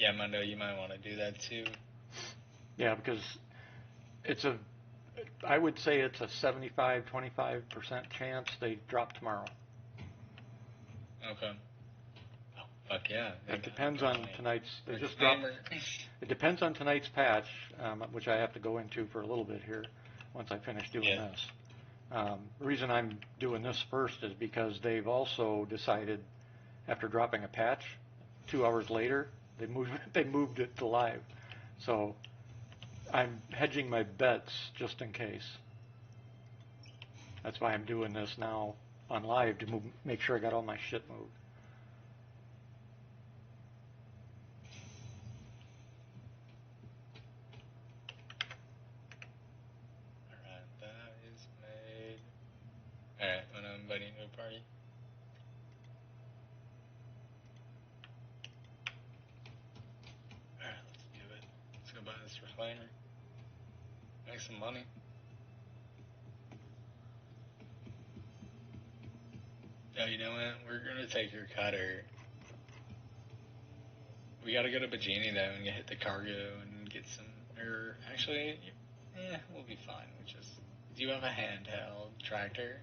Yeah, Mundo, you might want to do that too. Yeah, because I would say it's a 75-25% chance they drop tomorrow. Okay. Oh, fuck yeah. It depends on tonight's. They just dropped. Disclaimer. It depends on tonight's patch, which I have to go into for a little bit here once I finish doing Yeah. this. The reason I'm doing this first is because they've also decided, after dropping a patch, 2 hours later, they moved it to live. So I'm hedging my bets just in case. That's why I'm doing this now on live to make sure I got all my shit moved. Alright, that is made. Alright, when I'm inviting you to a party. Alright, let's do it. Let's go buy this reclaimer. Make some money. Oh, you know what? We're gonna take your cutter. We gotta go to Bajini though and hit the cargo and get some. Or actually, we'll be fine. Do you have a handheld tractor?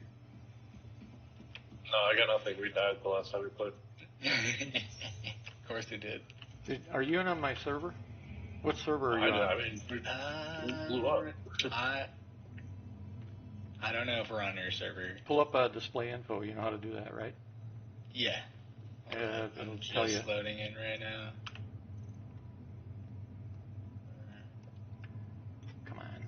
No, I got nothing. We died the last time we played. Of course we did. Are you in on my server? What server are you on? I mean, we blew up. I don't know if we're on your server. Pull up display info. You know how to do that, right? Yeah. I'm just loading in right now. Come on.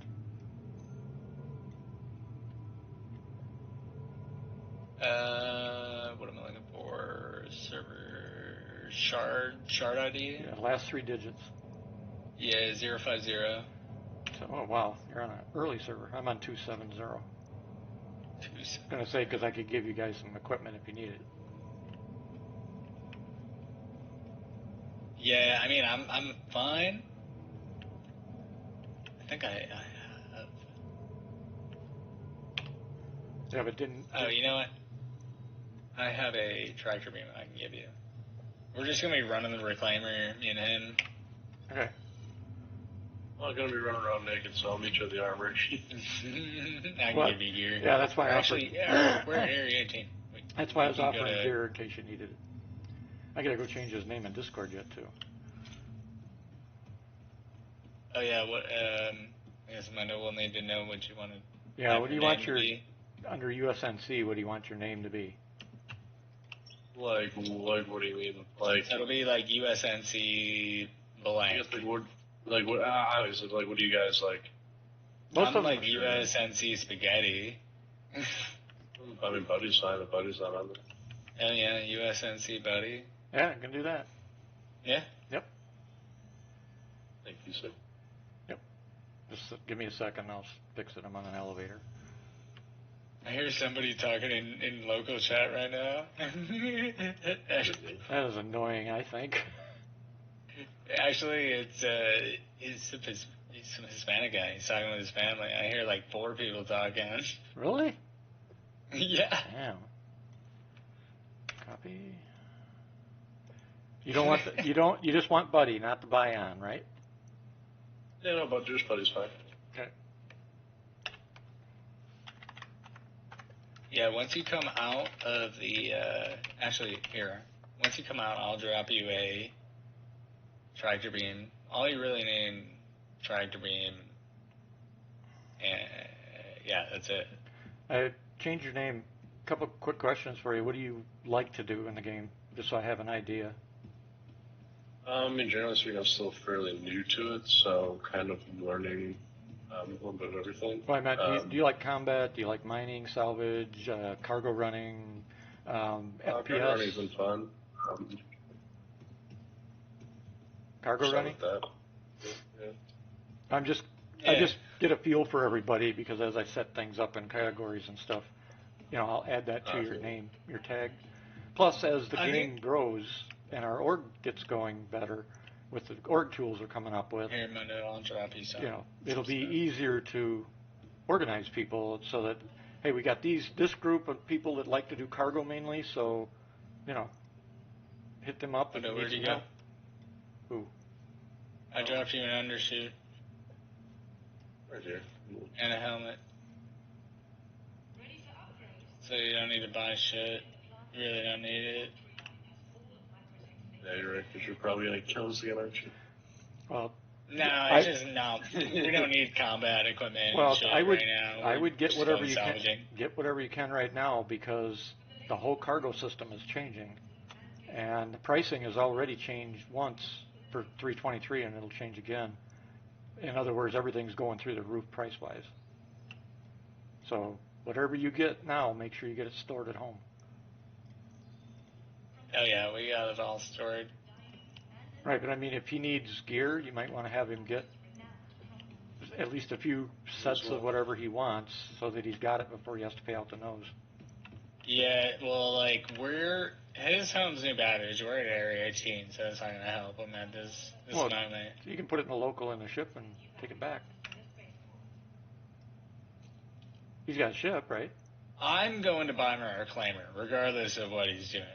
What am I looking for? Server shard ID? Yeah, last 3 digits. Yeah, 050. So, oh wow, you're on an early server. I'm on 270. I was gonna say because I could give you guys some equipment if you need it. Yeah, I mean I'm fine. I think I have. Yeah, but didn't. Oh, you know what? I have a tractor beam I can give you. We're just gonna be running the reclaimer, me and him. Okay. Well, I'm gonna be running around naked, so I'll meet you at the armory. I can give you gear. Yeah, that's why I offered. We're Area 18. That's why I was offering gear in case you needed it. I gotta go change his name in Discord yet too. Oh yeah, what? I guess Amanda will need to know what you want to. Yeah, what do you want your under USNC? What do you want your name to be? Like what do you mean? Like it'll be like USNC blank. I guess what? Obviously, like what do you guys like? Most of like USNC spaghetti. I mean, Buddy's fine. If Buddy's not on there. Oh yeah, USNC Buddy. Yeah, I can do that. Yeah. Yep. Thank you, sir. Yep. Just give me a second. I'll fix it. I'm on an elevator. I hear somebody talking in local chat right now. That is annoying, I think. Actually, he's some Hispanic guy. He's talking with his family. I hear like 4 people talking. Really? Yeah. Damn. Copy. You don't want you just want Buddy, not the Bion, right? Yeah, no, but just Buddy's fine. Okay. Yeah, once you come out of the once you come out, I'll drop you a tractor beam. All you really need, tractor beam, and yeah, that's it. I changed your name. A couple quick questions for you. What do you like to do in the game, just so I have an idea? In general speaking, I'm still fairly new to it, so kind of learning a little bit of everything. Well, I meant, do you like combat? Do you like mining, salvage, cargo running, FPS? Cargo running's been fun. Cargo running? Yeah. I just get a feel for everybody because as I set things up in categories and stuff, I'll add that to your name, your tag. Plus, as the game grows and our org gets going better with the org tools we're coming up with, Here, I'll drop you some. It'll be easier to organize people so that, hey, we got this group of people that like to do cargo mainly, so, hit them up. Where'd you go? Who? I dropped you an undershoot. Right here. And a helmet. So you don't need to buy shit. You really don't need it. Yeah, you're right, because you're probably going to kill us again, aren't you? Well, no, it's just no. We don't need combat equipment and shit right now. I would get whatever you salvaging. can. Get whatever you can right now because the whole cargo system is changing, and the pricing has already changed once for 323, and it'll change again. In other words, everything's going through the roof price-wise. So whatever you get now, make sure you get it stored at home. Oh yeah, we got it all stored. Right, but I mean, if he needs gear, you might want to have him get at least a few sets of whatever he wants so that he's got it before he has to pay out the nose. Yeah, well, like, his home's New Babbage. We're at Area 18, so it's not going to help him at this moment. You can put it in the local in the ship and take it back. He's got a ship, right? I'm going to buy him a reclaimer, regardless of what he's doing.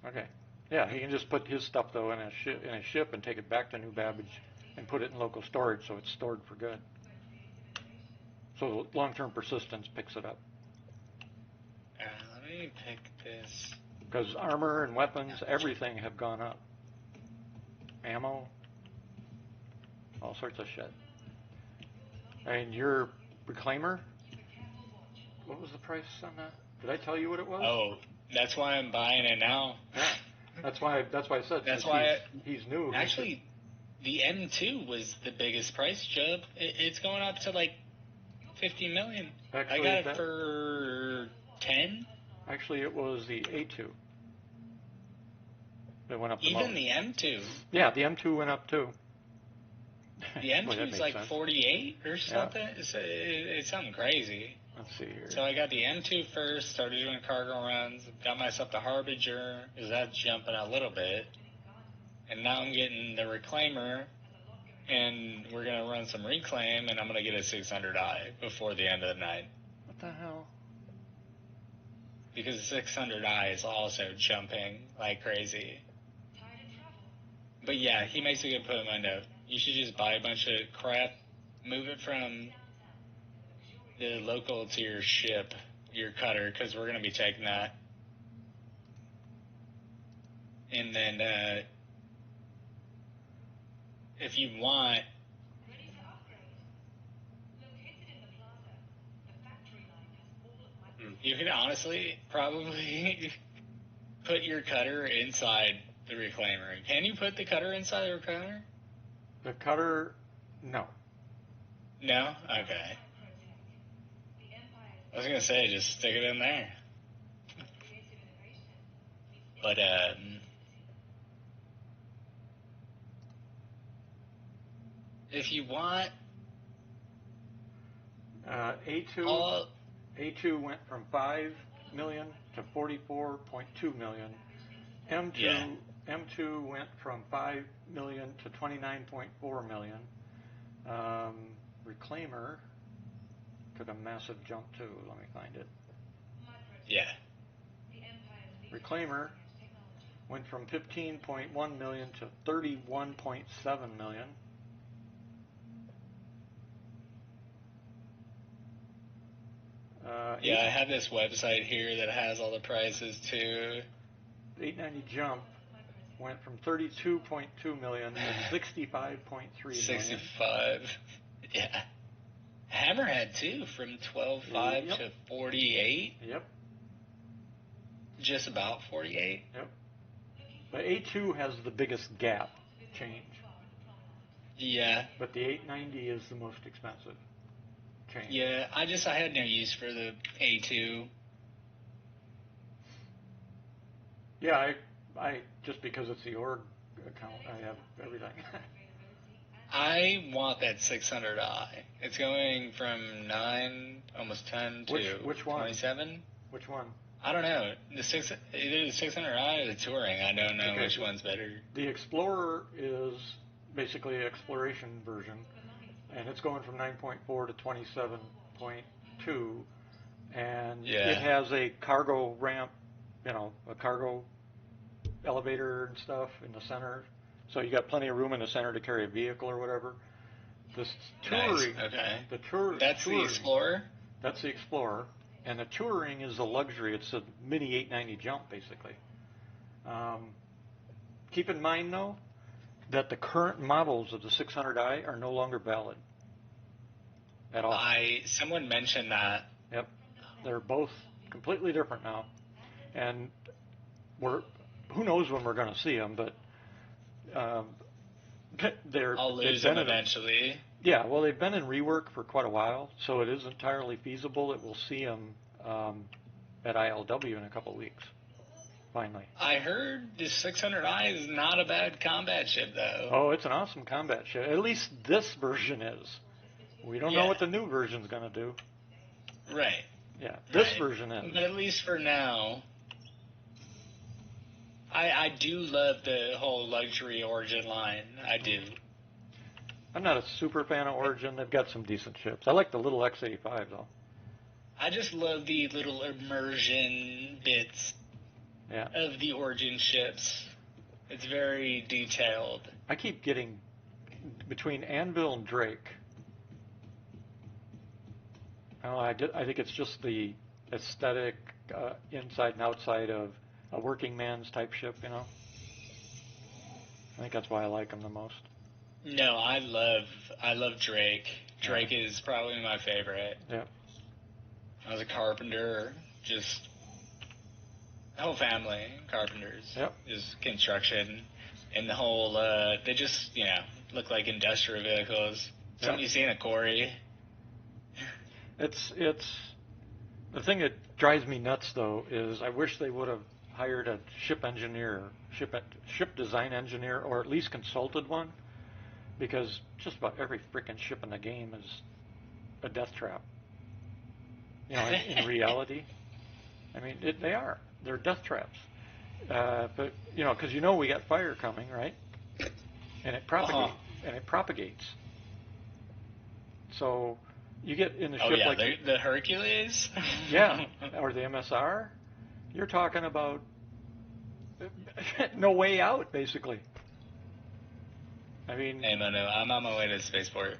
Okay. Yeah, he can just put his stuff, though, in a ship and take it back to New Babbage and put it in local storage so it's stored for good. So long-term persistence picks it up. Let me pick this. Because armor and weapons, everything have gone up. Ammo, all sorts of shit. And your reclaimer, what was the price on that? Did I tell you what it was? Oh, that's why I'm buying it now. Yeah, that's why I said that's why he's new. Actually, the M2 was the biggest price jump. It's going up to like 50 million. Actually, I got it for 10. Actually, it was the A2 that went up the Even most. the M2. Yeah, the M2 went up too. The M2 is like sense. 48 or something. Yeah. It's something crazy. Let's see here. So I got the M2 first, started doing cargo runs, got myself the Harbinger, because that's jumping a little bit. And now I'm getting the Reclaimer, and we're going to run some Reclaim, and I'm going to get a 600i before the end of the night. What the hell? Because the 600i is also jumping like crazy. But yeah, he makes a good window. You should just buy a bunch of crap, move it from the local to your ship, your cutter, because we're going to be taking that. And then, if you want, you can honestly probably put your cutter inside the Reclaimer. Can you put the cutter inside the Reclaimer? The cutter, no. No? Okay. I was going to say, just stick it in there. But, if you want... A2 went from 5 million to 44.2 million. M2 went from 5 million to 29.4 million. Reclaimer took a massive jump too. Let me find it. Yeah. Reclaimer went from 15.1 million to 31.7 million. Yeah, I have this website here that has all the prices too. The 890 jump went from 32.2 million to 65.3 million. 65. Yeah. Hammerhead too, from 12.5 to 48. Yep. Just about 48. Yep. But A2 has the biggest gap change. Yeah. But the 890 is the most expensive change. Yeah, I had no use for the A2. Yeah, I just because it's the org account, I have everything. I want that 600i. It's going from 9, almost 10 to which one? 27. Which one? I don't know. Either the 600i or the Touring. I don't know which one's better. The Explorer is basically an exploration version, and it's going from 9.4 to 27.2, and it has a cargo ramp, a cargo elevator and stuff in the center, So you got plenty of room in the center to carry a vehicle or whatever. This touring, Nice. Okay. the That's the touring, Explorer. that's the Explorer, and the touring is the luxury. It's a mini 890 jump, basically. Keep in mind, though, that the current models of the 600i are no longer valid at all. Someone mentioned that. Yep, they're both completely different now, and who knows when we're going to see them, but I'll lose them eventually. Yeah, well, they've been in rework for quite a while, so it is entirely feasible that we'll see them at ILW in a couple of weeks. Finally. I heard the 600i is not a bad combat ship, though. Oh, it's an awesome combat ship. At least this version is. We don't know what the new version's going to do. Right. Yeah, this version is. But at least for now, I do love the whole luxury Origin line. I do. I'm not a super fan of Origin. They've got some decent ships. I like the little X-85, though. I just love the little immersion bits of the Origin ships. It's very detailed. I keep getting, between Anvil and Drake, I think it's just the aesthetic inside and outside of a working man's type ship, you know? I think that's why I like them the most. No, I love Drake. Drake is probably my favorite. Yeah. I was a carpenter, just the whole family, carpenters. Yep. Just construction. And the whole, they just, look like industrial vehicles. Something you see in a quarry. It's the thing that drives me nuts, though, is I wish they would have hired a ship engineer, ship design engineer, or at least consulted one, because just about every freaking ship in the game is a death trap. In reality, I mean, they are. They're death traps. But because we got fire coming, right? And it propagates. So you get in the ship like the Hercules. Or the MSR. You're talking about no way out, basically. I mean, hey, Mono, I'm on my way to the spaceport.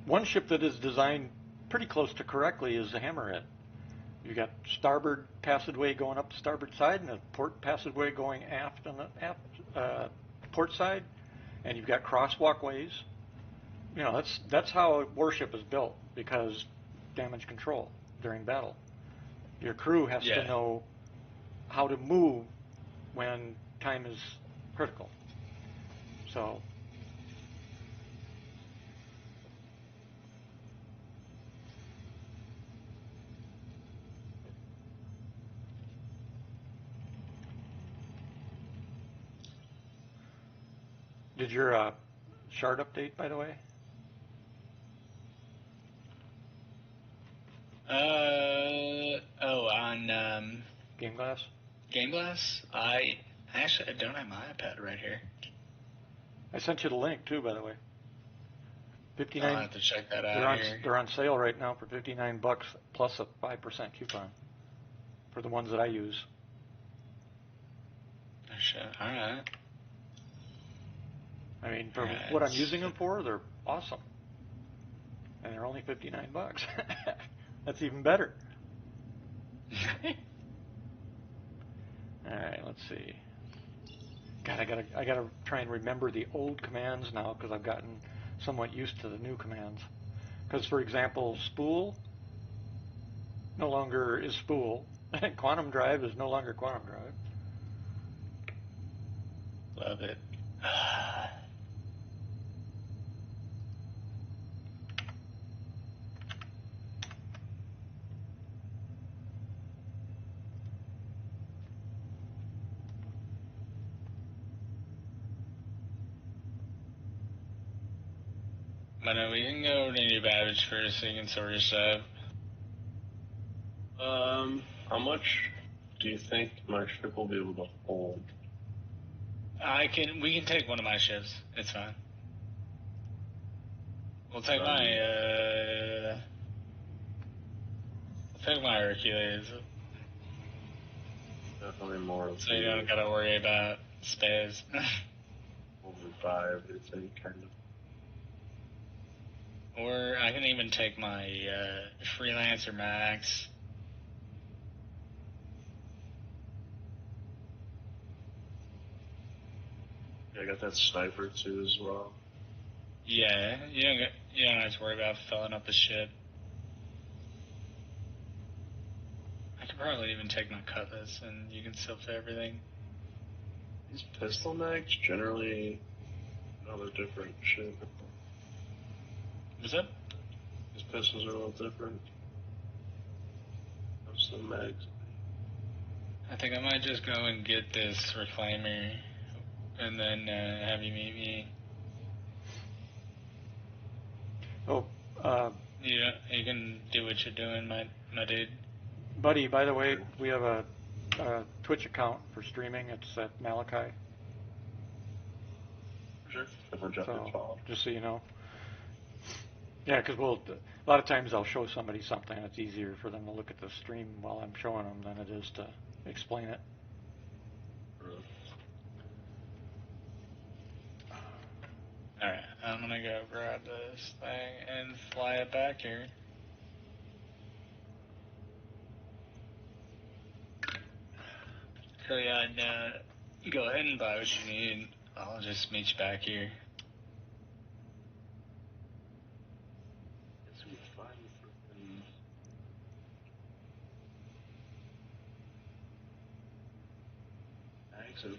One ship that is designed pretty close to correctly is the Hammerhead. You got starboard passageway going up the starboard side and a port passageway going aft on the port side, and you've got crosswalkways. That's how a warship is built, because damage control during battle. Your crew has to know how to move when time is critical. So did your shard update, by the way? On Gameglass? Gameglass? I don't have my iPad right here. I sent you the link too, by the way. I'll have to check that out. They're on sale right now for $59 plus a 5% coupon for the ones that I use. Oh, shit. All right. I mean, for what I'm using them for, they're awesome, and they're only $59. That's even better. All right, let's see. God, I gotta try and remember the old commands now, because I've gotten somewhat used to the new commands. Because, for example, spool no longer is spool, and quantum drive is no longer quantum drive. Love it. We can go to New Babbage first so you can sort your stuff. How much do you think my ship will be able to hold? We can take one of my ships. It's fine. We'll take my Hercules. Definitely more of So you don't gotta worry about spares. overbuy everything, kind of. Or I can even take my Freelancer Max. Yeah, I got that sniper too as well. Yeah, you don't have to worry about filling up the ship. I could probably even take my cutlass, and you can still fit everything. These pistol mags generally, they're different shit. What's up? These pistols are a little different. Some mags. I think I might just go and get this reclaimer, and then have you meet me. Oh, Yeah, you can do what you're doing, my dude. buddy, by the way, we have a Twitch account for streaming. It's at Malachi. Sure. So, just so you know. Yeah, because a lot of times I'll show somebody something, and it's easier for them to look at the stream while I'm showing them than it is to explain it. Alright, I'm gonna go grab this thing and fly it back here. So yeah, go ahead and buy what you need. I'll just meet you back here. Guess we find freaking mags open.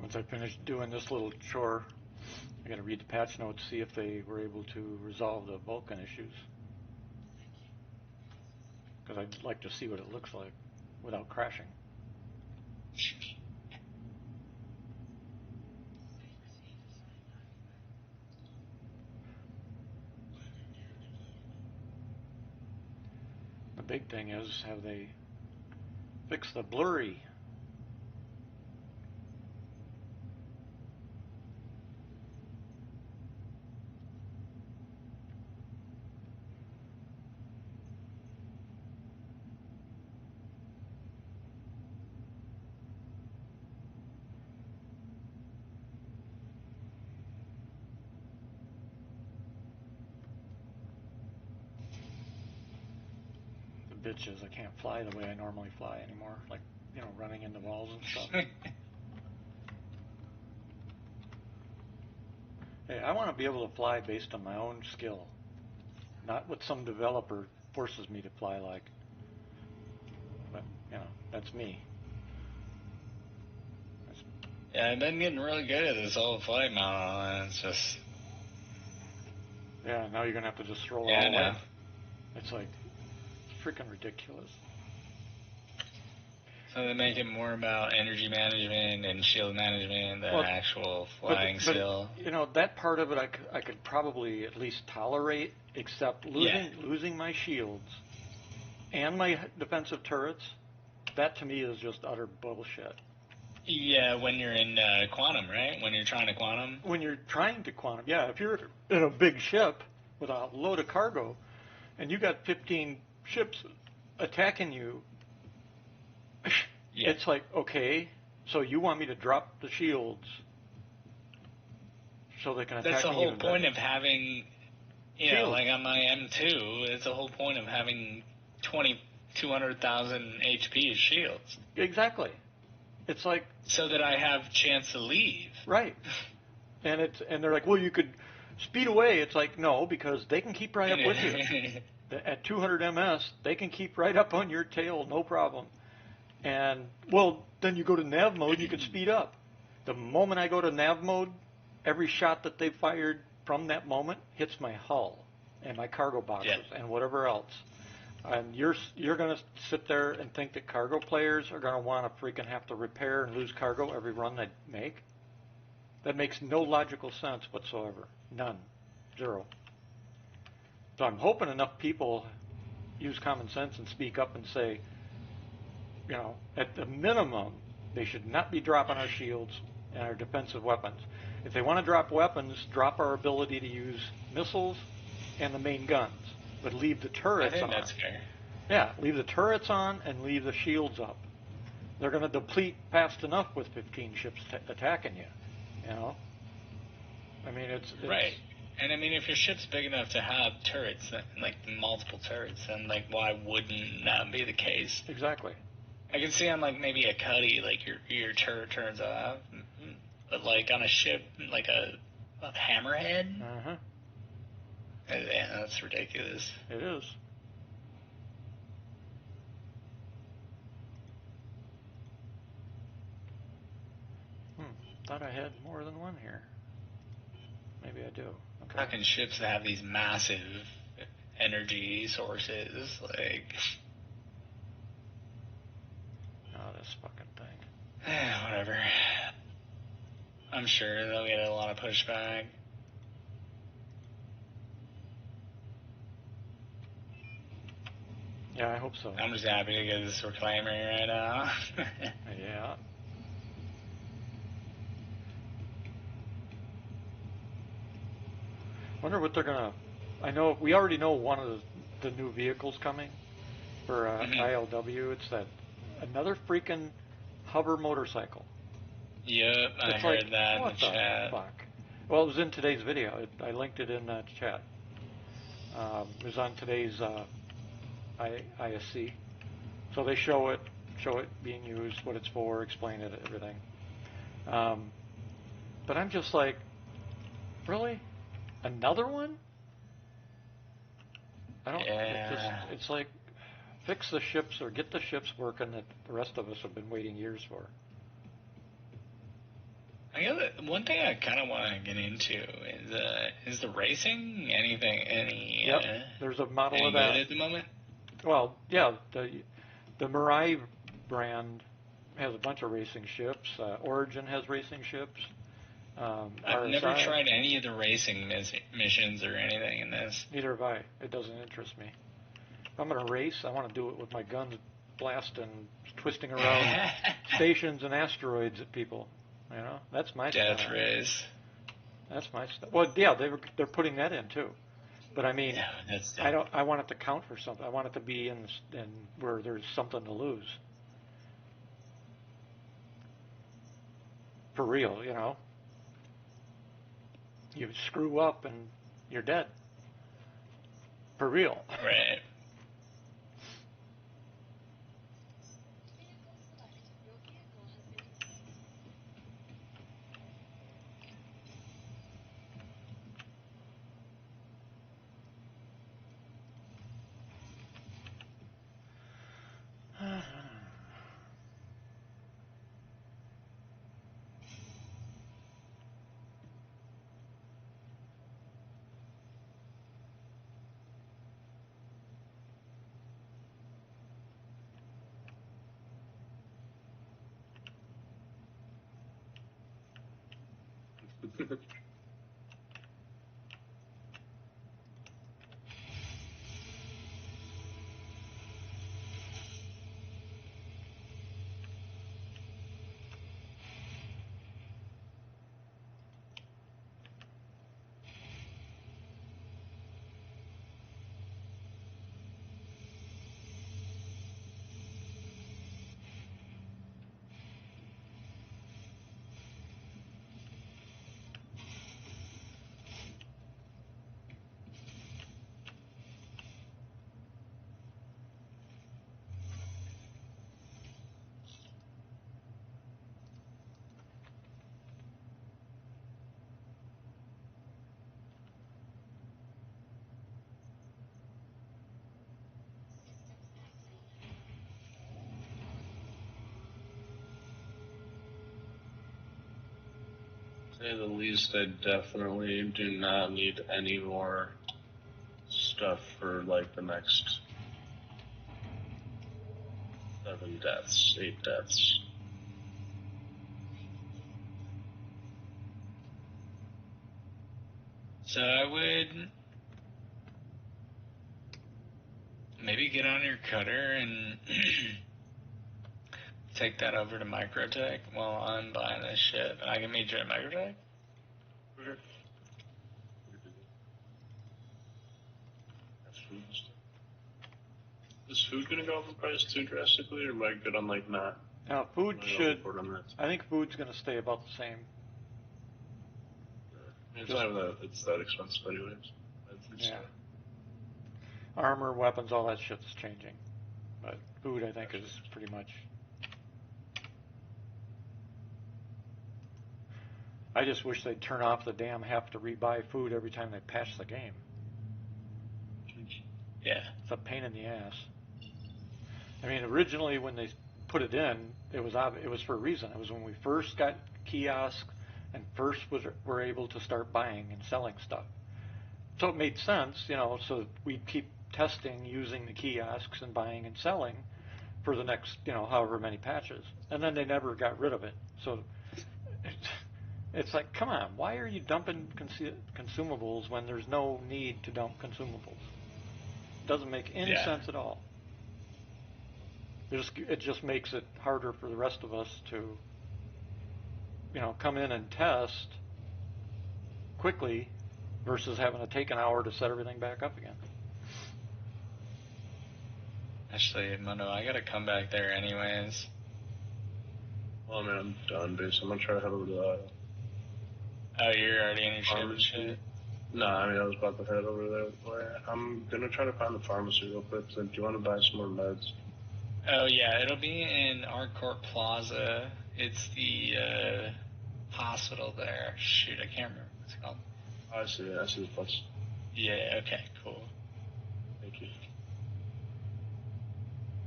Once I finish doing this little chore, I got to read the patch notes, see if they were able to resolve the Vulkan issues. Because I'd like to see what it looks like without crashing. The big thing is, have they fixed the blurry? The bitch is I can't fly the way I normally fly anymore, like, running into walls and stuff. Hey, I want to be able to fly based on my own skill, not what some developer forces me to fly like. But, that's me. Yeah, I've been getting really good at this whole flight model, and it's just... Yeah, now you're going to have to just throw it Yeah, all I away. know. It's like freaking ridiculous. So they make it more about energy management and shield management than actual flying skill. That part of it I could probably at least tolerate, except losing my shields and my defensive turrets, that to me is just utter bullshit. Yeah, when you're in quantum, right? When you're trying to quantum? When you're trying to quantum, yeah. If you're in a big ship with a load of cargo and you got 15 ships attacking you, yeah. It's like, okay, so you want me to drop the shields so they can attack me? That's the whole point better. Of having, you know, like on my M2, it's the whole point of having 200,000 HP as shields. Exactly. It's like, so that I have chance to leave. Right. And they're like, well, you could speed away. It's like, no, because they can keep right up with you. At 200 ms, they can keep right up on your tail, no problem. And, well, then you go to nav mode, you can speed up. The moment I go to nav mode, every shot that they fired from that moment hits my hull and my cargo boxes and whatever else. And you're going to sit there and think that cargo players are going to want to freaking have to repair and lose cargo every run they make? That makes no logical sense whatsoever. None. Zero. So I'm hoping enough people use common sense and speak up and say, you know, at the minimum, they should not be dropping our shields and our defensive weapons. If they want to drop weapons, drop our ability to use missiles and the main guns, but leave the turrets on. I think that's fair. Yeah, leave the turrets on and leave the shields up. They're going to deplete fast enough with 15 ships attacking you, you know? I mean, it's right. And I mean, if your ship's big enough to have turrets, like multiple turrets, then like why wouldn't that be the case? Exactly. I can see on like maybe a cuddy, like your turret turns off, but like on a ship, like a hammerhead, yeah, that's ridiculous. It is. Thought I had more than one here. Maybe I do. Okay. How can ships have these massive energy sources, like? Oh, this fucking thing. Whatever. I'm sure they'll get a lot of pushback. Yeah, I hope so. I'm just happy to get this reclaimer right now. Yeah. Wonder what they're gonna. I know we already know one of the new vehicles coming for ILW. It's that another freaking hover motorcycle. Yep, I heard that in the chat. What the fuck? Well, it was in today's video. I linked it in the chat. It was on today's ISC. So they show it being used, what it's for, explain it, everything. But I'm just like, really? Another one? I don't. Yeah. It's like, fix the ships or get the ships working that the rest of us have been waiting years for. I guess one thing I kind of want to get into is the racing. Anything? Yep. There's a model of that at the moment. Well, yeah. The Mirai brand has a bunch of racing ships. Origin has racing ships. I've never tried any of the racing missions or anything in this. Neither have I. It doesn't interest me. If I'm going to race, I want to do it with my guns blasting, twisting around stations and asteroids at people. You know, that's my Death style. race. That's my style. Well, yeah, they're putting that in too. But I mean, I want it to count for something. I want it to be in where there's something to lose. For real, you know. You screw up and you're dead. For real. Right. say the least, I definitely do not need any more stuff for like the next 7 deaths, 8 deaths. So I would maybe get on your cutter and take that over to Microtech while I'm buying this shit. And I can meet you at Microtech? Sure. That's food and stuff. Is food gonna go up in price too drastically, or am I good on like not? Now, food should. On that? I think food's going to stay about the same. It's not that it's that expensive, anyways. Yeah. Armor, weapons, all that shit's changing, but food I think is pretty much. I just wish they'd turn off the damn have to rebuy food every time they patch the game. Yeah. It's a pain in the ass. I mean, originally when they put it in, it was for a reason. It was when we first got kiosks and first were able to start buying and selling stuff. So it made sense, so we'd keep testing using the kiosks and buying and selling for the next, however many patches. And then they never got rid of it. So it's like, come on, why are you dumping consumables when there's no need to dump consumables? It doesn't make any sense at all. It just makes it harder for the rest of us to, come in and test quickly versus having to take an hour to set everything back up again. Actually, Mundo, I gotta come back there anyways. Well, man, I'm done, basically. I'm gonna try to head over to that. Oh, you're already in your ship and shit? No, I mean, I was about to head over there. I'm gonna try to find the pharmacy real quick. So do you want to buy some more meds? Oh, yeah, it'll be in Arcourt Plaza. It's the hospital there. Shoot, I can't remember what it's called. I see the place. Yeah, okay, cool. Thank you.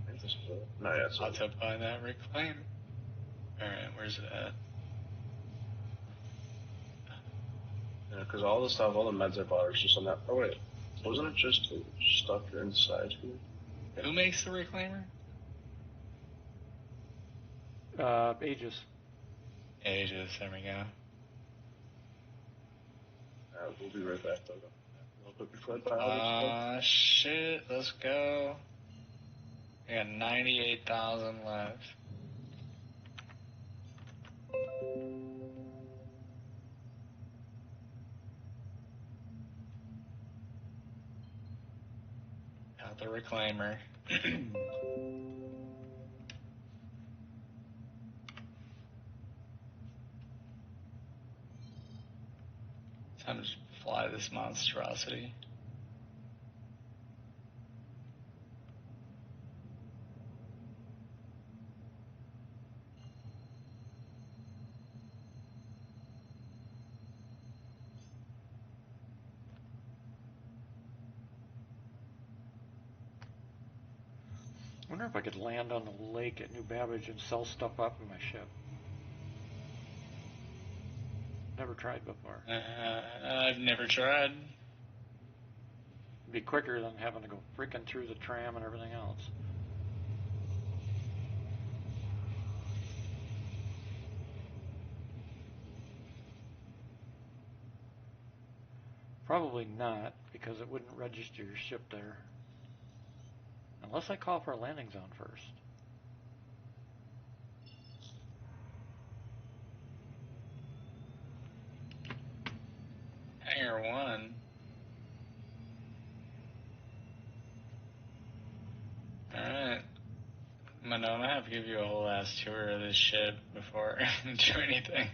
I think this is it. No, yeah, it's I'll have to buy that reclaim. Alright, where's it at? Yeah, because all the stuff, all the meds I bought are just on that. Oh, wait. Wasn't it just stuff inside here? Who makes the reclaimer? Aegis. Aegis, there we go. We'll be right back, though. Real quick before I buy all this stuff. Shit, let's go. I got 98,000 left. Got the reclaimer. Time to fly this monstrosity. I wonder if I could land on the lake at New Babbage and sell stuff off of my ship. Never tried before. I've never tried. It'd be quicker than having to go freaking through the tram and everything else. Probably not, because it wouldn't register your ship there. Unless I call for a landing zone first. Hangar 1. Alright. Mano, I'm gonna have to give you a whole ass tour of this ship before I do anything.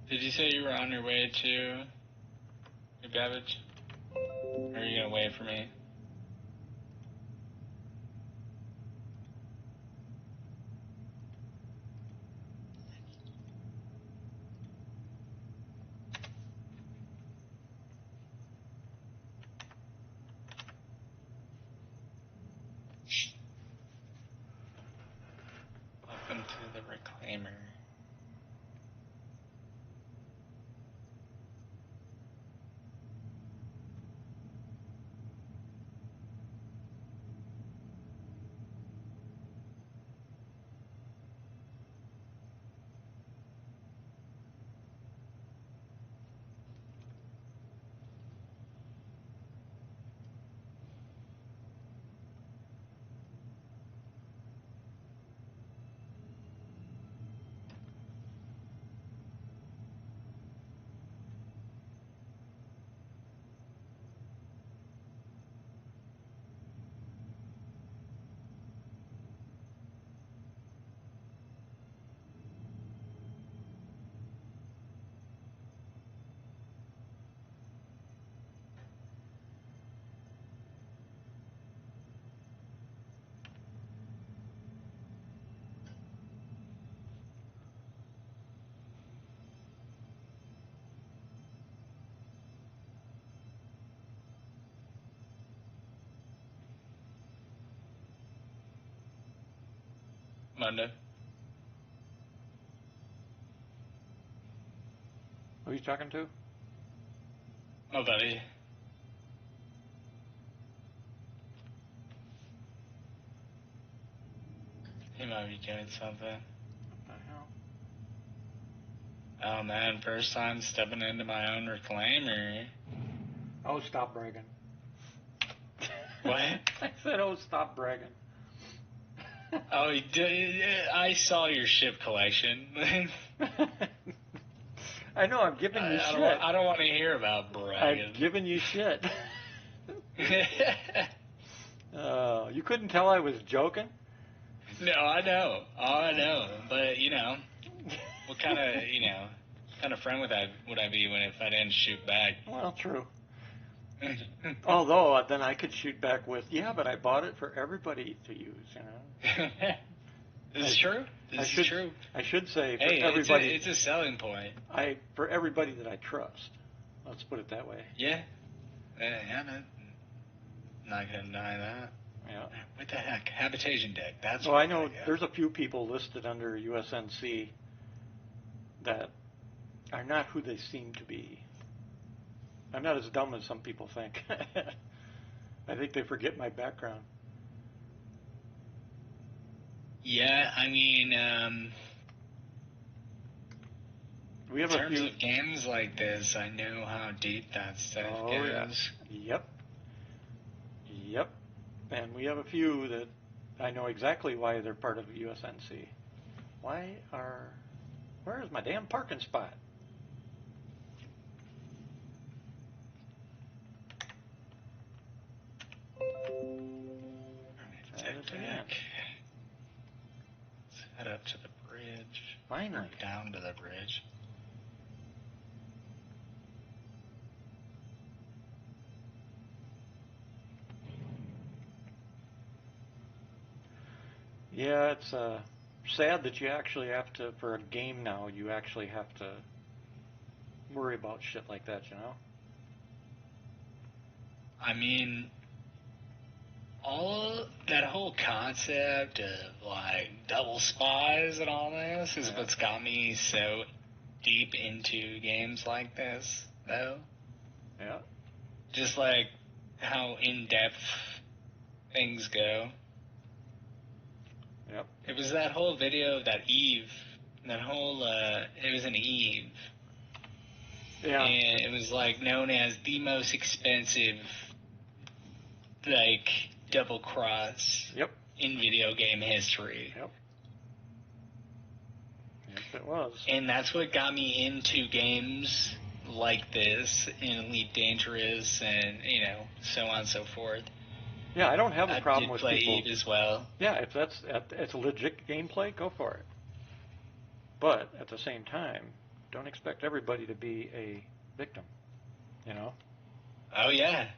Did you say you were on your way to New Babbage? Or are you gonna wait for me? to the reclaimer. Monday. Who are you talking to? My buddy. He might be doing something. What the hell? Oh man, first time stepping into my own reclaimer. Oh, stop bragging. What? I said, oh, stop bragging. Oh, I saw your ship collection. I know, I'm giving you shit. I don't want to hear about bragging. I'm giving you shit. You couldn't tell I was joking? No, I know. Oh, I know. But, what kind of friend would I be if I didn't shoot back? Well, true. Although, then I could shoot back with, yeah, but I bought it for everybody to use, This is true. This is true. I should say, for hey, everybody. It's a selling point. For everybody that I trust. Let's put it that way. Yeah. Yeah, not going to deny that. Yeah. What the heck? Habitation deck. That's I know there's a few people listed under USNC that are not who they seem to be. I'm not as dumb as some people think. I think they forget my background. Yeah, I mean, we have in terms of games like this, I know how deep that stuff goes. Yeah. Yep. And we have a few that I know exactly why they're part of USNC. Where's my damn parking spot? Let's head up to the bridge. Finally. Or down to the bridge. Yeah, it's sad that you actually have to, for a game now, you actually have to worry about shit like that, I mean, that whole concept of double spies and all this is what's got me so deep into games like this, though. Yeah. Just how in-depth things go. Yep. It was that whole video of that Eve, it was an Eve. Yeah. And it was known as the most expensive double cross in video game history. Yep. Yes, it was. And that's what got me into games like this, and Elite Dangerous, and so on and so forth. Yeah, I don't have a problem with play people. Eve as well. Yeah, if it's a legit gameplay, go for it. But at the same time, don't expect everybody to be a victim. Oh yeah.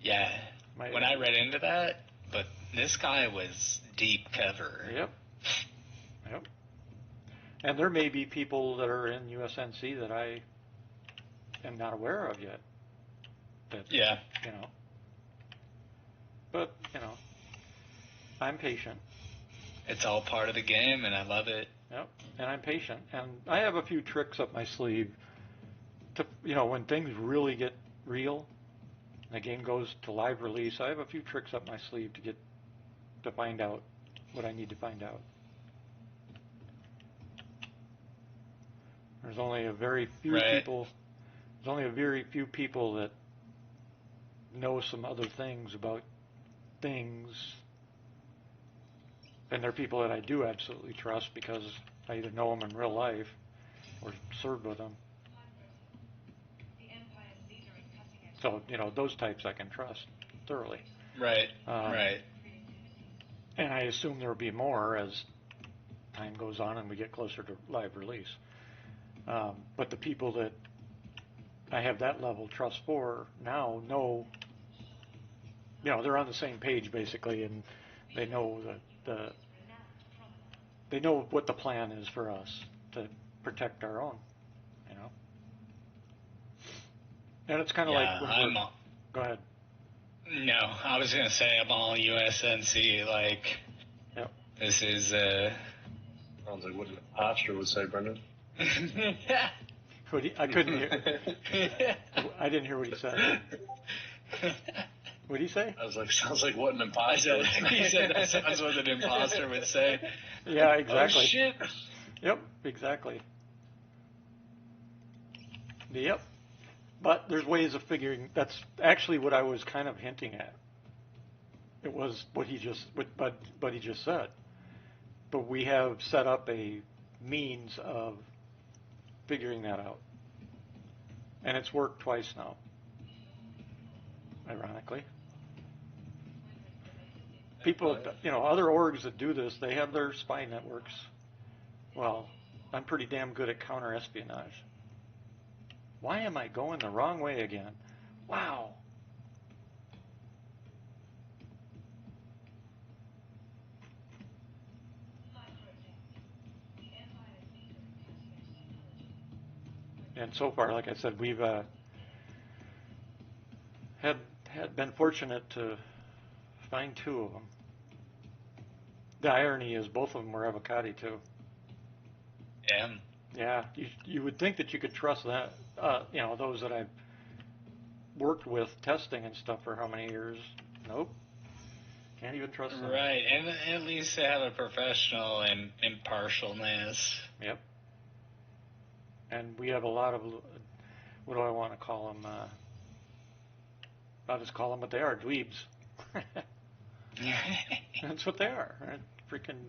Yeah. When I read into that, but this guy was deep cover. Yep. And there may be people that are in USNC that I am not aware of yet. Yeah. But, I'm patient. it's all part of the game, and I love it. Yep. And I'm patient, and I have a few tricks up my sleeve to, when things really get real, and the game goes to live release. I have a few tricks up my sleeve to find out what I need to find out. There's only a very few people. There's only a very few people that know some other things about things, and they're people that I do absolutely trust because I either know them in real life or served with them. So those types I can trust thoroughly. Right. Right. And I assume there will be more as time goes on and we get closer to live release. But the people that I have that level of trust for now know, they're on the same page basically, and they know they know what the plan is for us to protect our own, And it's kind of like when go ahead. No, I was gonna say I'm all USNC. Like, yep. This is sounds like what an imposter would say, Brendan. I couldn't hear. I didn't hear what he said. What did he say? I was like, sounds like what an imposter would say. He said that sounds what an imposter would say. Yeah, exactly. Oh, shit. Yep, exactly. Yep. But there's ways of figuring. That's actually what I was kind of hinting at. It was what he just said. But we have set up a means of figuring that out. And it's worked twice now, ironically. People, other orgs that do this, they have their spy networks. Well, I'm pretty damn good at counter-espionage. Why am I going the wrong way again? Wow. And so far, like I said, we've had been fortunate to find 2 of them. The irony is both of them were avocado too. Yeah. Yeah, you would think that you could trust that. Those that I've worked with testing and stuff for how many years? Nope. Can't even trust them. Right, and at least they have a professional and impartialness. Yep. And we have a lot of, what do I want to call them? I'll just call them what they are, dweebs. That's what they are. Freaking,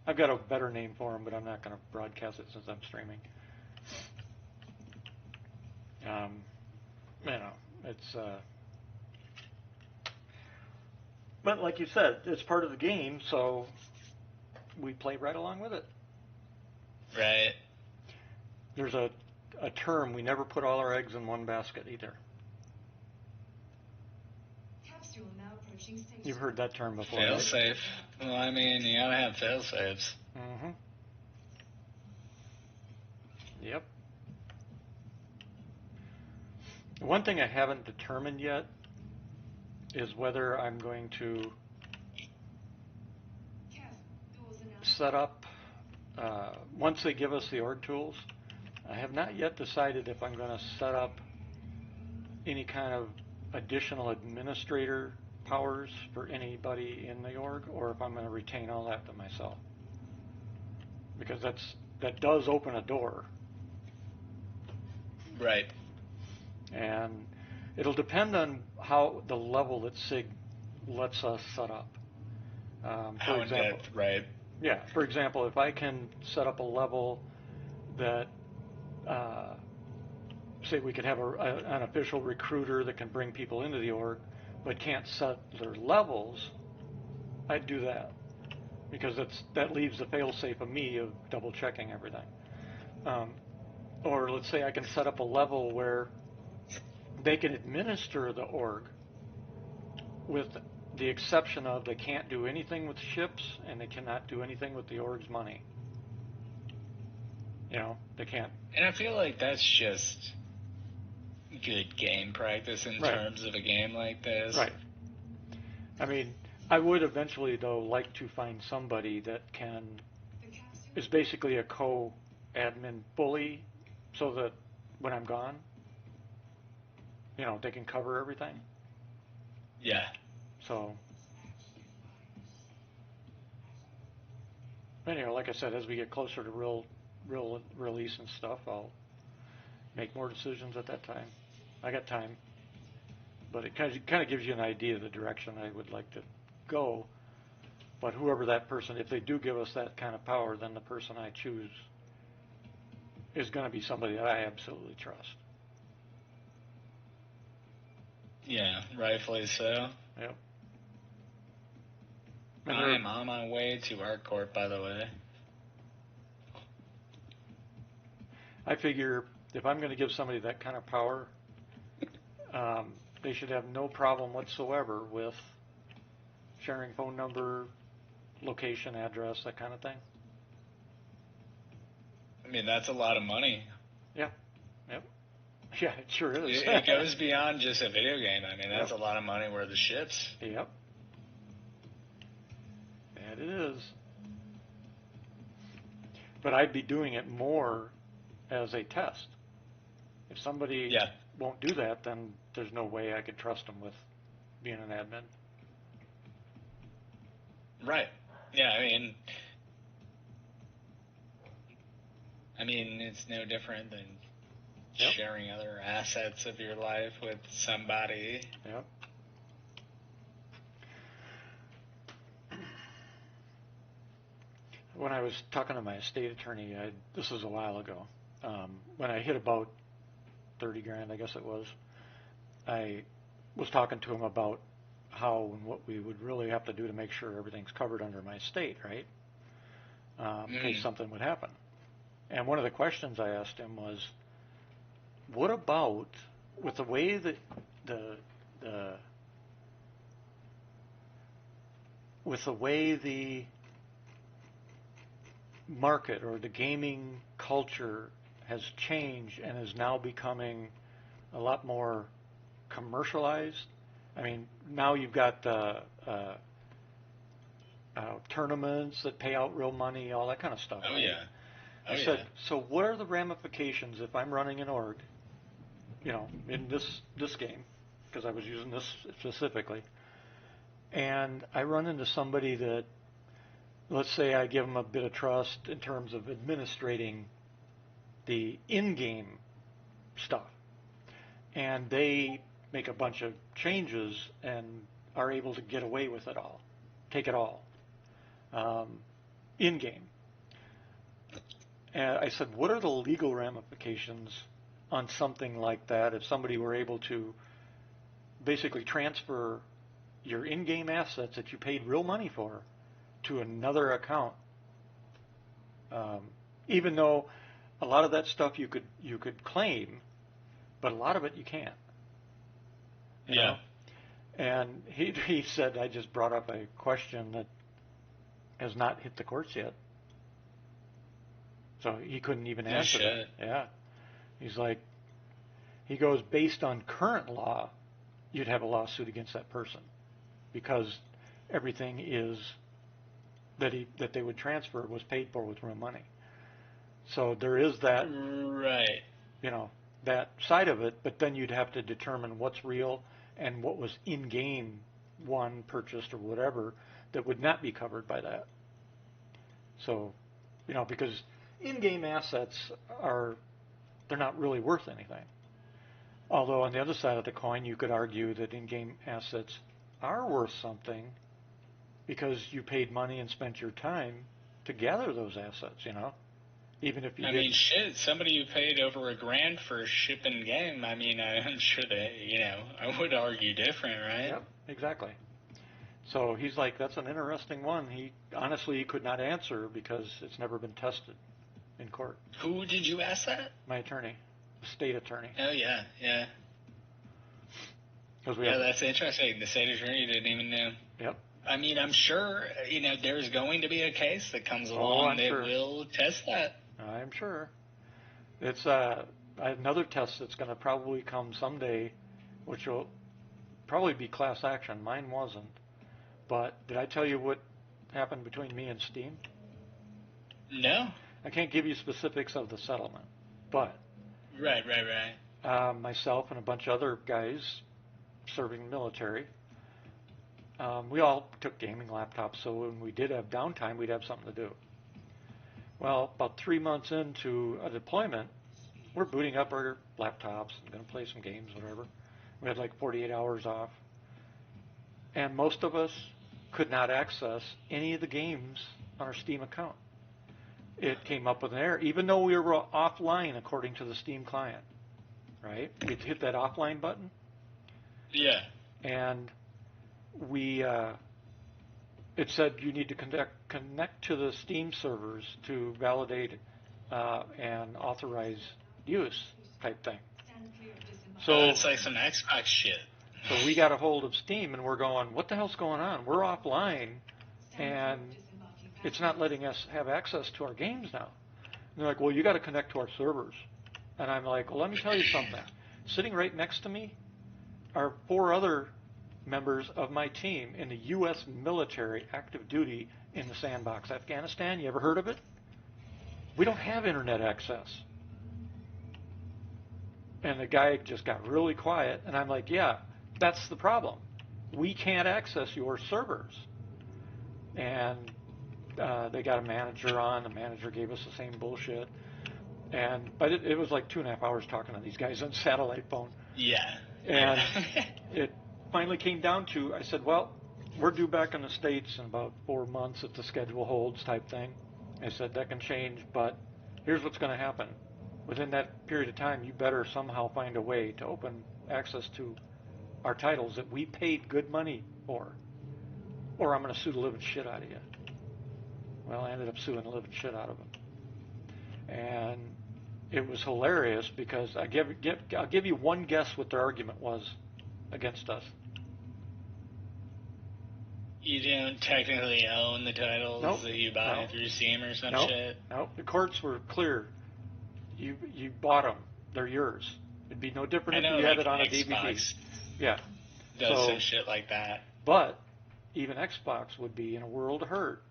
I've got a better name for them, but I'm not going to broadcast it since I'm streaming. It's, but like you said, it's part of the game, so we play right along with it. Right. There's a term, we never put all our eggs in one basket either. You've heard that term before, Fail right? safe. Well, I mean, you gotta have fail safes. Mm-hmm. Yep. One thing I haven't determined yet is whether I'm going to set up, once they give us the org tools, I have not yet decided if I'm going to set up any kind of additional administrator powers for anybody in the org, or if I'm going to retain all that to myself. Because that does open a door. Right. And it'll depend on how the level that SIG lets us set up. For example, in-depth, right? Yeah, for example, if I can set up a level that, say we could have an official recruiter that can bring people into the org, but can't set their levels, I'd do that. Because that leaves the fail-safe of me of double-checking everything. Or let's say I can set up a level where they can administer the org with the exception of they can't do anything with ships and they cannot do anything with the org's money. They can't. And I feel like that's just good game practice in terms of a game like this. Right. I mean, I would eventually, though, like to find somebody that is basically a co-admin bully, so that when I'm gone, they can cover everything. Yeah. So, anyhow, like I said, as we get closer to real release and stuff, I'll make more decisions at that time. I got time, but it kind of gives you an idea of the direction I would like to go. But whoever that person, if they do give us that kind of power, then the person I choose is going to be somebody that I absolutely trust. Yeah, rightfully so. Yep. I am on my way to our court, by the way. I figure if I'm going to give somebody that kind of power, they should have no problem whatsoever with sharing phone number, location, address, that kind of thing. I mean, that's a lot of money. Yeah. Yep. Yeah, it sure is. It goes beyond just a video game. I mean, that's a lot of money worth of ships. Yep. And it is. But I'd be doing it more as a test. If somebody won't do that, then there's no way I could trust them with being an admin. Right. Yeah, I mean, it's no different than sharing other assets of your life with somebody. Yep. When I was talking to my estate attorney, this was a while ago, when I hit about 30 grand, I guess it was, I was talking to him about how and what we would really have to do to make sure everything's covered under my estate, right? In case something would happen. And one of the questions I asked him was, what about with the way that with the way the market or the gaming culture has changed and is now becoming a lot more commercialized? I mean, now you've got tournaments that pay out real money, all that kind of stuff. Oh, right? yeah. I said, so what are the ramifications if I'm running an org, in this game, because I was using this specifically, and I run into somebody that, let's say I give them a bit of trust in terms of administrating the in-game stuff, and they make a bunch of changes and are able to get away with it all, take it all, in-game. And I said, what are the legal ramifications on something like that if somebody were able to basically transfer your in-game assets that you paid real money for to another account? Even though a lot of that stuff you could claim, but a lot of it you can't. You know? And he said, I just brought up a question that has not hit the courts yet. So he couldn't even answer it. Yeah. He's like, he goes, based on current law, you'd have a lawsuit against that person because everything is that they would transfer was paid for with real money. So there is that, right? That side of it. But then you'd have to determine what's real and what was in-game won, purchased, or whatever that would not be covered by that. So, because in-game assets they're not really worth anything. Although on the other side of the coin, you could argue that in-game assets are worth something because you paid money and spent your time to gather those assets, Even if you I mean, shit, somebody who paid over $1,000 for a shipping game, I mean, I'm sure that, I would argue different, right? Yep, exactly. So he's like, that's an interesting one. He could not answer because it's never been tested in court. Who did you ask that? My attorney, state attorney. Oh, yeah. That's interesting. The state attorney didn't even know. Yep. I mean, I'm sure, there's going to be a case that comes along that will test that. I'm sure. It's another test that's going to probably come someday, which will probably be class action. Mine wasn't. But did I tell you what happened between me and Steam? No. I can't give you specifics of the settlement, but Right. myself and a bunch of other guys serving the military, we all took gaming laptops, so when we did have downtime, we'd have something to do. Well, about 3 months into a deployment, we're booting up our laptops and going to play some games, whatever. We had like 48 hours off. And most of us could not access any of the games on our Steam account. It came up with an error, even though we were offline according to the Steam client, right? We'd hit that offline button. Yeah. And it said you need to connect to the Steam servers to validate and authorize use type thing. So it's like some Xbox shit. So we got a hold of Steam and we're going, what the hell's going on? We're offline and it's not letting us have access to our games now. And they're like, well, you got to connect to our servers. And I'm like, well, let me tell you something. Sitting right next to me are 4 other members of my team in the U.S. military active duty in the sandbox, Afghanistan. You ever heard of it? We don't have internet access. And the guy just got really quiet, and I'm like, yeah, that's the problem. We can't access your servers. And they got a manager on. The manager gave us the same bullshit. But it was like 2.5 hours talking to these guys on satellite phone. Yeah. And it finally came down to, I said, well, we're due back in the States in about 4 months if the schedule holds type thing. I said, that can change, but here's what's going to happen. Within that period of time, you better somehow find a way to open access to our titles that we paid good money for, or I'm going to sue the living shit out of you. Well, I ended up suing the living shit out of them. And it was hilarious because I'll give you one guess what their argument was against us. You don't technically own the titles that you buy through Steam or some shit? Nope. The courts were clear. You bought them. They're yours. It'd be no different if you had it on a DVD. Yeah. Does some shit like that. But even Xbox would be in a world of hurt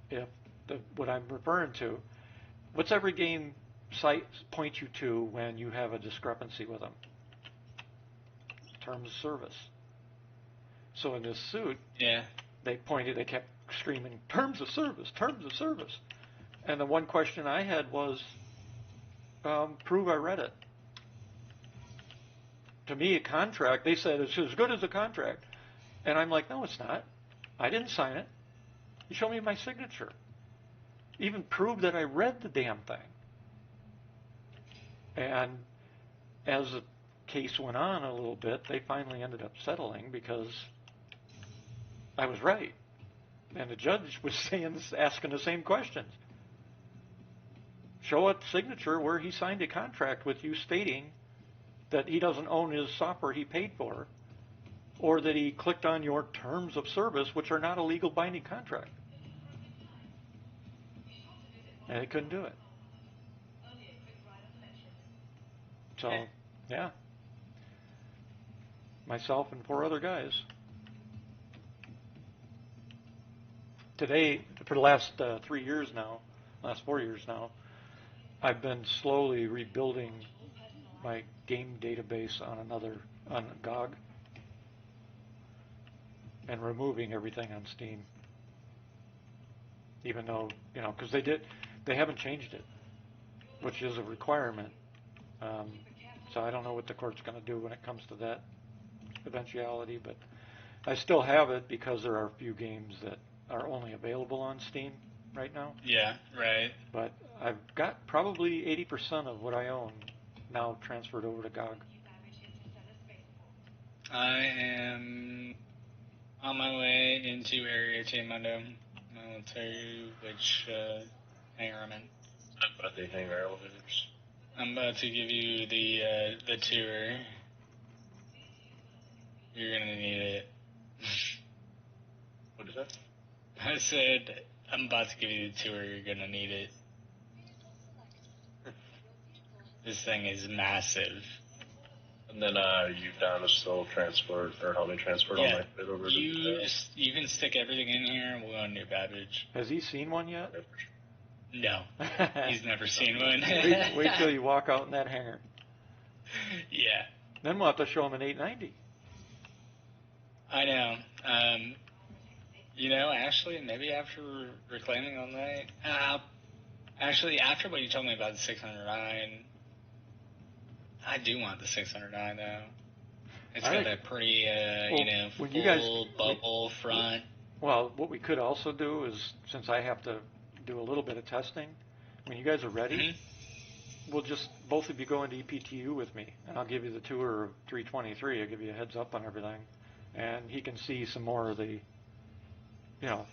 if what I'm referring to. What's every game site point you to when you have a discrepancy with them? Terms of service. So in this suit, they kept screaming, terms of service. And the one question I had was, prove I read it. To me, a contract, they said it's as good as a contract. And I'm like, no, it's not. I didn't sign it. You show me my signature. Even prove that I read the damn thing. And as the case went on a little bit, they finally ended up settling because I was right. And the judge was asking the same questions. Show a signature where he signed a contract with you stating that he doesn't own his software he paid for, or that he clicked on your terms of service, which are not a legal binding contract. And they couldn't do it. So, yeah. Myself and 4 other guys. Today, for the last 4 years now, I've been slowly rebuilding my game database on GOG and removing everything on Steam. Even though, because they haven't changed it, which is a requirement. So I don't know what the court's going to do when it comes to that eventuality, but I still have it because there are a few games that are only available on Steam right now. Yeah, right. But I've got probably 80% of what I own now transferred over to GOG. I am on my way into Area Mundo. I'll tell you which hangar I'm in. About the hangar elevators. I'm about to give you the tour. You're gonna need it. What is that? I said I'm about to give you the tour. You're gonna need it. This thing is massive. And then you down to still transport or help me transport all my shit over to the you can stick everything in here and we'll go on New Babbage. Has he seen one yet? No. He's never seen one. wait till you walk out in that hangar. Yeah. Then we'll have to show him an 890. I know. Actually, maybe after reclaiming all night. Actually, after what you told me about the 609, I do want the 609 though. It's got that pretty, full bubble front. Well, what we could also do is, since I have to do a little bit of testing, when you guys are ready, we'll just both of you go into EPTU with me, and I'll give you the tour of 323. I'll give you a heads up on everything, and he can see some more of the,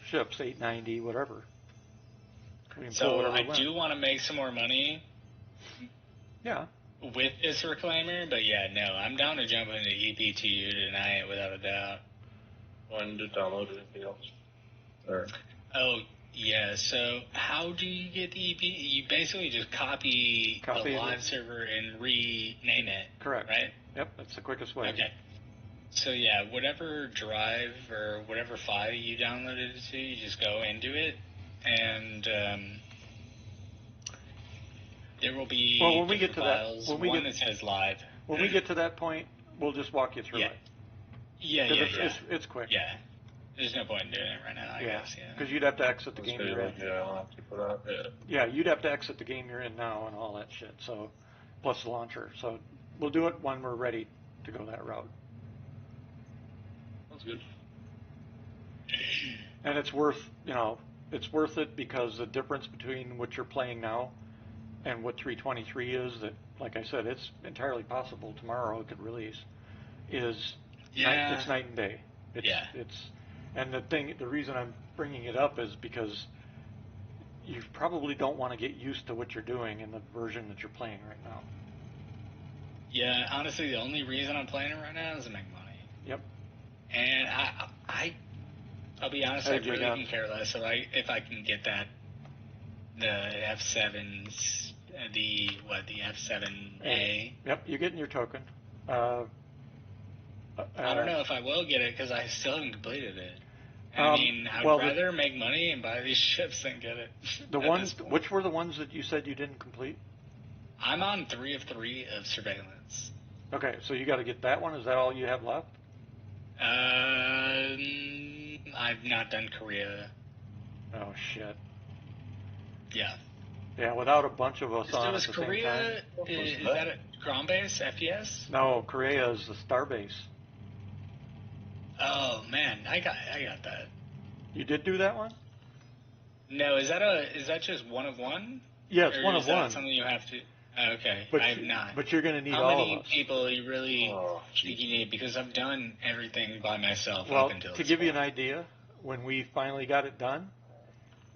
ships, 890, whatever. So I do want to make some more money. Yeah. With this reclaimer, but yeah, no, I'm down to jump into EPTU tonight without a doubt. Wanted to download anything else? Or? Oh, yeah, so how do you get the EP? You basically just copy the live server and rename it. Correct. Right? Yep, that's the quickest way. Okay. So yeah, whatever drive or whatever file you downloaded it to, you just go into it, and there will be when we get to files. That, one that says live. When we get to that point, we'll just walk you through it. Yeah. It's quick. Yeah. There's no point in doing it right now, I guess. Yeah. Because you'd have to exit the game you're in. Yeah, I'll have to put out. Yeah, you'd have to exit the game you're in now and all that shit. So, plus the launcher. So we'll do it when we're ready to go that route. Sounds good. And it's worth it because the difference between what you're playing now and what 323 is, that, like I said, it's entirely possible tomorrow it could release, it's night and day. And the reason I'm bringing it up is because you probably don't want to get used to what you're doing in the version that you're playing right now. Yeah, honestly, the only reason I'm playing it right now is to make money. Yep. And I'll be honest, I really can care less if I can get the F7s, the F7A. Yep, you're getting your token. I don't know if I will get it because I still haven't completed it. I'd rather make money and buy these ships than get it. Which were the ones that you said you didn't complete? I'm on 3 of 3 of surveillance. Okay, so you got to get that one. Is that all you have left? I've not done Korea. Oh shit. Yeah. Yeah, without a bunch of us on at the Korea, same time. Is that a ground base, FPS? No, Korea is the star base. Oh man, I got that. You did do that one? No, is that just one of one? Yeah, it's one of one. Is that something you have to? Okay, but I have not. But you're going to need all of us. How many people you really think you need? Because I've done everything by myself up until this to give you an idea, when we finally got it done,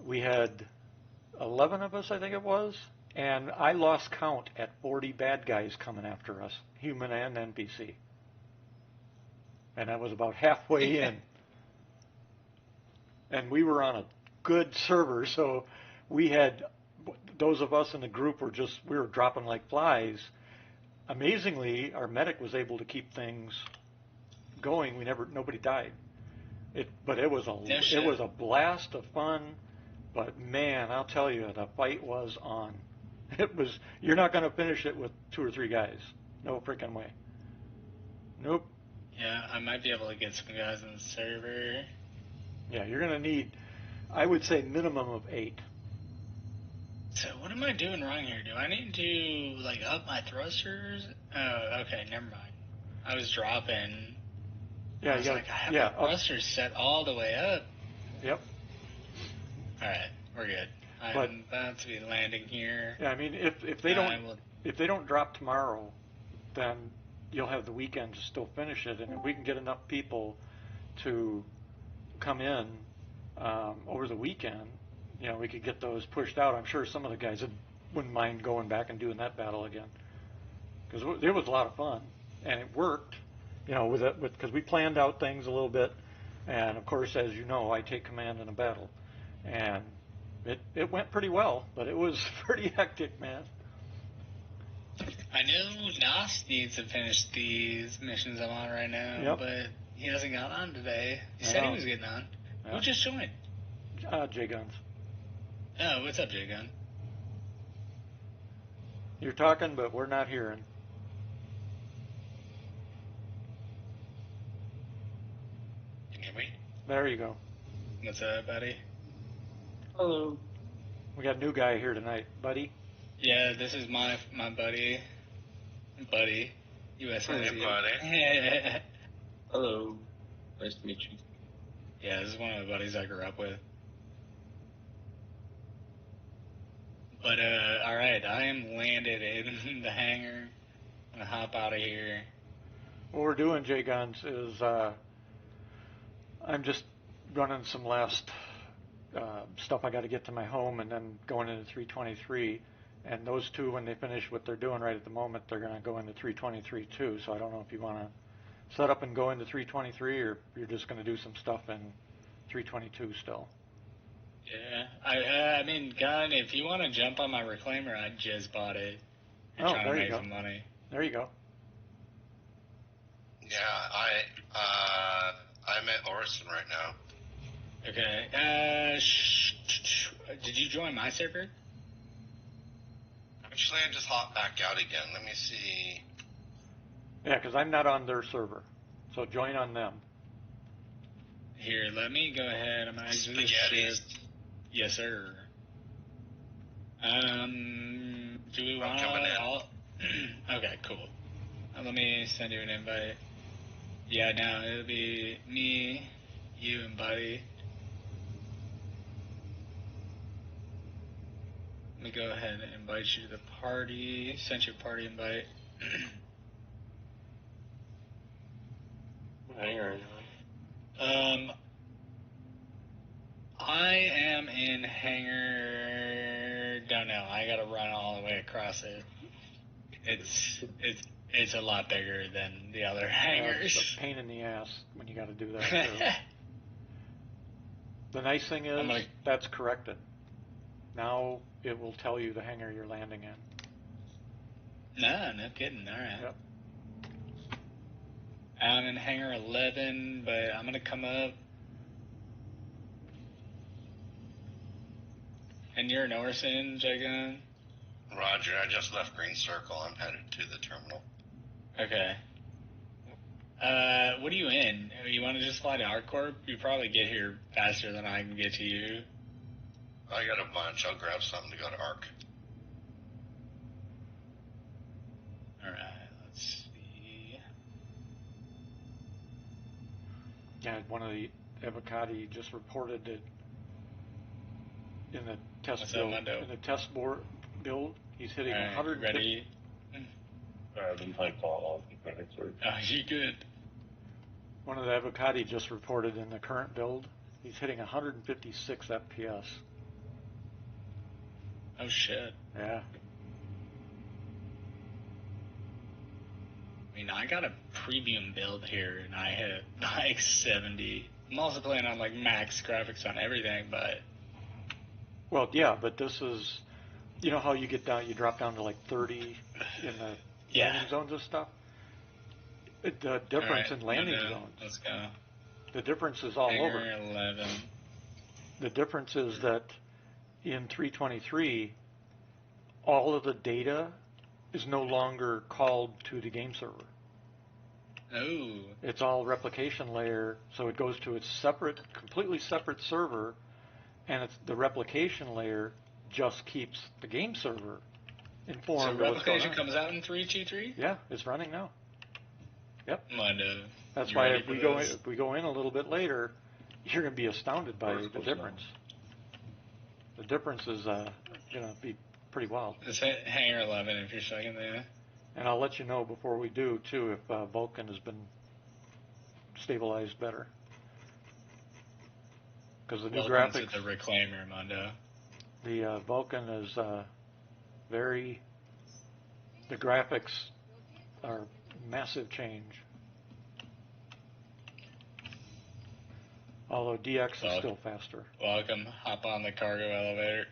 we had 11 of us, I think it was, and I lost count at 40 bad guys coming after us, human and NPC. And I was about halfway in. And we were on a good server, so we had, those of us in the group we were dropping like flies. Amazingly, our medic was able to keep things going. Nobody died. But it was a blast of fun. But man, I'll tell you, the fight was on. You're not going to finish it with 2 or 3 guys. No freaking way. Nope. Yeah, I might be able to get some guys on the server. Yeah, you're going to need, I would say, minimum of 8. So what am I doing wrong here? Do I need to, up my thrusters? Oh, okay, never mind. I was dropping. Yeah, I have my thrusters set all the way up. Yep. All right, we're good. I'm about to be landing here. Yeah, I mean, if they don't drop tomorrow, then you'll have the weekend to still finish it, and if we can get enough people to come in over the weekend, we could get those pushed out. I'm sure some of the guys wouldn't mind going back and doing that battle again, because it was a lot of fun and it worked. Because we planned out things a little bit, and of course, as you know, I take command in a battle, and it went pretty well, but it was pretty hectic, man. I know Nas needs to finish these missions I'm on right now, but he hasn't got on today. He said he was getting on. Who just joined? J Guns. Oh, what's up, J Gun? You're talking, but we're not hearing. Can you hear me? There you go. What's up, buddy? Hello. We got a new guy here tonight, buddy. Yeah, this is my buddy. Buddy. USS. Hey, buddy. Hello. Nice to meet you. Yeah, this is one of the buddies I grew up with. But, alright, I am landed in the hangar. I'm gonna hop out of here. What we're doing, J Guns, is I'm just running some last stuff I got to get to my home, and then going into 323. And those two, when they finish what they're doing right at the moment, they're going to go into 323 too. So I don't know if you want to set up and go into 323, or you're just going to do some stuff in 322 still. Yeah, I mean, Gun, if you want to jump on my reclaimer, I just bought it. I'm trying to make some money. There you go. Yeah, I'm at Orison right now. Okay. Did you join my server? Actually, I just hopped back out again. Let me see. Yeah, because I'm not on their server. So join on them. Here, let me go ahead. I'm going to exit the ship. Yes, sir. Do we want all? Okay, cool. Let me send you an invite. Yeah, no, it'll be me, you, and Buddy. Let me go ahead and invite you to the party. Send you a party invite. Hangar. I am in hangar. Don't know. I gotta run all the way across it. It's a lot bigger than the other hangars. It's a pain in the ass when you got to do that too. The nice thing is that's corrected. Now it will tell you the hangar you're landing in. No kidding. All right. Yep. I'm in hangar 11, but I'm gonna come up. And you're in Orson, Jagan? Roger, I just left Green Circle. I'm headed to the terminal. Okay. What are you in? You want to just fly to ArcCorp? You probably get here faster than I can get to you. I got a bunch. I'll grab something to go to Arc. Alright, let's see. Yeah, one of the Avocati just reported that in the test build, in the test build, he's hitting 150. Ready? I've been playing Fallout. Oh, you good? One of the Avocati just reported in the current build, he's hitting 156 FPS. Oh shit. Yeah. I mean, I got a premium build here, and I hit like 70. I'm also playing on like max graphics on everything, but... Well, yeah, but this is, you know how you get down, you drop down to like 30 in the landing zones and stuff? The difference in landing zones. Let's go. The difference is all over. Hangar 11. The difference is that in 323, all of the data is no longer called to the game server. Oh. It's all replication layer, so it goes to its separate, completely separate server, and it's the replication layer just keeps the game server informed. So replication comes out in 323? Yeah, it's running now. Yep. That's why if we go in a little bit later, you're going to be astounded by the difference. The difference is going to be pretty wild. It's hangar 11 if you're checking there. And I'll let you know before we do, too, if Vulcan has been stabilized better. Because the new graphics... At the Reclaimer, Mondo. The Vulcan is very... The graphics are massive change. Although DX is still faster. Welcome. Hop on the cargo elevator.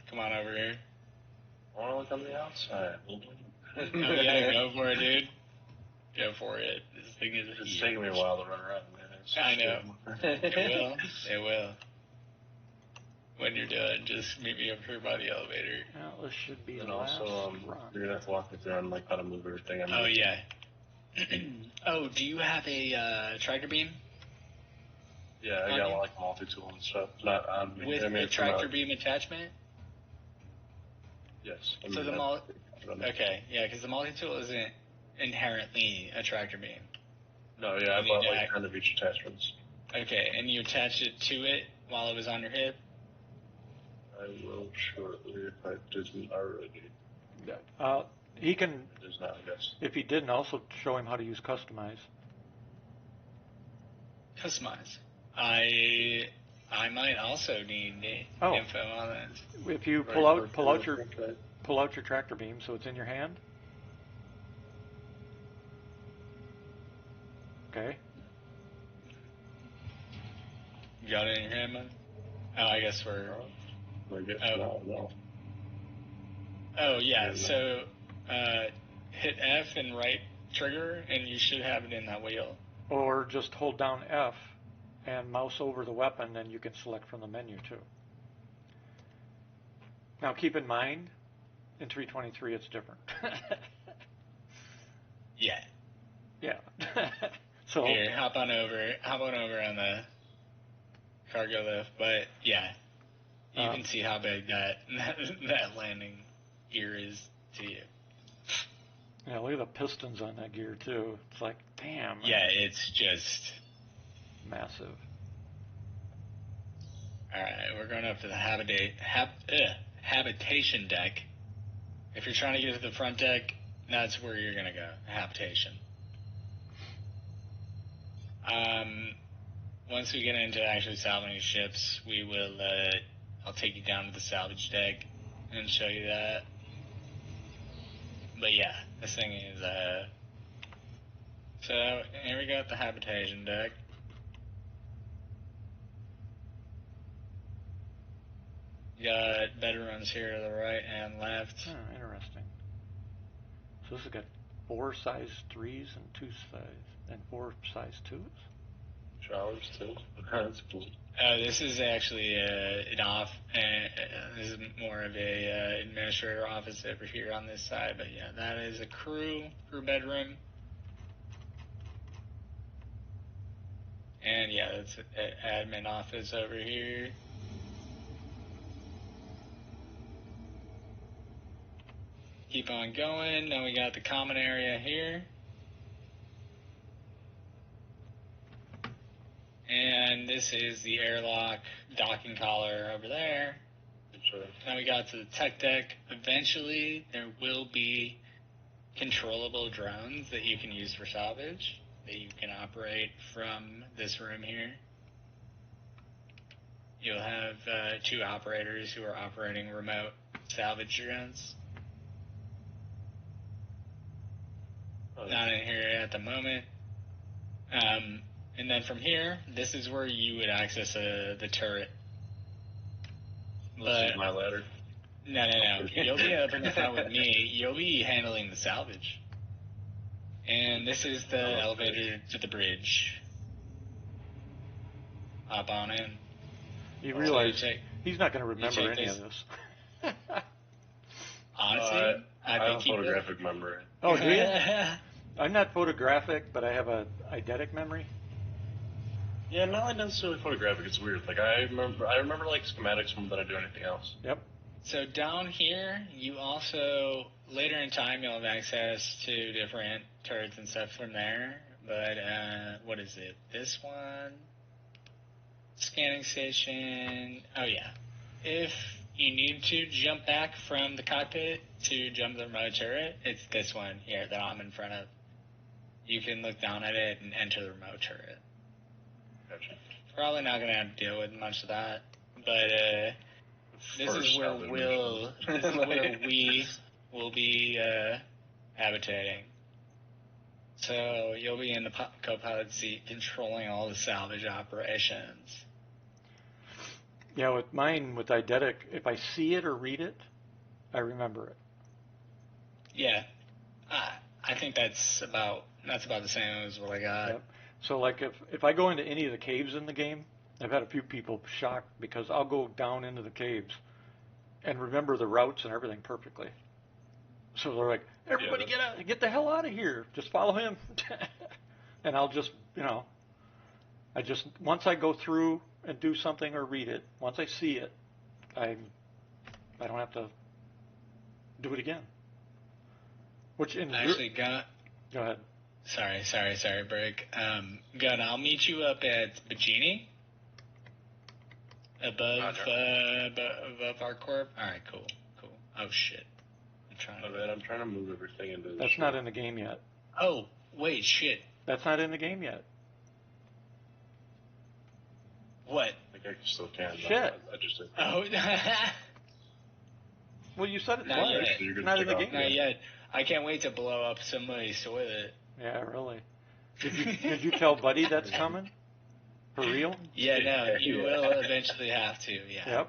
Come on over here. want to look on the outside. Oh yeah, go for it, dude. Go for it. This thing is It's huge. taking me a while to run around, man. I know. It will. It will. When you're done, just meet me up here by the elevator. Well, this should be And the last also, run. you're gonna have to walk me through on like how to move everything. Oh yeah. Oh, do you have a tractor beam? Yeah, I got like multi-tool and stuff. Not on me. With I mean, the tractor beam attachment? Yes. So okay, yeah, because the multi-tool isn't inherently a tractor beam. No, yeah, I bought like 10 of each attachments. Okay, and you attached it to it while it was on your hip? I will shortly if I didn't already. He can. It is now, I guess. If he didn't, also show him how to use customize. Customize. I might also need info on that. If you pull out your tractor beam, so it's in your hand. Okay. You got it in your hand, man? Oh, I guess we're. No. Oh yeah. So hit F and right trigger, and you should have it in that wheel. Or just hold down F and mouse over the weapon, and you can select from the menu too. Now keep in mind, in 323 it's different. Yeah. Yeah. So here, hop on over on the cargo lift. But yeah, you can see how big that landing gear is to you. Yeah, look at the pistons on that gear too. It's like, damn. Yeah, it's just massive. All right, we're going up to the habitation deck. If you're trying to get to the front deck, that's where you're gonna go. Habitation. Once we get into actually salvaging ships, we will. I'll take you down to the salvage deck and show you that. But yeah, this thing is. So here we got the habitation deck. Got bedrooms here to the right and left. Oh, interesting. So this has got 4 size 3s and 2 size and 4 size 2s. Showers too. That's cool. This is actually this is more of a administrator office over here on this side. But yeah, that is a crew bedroom. And yeah, that's an admin office over here. Keep on going. Then we got the common area here. And this is the airlock docking collar over there. Sure. Now we got to the tech deck. Eventually, there will be controllable drones that you can use for salvage, that you can operate from this room here. You'll have 2 operators who are operating remote salvage drones. Not in here at the moment. And then from here, this is where you would access the turret. This is my ladder. No. You'll be up in the front with me. You'll be handling the salvage. And this is the elevator to the bridge. Hop on in. You realize he's not going to remember any of this. Honestly, I have photographic memory. Oh, do you? I'm not photographic, but I have a eidetic memory. Yeah, not necessarily photographic. It's weird. Like I remember like schematics more than I do anything else. Yep. So down here, you also later in time you'll have access to different turrets and stuff from there. But what is it? This one, scanning station. Oh yeah. If you need to jump back from the cockpit to jump the remote turret, it's this one here that I'm in front of. You can look down at it and enter the remote turret. Gotcha. Probably not going to have to deal with much of that, but this is where we will be habitating. So you'll be in the co-pilot seat controlling all the salvage operations. Yeah, with mine, with eidetic, if I see it or read it, I remember it. Yeah. I think that's about the same as what I got. Yep. So like if I go into any of the caves in the game, I've had a few people shocked because I'll go down into the caves and remember the routes and everything perfectly. So they're like, everybody get the hell out of here. Just follow him. And I'll just, once I go through and do something or read it, once I see it, I don't have to do it again. Which in actually got. Go ahead. Sorry, break. Gun, I'll meet you up at Bajini. Above our corp. All right, cool. Oh shit. I'm trying to move everything into. That's not in the game yet. Oh wait, shit. That's not in the game yet. What? I think I still can. Shit. I just didn't. Oh. Well, you said it Not was. yet. Not in the game Not yet. I can't wait to blow up somebody's toilet. Yeah, really. Did you tell Buddy that's coming? For real? Yeah, no, you will eventually have to. Yeah.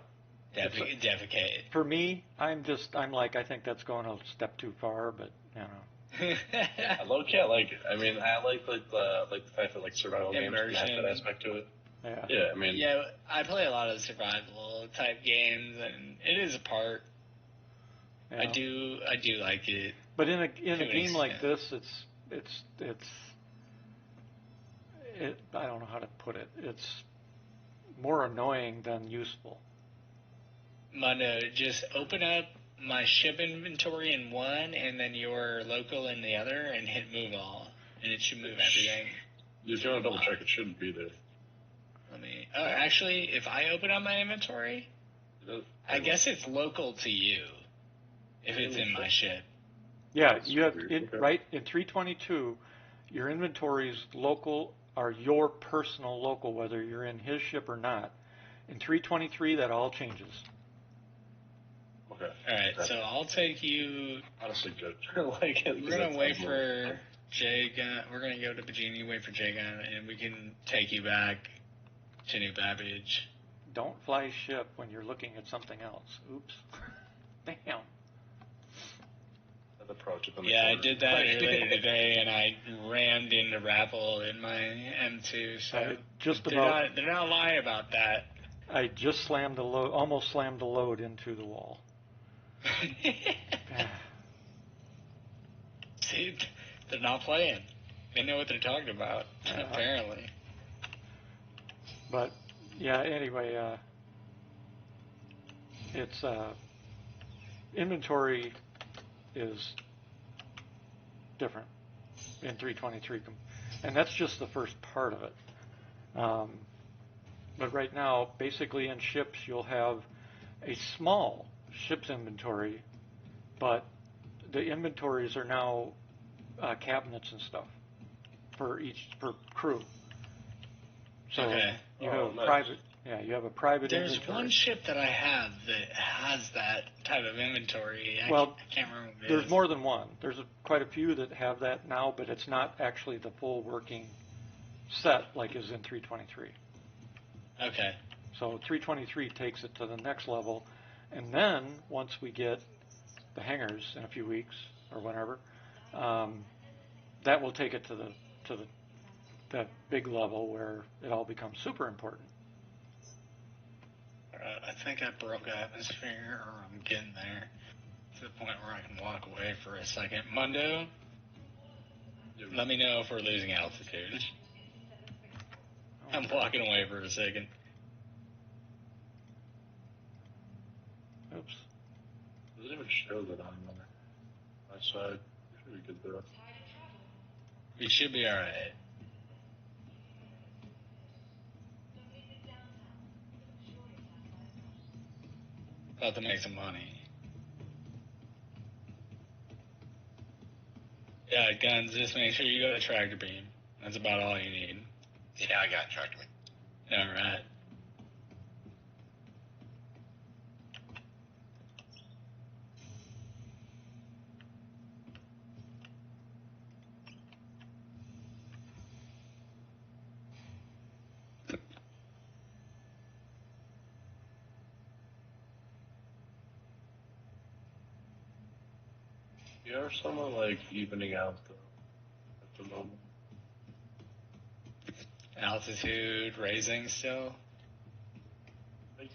Yep. Defecate. For me, I'm like, I think that's going a step too far, but I low-key, I like it. I mean, I like the fact that survival games have that aspect to it. Yeah. Yeah, I mean. Yeah, I play a lot of survival type games, and it is a part. Yeah. I do like it. But in a game like this, I don't know how to put it. It's more annoying than useful. Mondo, just open up my ship inventory in one, and then your local in the other, and hit move all, and it should move everything. If you want to double check, it shouldn't be there. Actually, if I open up my inventory, I guess it's local to you. If it's in my ship. Yeah, you have right in 322, your inventory's local are your personal local, whether you're in his ship or not. In 323, that all changes. Okay. All right, so I'll take you. Honestly, good. We're gonna wait for Jay Gun. We're gonna go to Bajini, wait for Jay Gun, and we can take you back to New Babbage. Don't fly ship when you're looking at something else. Oops. Damn. Yeah, I did that earlier today, and I rammed into Raffle in my M2. So they're not lying about that. I just almost slammed the load into the wall. See, they're not playing. They know what they're talking about, apparently. But yeah, anyway, it's inventory is different in 323, and that's just the first part of it. But right now, basically in ships, you'll have a small ship's inventory, but the inventories are now cabinets and stuff for crew. So you have private. Yeah, you have a private inventory. There's one ship that I have that has that type of inventory. I can't remember what it there's is. more than one. There's quite a few that have that now, but it's not actually the full working set like is in 323. Okay. So 323 takes it to the next level, and then once we get the hangars in a few weeks or whenever, that will take it to that big level where it all becomes super important. I think I broke atmosphere, or I'm getting there to the point where I can walk away for a second. Mundo, let me know if we're losing altitude. I'm walking away for a second. Oops. Doesn't even show that on my side. Should be good there. We should be alright. About to make some money. Yeah, guns, just make sure you go to tractor beam. That's about all you need. Yeah, I got tractor beam. Alright. You are somewhat like evening out though at the moment. Altitude raising still? I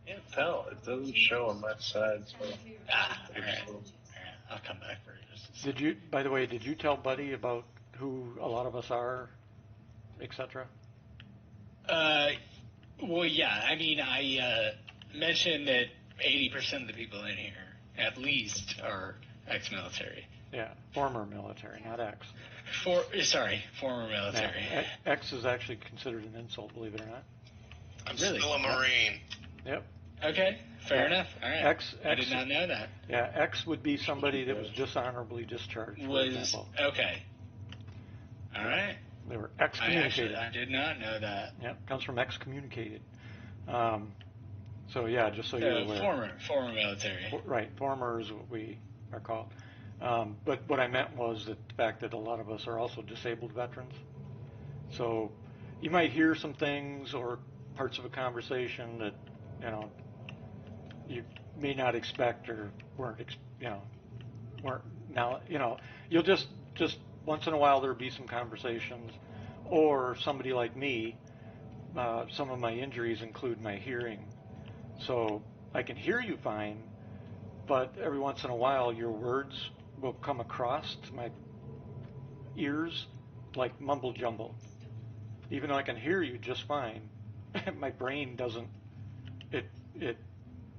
can't tell. It doesn't show on my side, so Alright. I'll come back for you. By the way, did you tell Buddy about who a lot of us are, etc.? Well, yeah. I mean, I mentioned that 80% of the people in here, at least, are ex-military. Yeah, former military, not ex. Former military. Yeah, ex is actually considered an insult, believe it or not. I'm Really? still a Marine. Yep. Okay, fair enough. All right. Ex, I did not know that. Yeah, ex would be somebody that was dishonorably discharged, for example. Okay. All right. They were excommunicated. I did not know that. Yep, comes from excommunicated. So yeah, just so you're aware. Former military. Right, former is what we are called. But what I meant was that the fact that a lot of us are also disabled veterans. So you might hear some things or parts of a conversation that, you may not expect or weren't now, you'll just once in a while there'll be some conversations, or somebody like me, some of my injuries include my hearing. So I can hear you fine, but every once in a while your words will come across to my ears like mumble jumble. Even though I can hear you just fine, my brain doesn't, it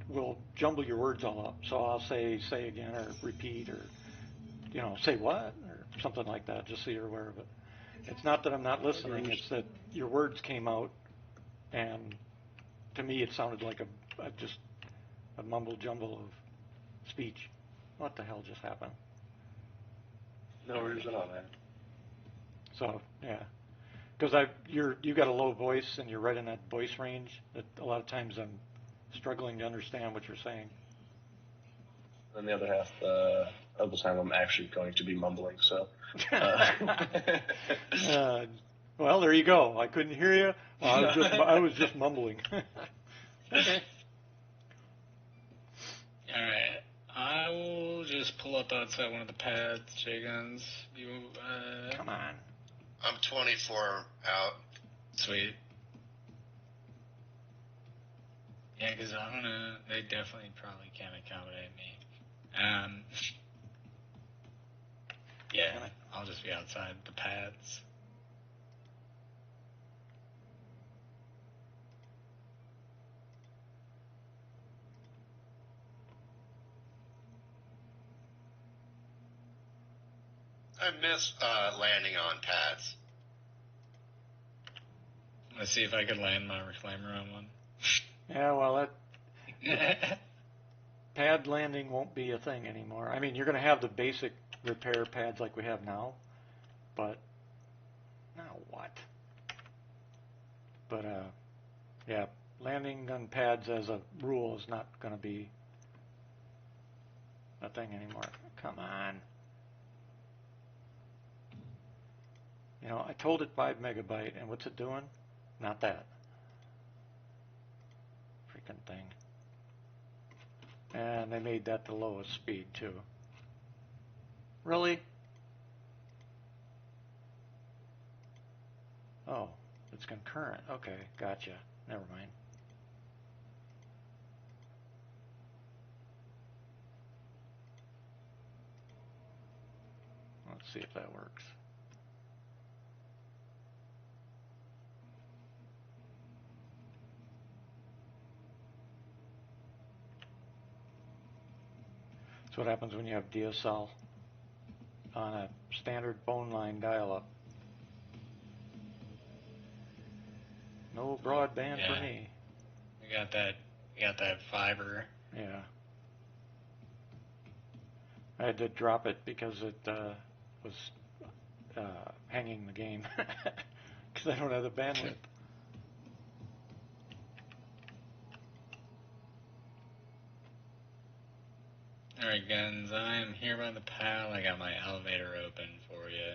will jumble your words all up. So I'll say again, or repeat, or, say what, or something like that, just so you're aware of it. It's not that I'm not listening, it's that your words came out, and to me it sounded like just a mumble jumble of speech. What the hell just happened? No reason on that. So, yeah. Because you got a low voice, and you're right in that voice range that a lot of times I'm struggling to understand what you're saying. And the other half of the time I'm actually going to be mumbling, so. Well, there you go. I couldn't hear you. I was just mumbling. Okay. All right. I will just pull up outside one of the pads, J-Guns. Come on. I'm 24 out. Sweet. Yeah, because I don't know. They definitely probably can't accommodate me. Yeah, I'll just be outside the pads. I miss landing on pads. Let's see if I could land my reclaimer on one. Yeah, well, that pad landing won't be a thing anymore. I mean, you're going to have the basic repair pads like we have now, but now what? But yeah, landing on pads as a rule is not going to be a thing anymore. Come on. I told it 5 megabyte, and what's it doing? Not that. Freaking thing. And they made that the lowest speed, too. Really? Oh, it's concurrent. Okay, gotcha. Never mind. Let's see if that works. That's what happens when you have DSL on a standard phone line dial-up. No broadband for me. You got that fiber. Yeah. I had to drop it because it was hanging the game because I don't have the bandwidth. Alright, Guns, I am here by the pal. I got my elevator open for you.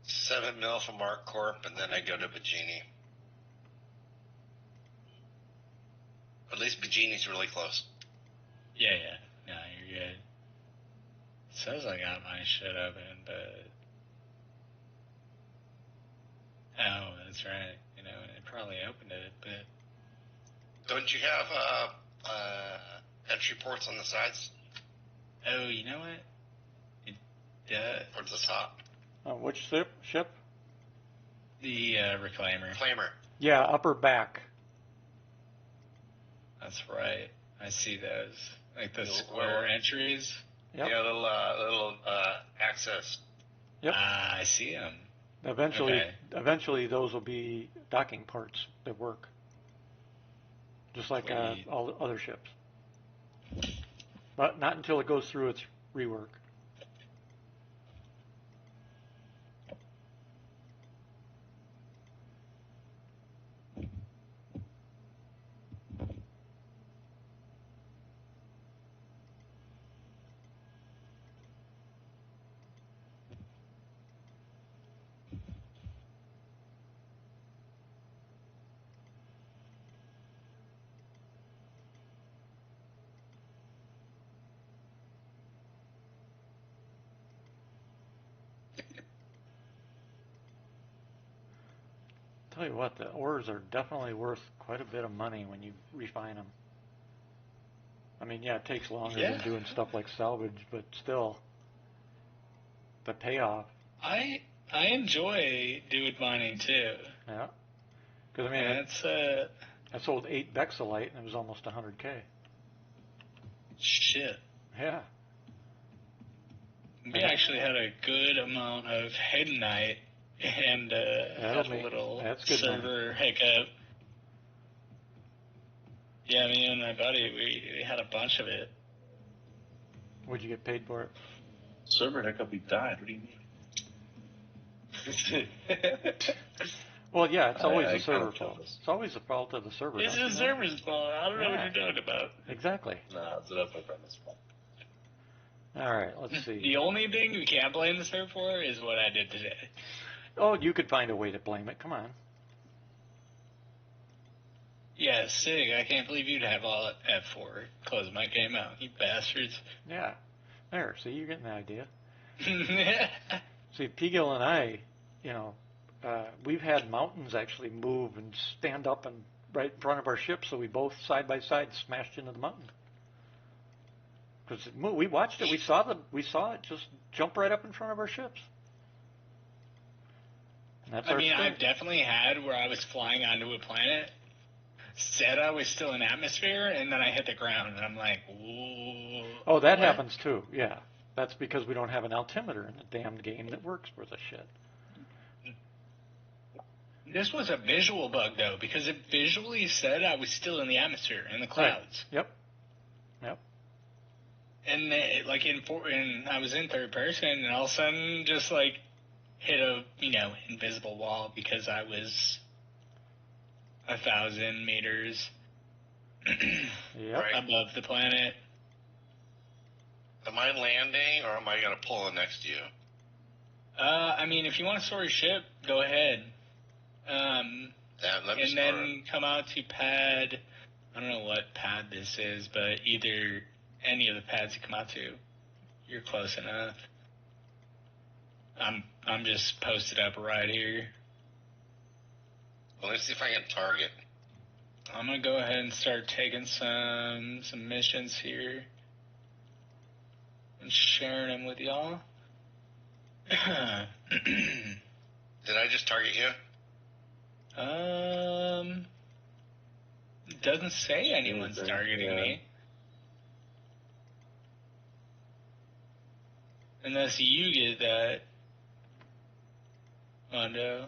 7 mil from Mark Corp, and then I go to Bajini. At least Bajini's really close. Yeah, yeah. No, you're good. It says I got my shit open, but... Oh, that's right. You know, it probably opened it, but... Don't you have entry ports on the sides? Oh, you know what? It does. Towards the top? Which ship? The reclaimer. Reclaimer. Yeah, upper back. That's right. I see those. Like the Little- square little- entries. Yep. Yeah, little access. Yep. Ah, I see them. Eventually, those will be docking ports that work, just like Sweet. all the other ships. But not until it goes through its rework. Tell you what, the ores are definitely worth quite a bit of money when you refine them. I mean, yeah, it takes longer than doing stuff like salvage, but still, the payoff. I enjoy doing mining too. Yeah. Because I mean, It's I sold 8 Vexilite and it was almost 100K. shit. Yeah. We actually had a good amount of Hadenite and had a little server hiccup. Yeah, me and my buddy, we had a bunch of it. What'd you get paid for it? Server hiccup, he died. What do you mean? Well, yeah, it's always I the server kinda fault. jealous. It's always the fault of the server. It's don't the you know? server's fault. I don't know what you're talking about. Exactly. Nah, it's enough my friend's fault. All right, let's see. The only thing we can't blame the server for is what I did today. Oh, you could find a way to blame it. Come on. Yeah, Sig, I can't believe you'd have all F4. Close my game out, you bastards. Yeah. There, see, you're getting the idea. See, Pigil and I, you know, we've had mountains actually move and stand up and right in front of our ship, so we both side by side smashed into the mountain. Because we watched it, we saw it just jump right up in front of our ships. And that's I mean, I've definitely had where I was flying onto a planet, said I was still in atmosphere, and then I hit the ground, and I'm like, ooh. Oh, that happens too, yeah. That's because we don't have an altimeter in the damned game that works for the shit. This was a visual bug, though, because it visually said I was still in the atmosphere, in the clouds. Right. Yep. And I was in third person, and all of a sudden, just like hit a invisible wall because I was 1,000 meters above the planet. Am I landing, or am I gonna pull in next to you? I mean, if you want to store your ship, go ahead. Let me and then come out to pad. I don't know what pad this is, but either any of the pads you come out to, you're close enough. I'm just posted up right here. Well, let's see if I can target. I'm gonna go ahead and start taking some missions here and sharing them with y'all. Did I just target you? It doesn't say anyone's targeting me. Unless you get that, Mondo.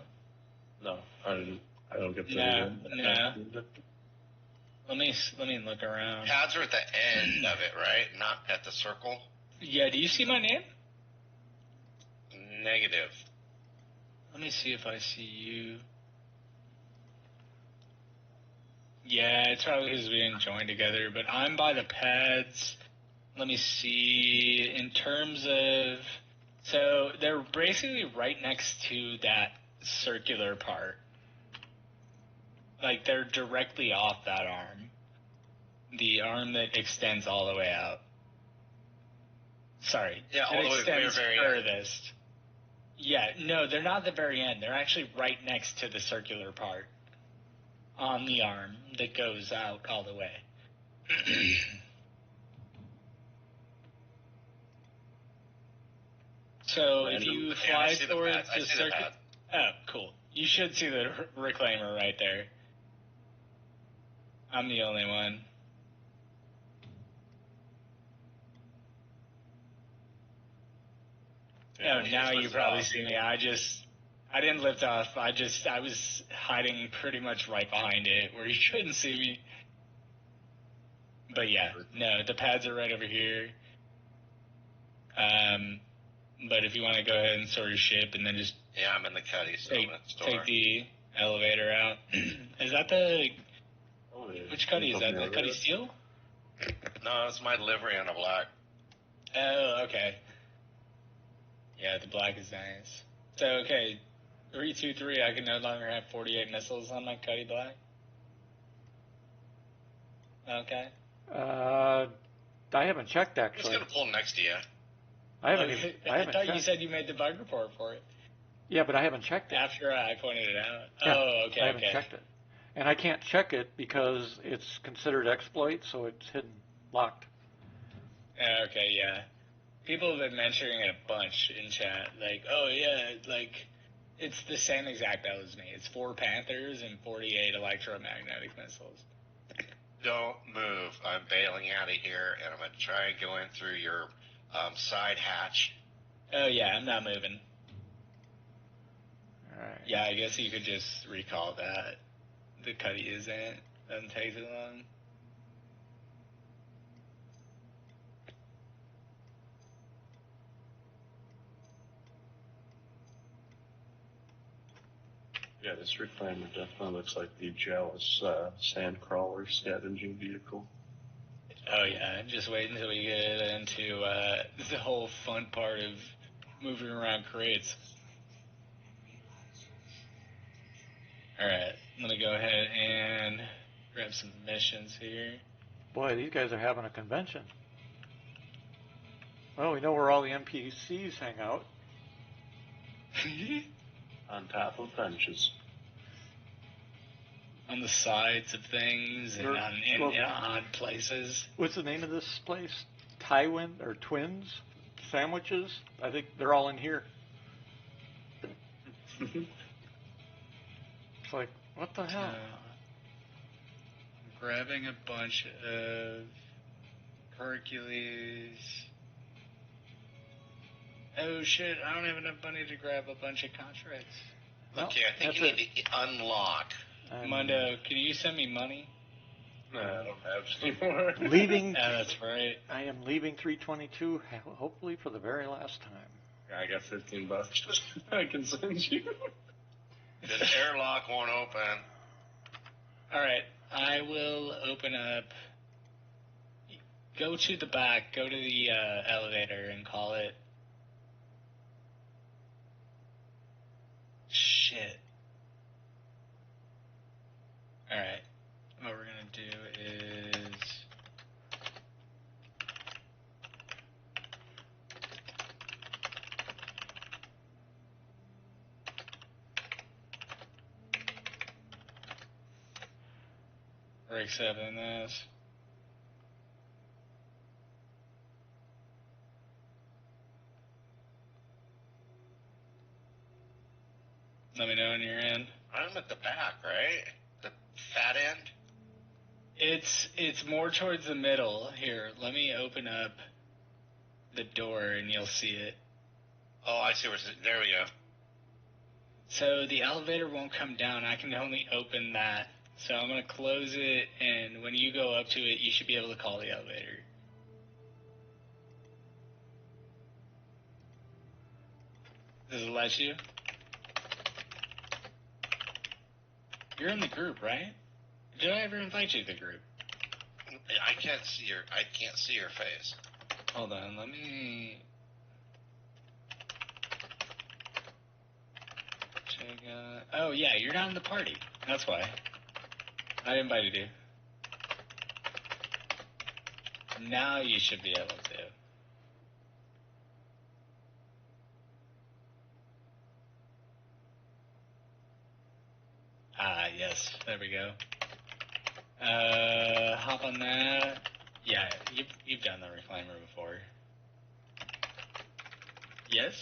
No, I don't get No. Let me look around. Pads are at the end of it, right? Not at the circle? Yeah, do you see my name? Negative. Let me see if I see you. Yeah, it's probably because we didn't join together, but I'm by the pads. Let me see. In terms of... So, they're basically right next to that circular part. Like, they're directly off that arm. The arm that extends all the way out. Sorry. Yeah, all it the way to the extends very furthest. Yeah, no, they're not the very end. They're actually right next to the circular part on the arm that goes out all the way. So if you fly towards the circular... Oh, cool. You should see the reclaimer right there. I'm the only one. Oh, now you probably see me. I didn't lift off. I was hiding pretty much right behind it where you couldn't see me. But yeah, no, the pads are right over here. But if you want to go ahead and store your ship and then just... Yeah, I'm in the cuddy, so I'm going to store. Take the elevator out. Is that the... Oh, yeah. Which cuddy is that? The cuddy steel? No, it's my livery on a black. Oh, okay. Yeah, the black is nice. So, okay, 323, I can no longer have 48 missiles on my cuddy black? Okay. I haven't checked, I'm actually. just going to pull next to you. I haven't thought checked. you said you made the bug report for it. Yeah, but I haven't checked it. After I pointed it out. Yeah, Oh, okay, I haven't checked it. And I can't check it because it's considered exploit, so it's hidden, locked. Okay, yeah. People have been mentioning it a bunch in chat. Like, oh yeah, like, it's the same exact L as me. It's 4 Panthers and 48 electromagnetic missiles. Don't move. I'm bailing out of here, and I'm going to try and go in through your side hatch. Oh yeah, I'm not moving. Alright. Yeah, I guess you could just recall that. The cuddy isn't. Doesn't take too long. Yeah, this reclaimer definitely looks like the jealous sandcrawler scavenging vehicle. Oh yeah, just wait until we get into the whole fun part of moving around crates. Alright, I'm gonna go ahead and grab some missions here. Boy, these guys are having a convention. Well, we know where all the NPCs hang out. On top of benches. On the sides of things and in odd places. What's the name of this place? Tywin or Twins Sandwiches? I think they're all in here. It's like, what the hell? I'm grabbing a bunch of Hercules. Oh shit, I don't have enough money to grab a bunch of contracts. Okay, I think you need to unlock. Mundo, can you send me money? No, I don't have any more. Leaving. That's right. I am leaving 322, hopefully for the very last time. I got $15. I can send you. This airlock won't open. Alright, I will open up. Go to the back, go to the elevator and call it. Shit. Alright, what we're gonna do is. We're accepting this. Let me know when you're in. I'm at the back, right? The fat end? It's more towards the middle. Here, let me open up the door and you'll see it. Oh, I see where it's... There we go. So the elevator won't come down. I can only open that. So I'm going to close it, and when you go up to it, you should be able to call the elevator. Does it let you? You're in the group, right? Did I ever invite you to the group? I can't see your face. Hold on, let me check out. Oh yeah, you're not in the party. That's why. I invited you. Now you should be able to. Ah, yes. There we go. Hop on that. Yeah, you've done the reclaimer before. Yes?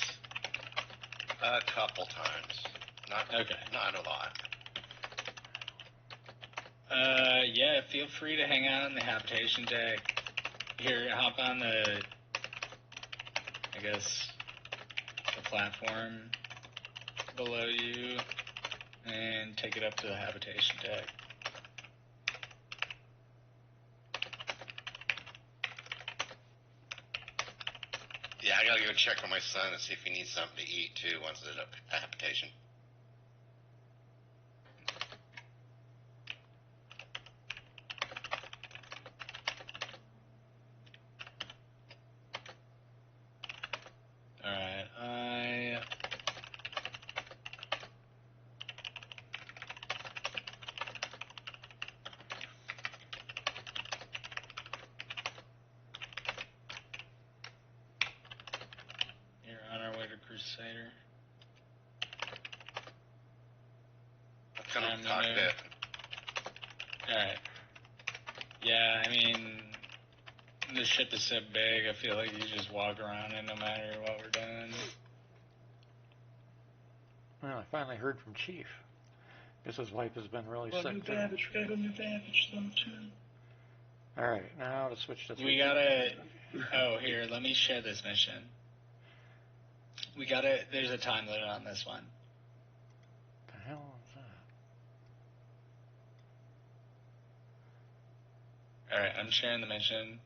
A couple times. Not a lot. Yeah, feel free to hang out on the habitation deck. Here, hop on the platform below you and take it up to the habitation deck. Yeah, I gotta go check on my son and see if he needs something to eat too once it's at habitation. Alright, you're on our way to Crusader. Come to the cockpit. Alright. Yeah, I mean, the ship is so big, I feel like you just walk around it no matter what we're doing. Well, I finally heard from Chief. Guess his wife has been really sick too. Alright, now to switch to 3. We gotta... Oh, here, let me share this mission. There's a time limit on this one. The hell is that? Alright, I'm sharing the mission.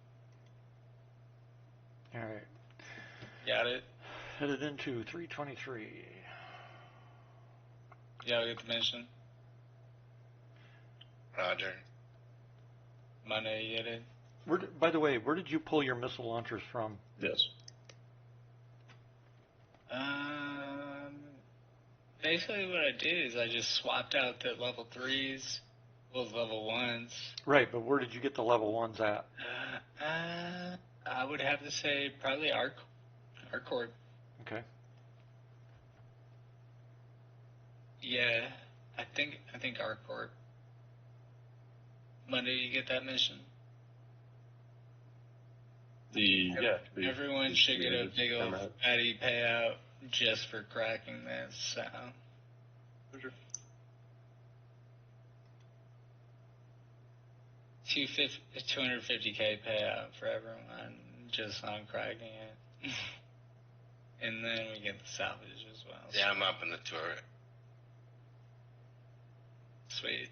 Alright. Got it? Headed into 323. Yeah, I'll get the mission. Roger. Monday, you get it? By the way, where did you pull your missile launchers from? Yes. Basically what I did is I just swapped out the level 3s with level 1s. Right, but where did you get the level 1s at? I would have to say probably ArcCorp. Okay. Yeah, I think ArcCorp. Monday, you get that mission? Everyone should get a big old fatty payout just for cracking this, so. Sure. 250K payout for everyone just on cracking it. And then we get the salvage as well. Yeah, I'm up in the turret. Sweet.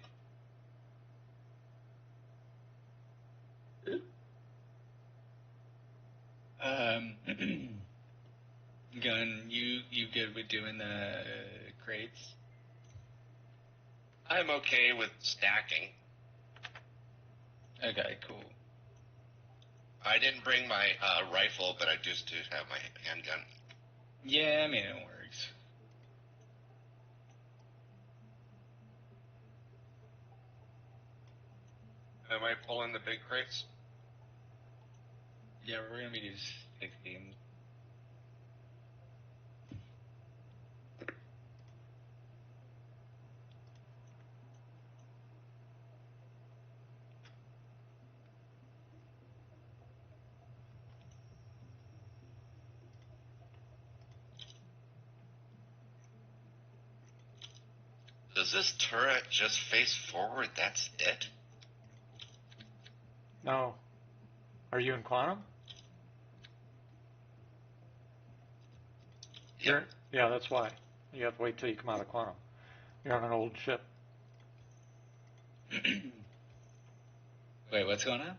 Gun, you good with doing the crates? I'm okay with stacking. Okay, cool. I didn't bring my rifle, but I just do have my handgun. Yeah, I mean, it works. Am I pulling the big crates? Yeah, we're gonna be doing 16. Does this turret just face forward? That's it? No. Are you in quantum? Yep. Yeah, that's why. You have to wait till you come out of quantum. You're on an old ship. Wait, what's going on?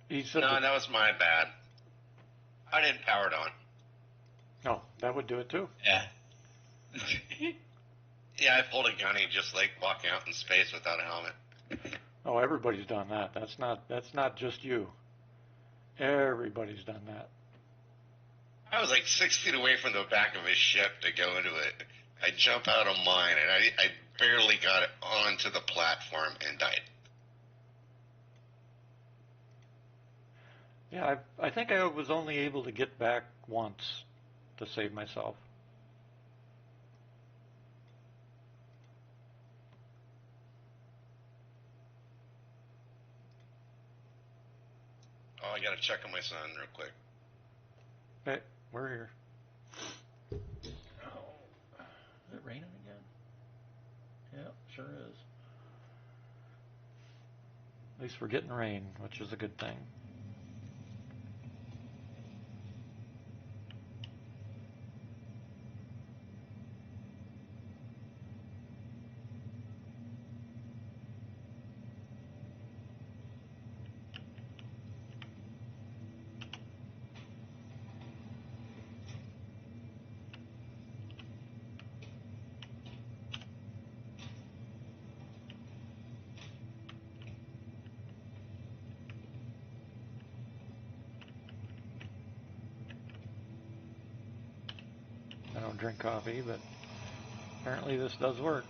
He said No, that was my bad. I didn't power it on. No, that would do it too. Yeah. Yeah, I pulled a gunny just like walking out in space without a helmet. Oh, everybody's done that. That's not just you. Everybody's done that. I was like 6 feet away from the back of his ship to go into it. I jump out of mine, and I barely got it onto the platform and died. Yeah, I think I was only able to get back once to save myself. Oh, I gotta check on my son real quick. Hey, we're here. Oh, is it raining again? Yeah, sure is. At least we're getting rain, which is a good thing. I don't drink coffee, but apparently this does work.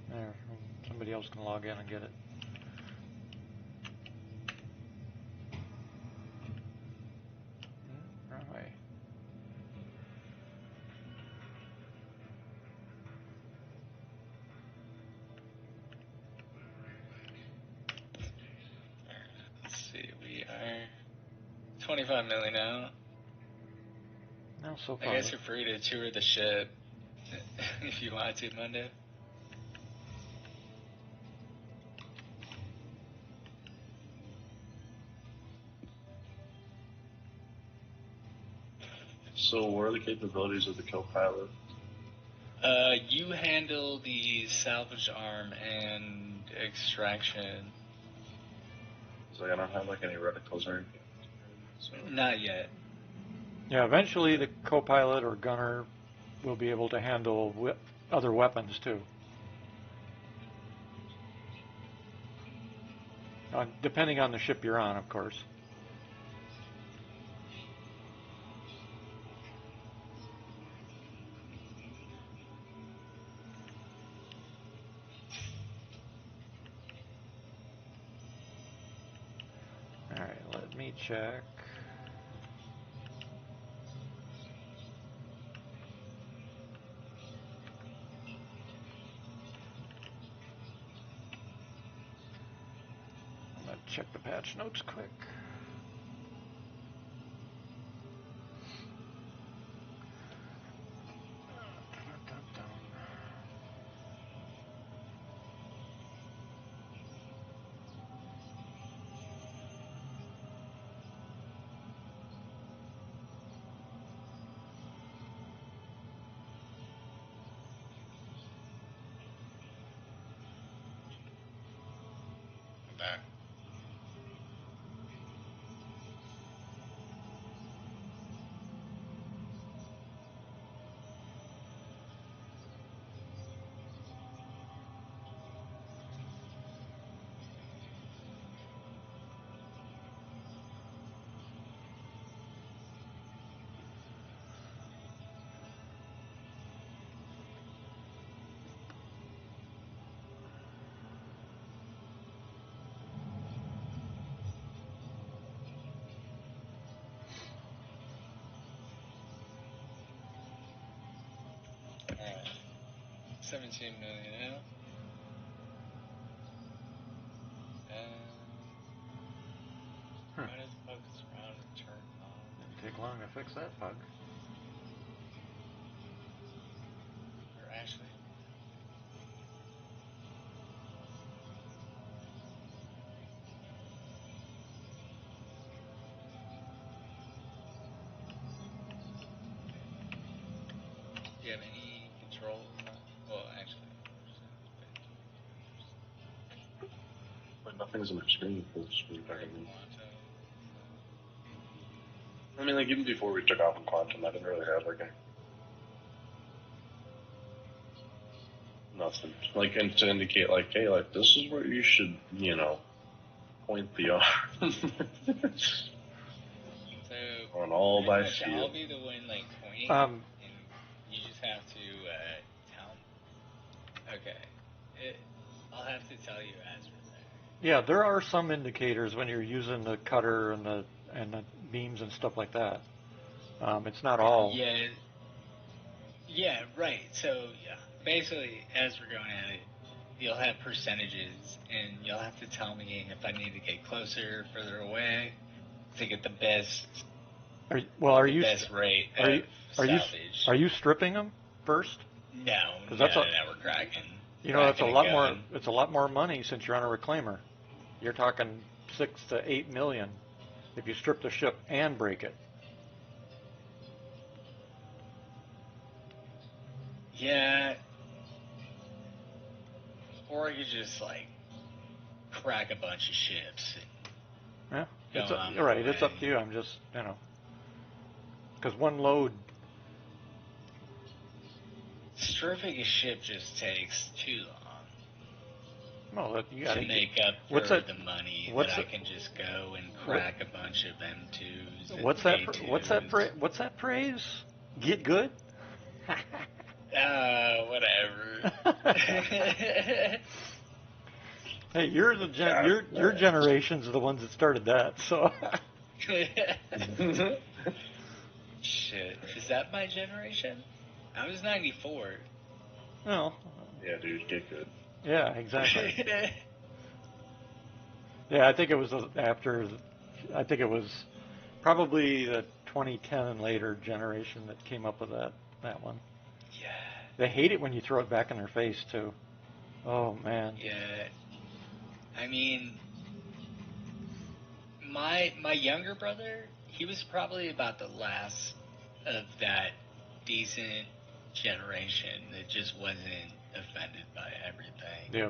There, somebody else can log in and get it. Wrong way. Let's see, we are 25 million out. No, so far. I guess you're free to tour the ship if you want to, Monday. So, what are the capabilities of the co-pilot? You handle the salvage arm and extraction. So I don't have like any reticles or anything. So. Not yet. Yeah, eventually the co-pilot or gunner will be able to handle other weapons too. Depending on the ship you're on, of course. Alright, let me check. I'm going to check the patch notes quick. I'm back. Alright. 17 million out. Why does focus around and turn on? Didn't take long to fix that bug. Or actually, do you have any control? Well, actually, But nothing's on my screen full screen. I mean, like even before we took off in Quantum, I didn't really have like nothing. Like, and to indicate like, hey, like this is where you should, point the arm. So on all by much feel. I'll be the one like pointing, Um, and you just have to tell me. Okay. I'll have to tell you as we're there. Yeah, there are some indicators when you're using the cutter and the beams and stuff like that. It's not all. Yeah. Yeah, right. So, yeah, basically, as we're going at it, you'll have percentages, and you'll have to tell me if I need to get closer, further away, to get the best. Are you best rate are of you salvage. are you stripping them first? No, that's we're cracking. You know, that's a lot more. It's a lot more money since you're on a reclaimer. You're talking 6 to 8 million if you strip the ship and break it. Yeah. Or you just like crack a bunch of ships. Yeah, it's right. It's up to you. I'm just because one load. Stripping a ship just takes too long. Well, you got to make up for the money that I can just go and crack a bunch of M2s. And what's that? What's that phrase? Get good. Whatever. Hey, your generation's the ones that started that, so. Shit, is that my generation? I was 94. No. Yeah, dude, get good. Yeah, exactly. Yeah, I think it was after. I think it was probably the 2010 and later generation that came up with that one. Yeah. They hate it when you throw it back in their face too. Oh man. Yeah. I mean, my younger brother, he was probably about the last of that decent generation that just wasn't offended by everything. Yeah.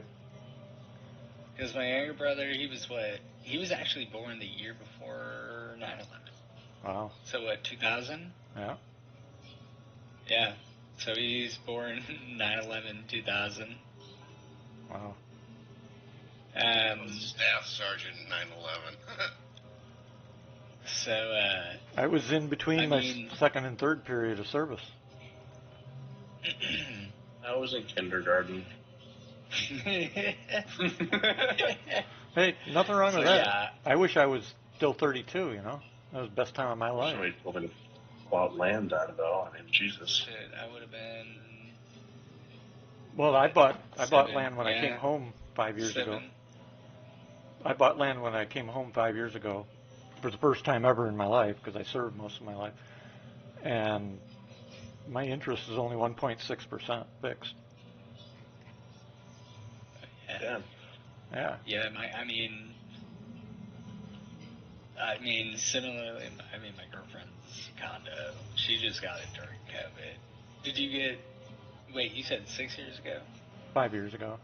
Because my younger brother, he was actually born the year before 9/11. Wow. So what, 2000? Yeah. Yeah. So he's born 9/11, 2000. Wow. Staff Sergeant 9/11. So, I was in between my second and third period of service. I was in kindergarten. Hey, nothing wrong with that. Yeah. I wish I was still 32, That was the best time of my life. Somebody told me to bought land on it, though. I mean, Jesus. Shit, I would have been... Well, I bought land when I came home 5 years ago. I bought land when I came home 5 years ago for the first time ever in my life because I served most of my life. And my interest is only 1.6% fixed. Yeah. Yeah. Yeah, I mean, similarly, my girlfriend's condo, she just got it during COVID. Did you wait, you said 6 years ago? 5 years ago.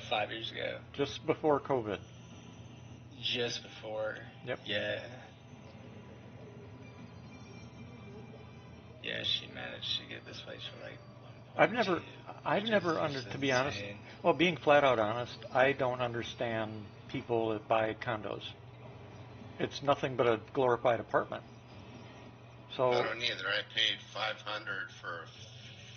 5 years ago. Just before COVID. Just before? Yep. Yeah. Yeah, she managed to get this place for like 1.2. I've never to be honest, well, being flat out honest, I don't understand people that buy condos. It's nothing but a glorified apartment. So I don't either. I paid $500 for a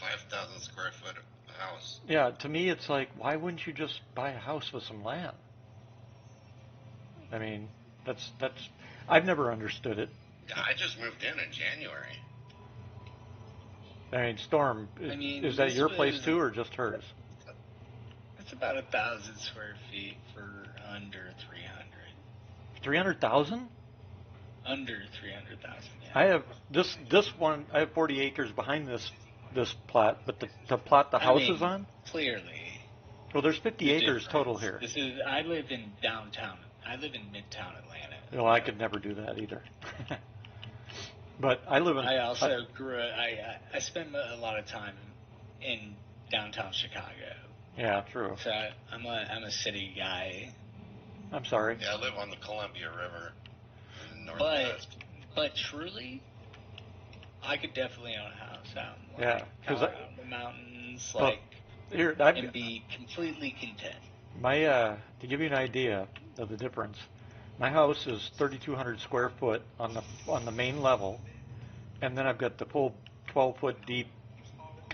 5,000 square foot house. Yeah, to me it's like, why wouldn't you just buy a house with some land? I mean, that's I've never understood it. I just moved in January. I mean, Storm, is that your place too, or just hers? It's about 1,000 square feet for under 300. 300,000? Under 300,000. Yeah. I have this one. I have 40 acres behind this plot, but the plot the house is on. Clearly. Well, there's 50 acres total here. I live in downtown. I live in Midtown Atlanta. Well, I could never do that either. But I live in. I also grew up. I spent a lot of time in downtown Chicago. Yeah, true. So I'm a city guy. I'm sorry. Yeah, I live on the Columbia River in the Northwest. But truly, I could definitely own a house out in the mountains, and be completely content. To give you an idea of the difference, my house is 3,200 square foot on the main level, and then I've got the full 12-foot deep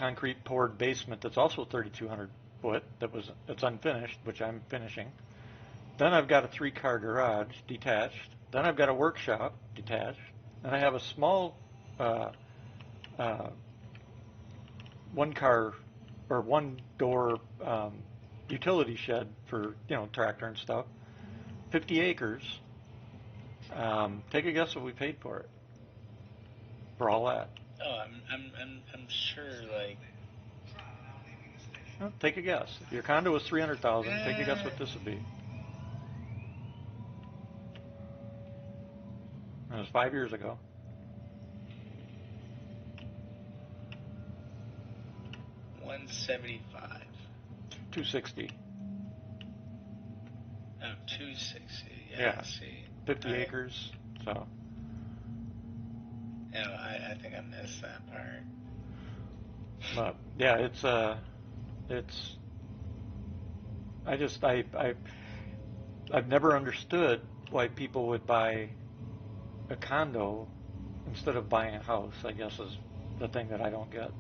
concrete poured basement that's also 3,200 foot that's unfinished, which I'm finishing. Then I've got a 3-car garage detached. Then I've got a workshop detached. And I have a small 1-car or 1-door utility shed for tractor and stuff. 50 acres. Take a guess what we paid for it. For all that. Oh, I'm sure, like. Well, take a guess. If your condo was 300,000, take a guess what this would be. That was 5 years ago. $175. 260. Oh, 260. Yeah. I see. 50 acres. So. No, I think I missed that part. But yeah, I've never understood why people would buy a condo instead of buying a house, I guess is the thing that I don't get.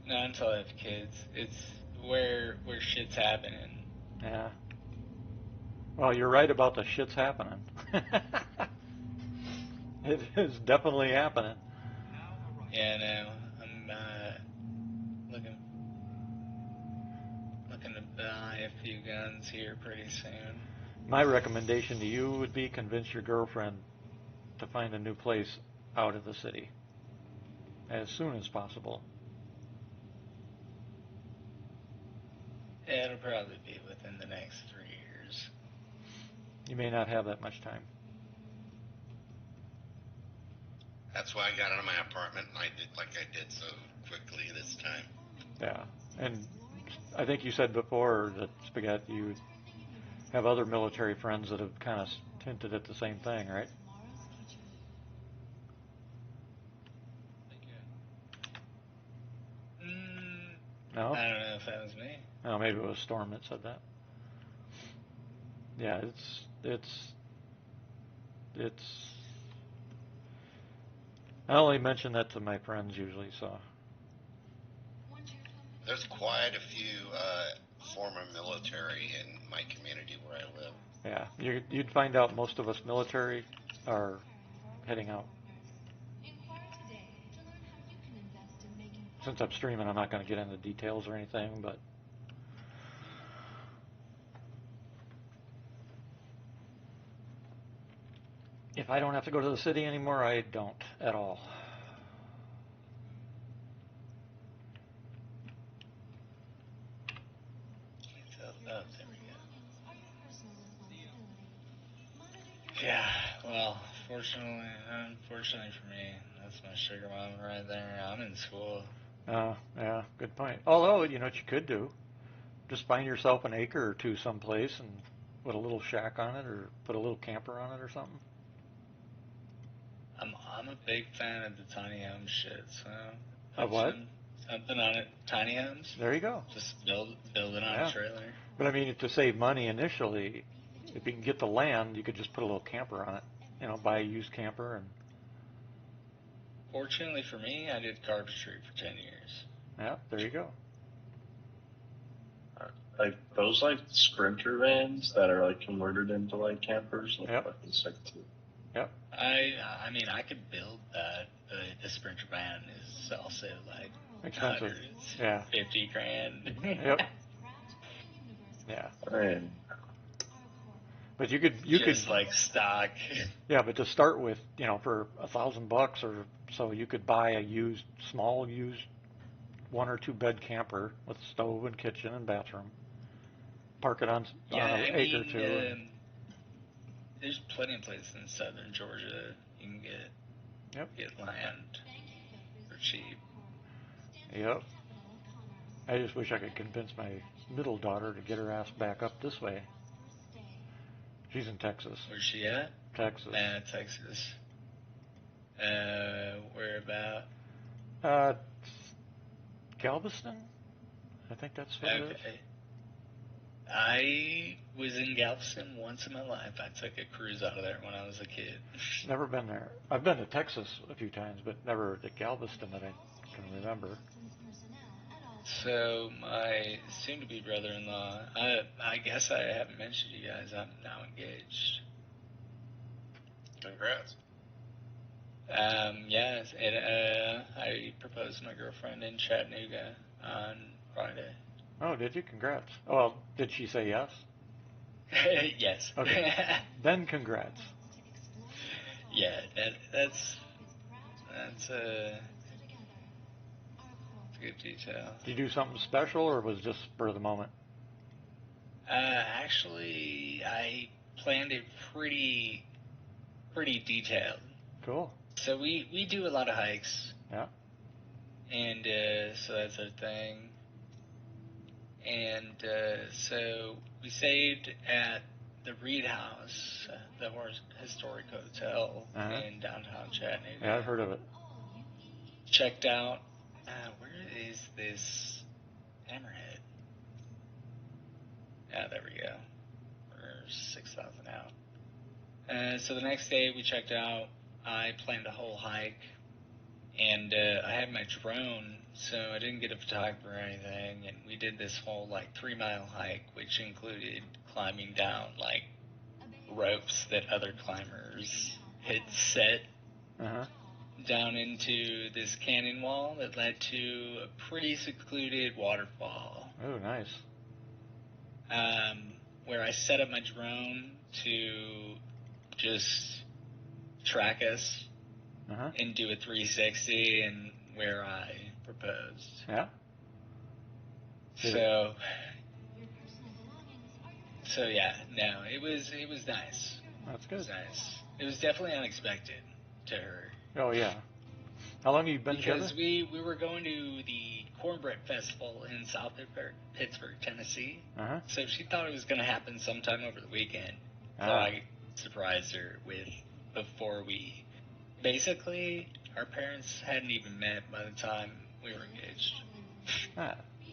Not until I have kids. It's where shit's happening. Yeah. Well, you're right about the shit's happening. It is definitely happening. Yeah, no, I'm looking to buy a few guns here pretty soon. My recommendation to you would be convince your girlfriend to find a new place out of the city as soon as possible. Yeah, it'll probably be within the next 3 years. You may not have that much time. That's why I got out of my apartment and I did so quickly this time. Yeah, and I think you said before that, Spaghetti, you have other military friends that have kind of hinted at the same thing, right? No? I don't know if that was me. No, maybe it was Storm that said that. Yeah, it's. I only mention that to my friends usually, so. There's quite a few former military in my community where I live. Yeah, you'd find out most of us military are heading out. Since I'm streaming, I'm not going to get into details or anything, but if I don't have to go to the city anymore, I don't at all. Oh, there we go. Yeah, well, unfortunately for me, that's my sugar mama right there. I'm in school. Yeah, good point. Although, you know what you could do? Just find yourself an acre or two someplace and put a little shack on it or put a little camper on it or something. I'm a big fan of the tiny home shit, so. Of what? Something on it. Tiny homes. There you go. Just build it on a trailer. But I mean, to save money initially, if you can get the land, you could just put a little camper on it. You know, buy a used camper and. Fortunately for me, I did carpentry for 10 years. Yeah, there you go. Like those Sprinter vans that are converted into campers look fucking sick too. Yep. I mean, I could build that. The Sprinter van is also expensive. Yeah. 50 grand. Yep. Yeah. And but you could stock. Yeah, but to start with, for $1,000 or so, you could buy a small used 1 or 2 bed camper with stove and kitchen and bathroom. Park it on an acre or two. There's plenty of places in southern Georgia you can get land for cheap. Yep. I just wish I could convince my middle daughter to get her ass back up this way. She's in Texas. Where's she at? Texas. Texas. Where about? Galveston? I think that's what it is. I was in Galveston once in my life. I took a cruise out of there when I was a kid. Never been there. I've been to Texas a few times, but never to Galveston that I can remember. So my soon-to-be brother-in-law, I guess I haven't mentioned to you guys, I'm now engaged. Congrats. Yes, I proposed to my girlfriend in Chattanooga on Friday. Oh, did you? Congrats. Well, did she say yes? Yes. Okay. Then congrats. Yeah, that's a good detail. Did you do something special, or was it just spur of the moment? Actually, I planned it pretty detailed. Cool. So we do a lot of hikes. Yeah. And so that's our thing. And so we stayed at the Reed House, the historic hotel in downtown Chattanooga. Yeah, I've heard of it. Checked out. Where is this Hammerhead? Yeah, there we go. We're 6,000 out. So the next day we checked out. I planned a whole hike, and I had my drone, so I didn't get a photographer or anything. And we did this whole 3-mile hike, which included climbing down ropes that other climbers had set down into this canyon wall that led to a pretty secluded waterfall. Oh, nice. Where I set up my drone to just track us and do a 360, and where I proposed. Yeah. So yeah, no, it was nice. That's good. It was nice. It was definitely unexpected to her. Oh yeah. How long have you been together? Because we were going to the Cornbread Festival in South Pittsburgh, Tennessee. So she thought it was going to happen sometime over the weekend. So I surprised her with before we. Basically, our parents hadn't even met by the time we were engaged.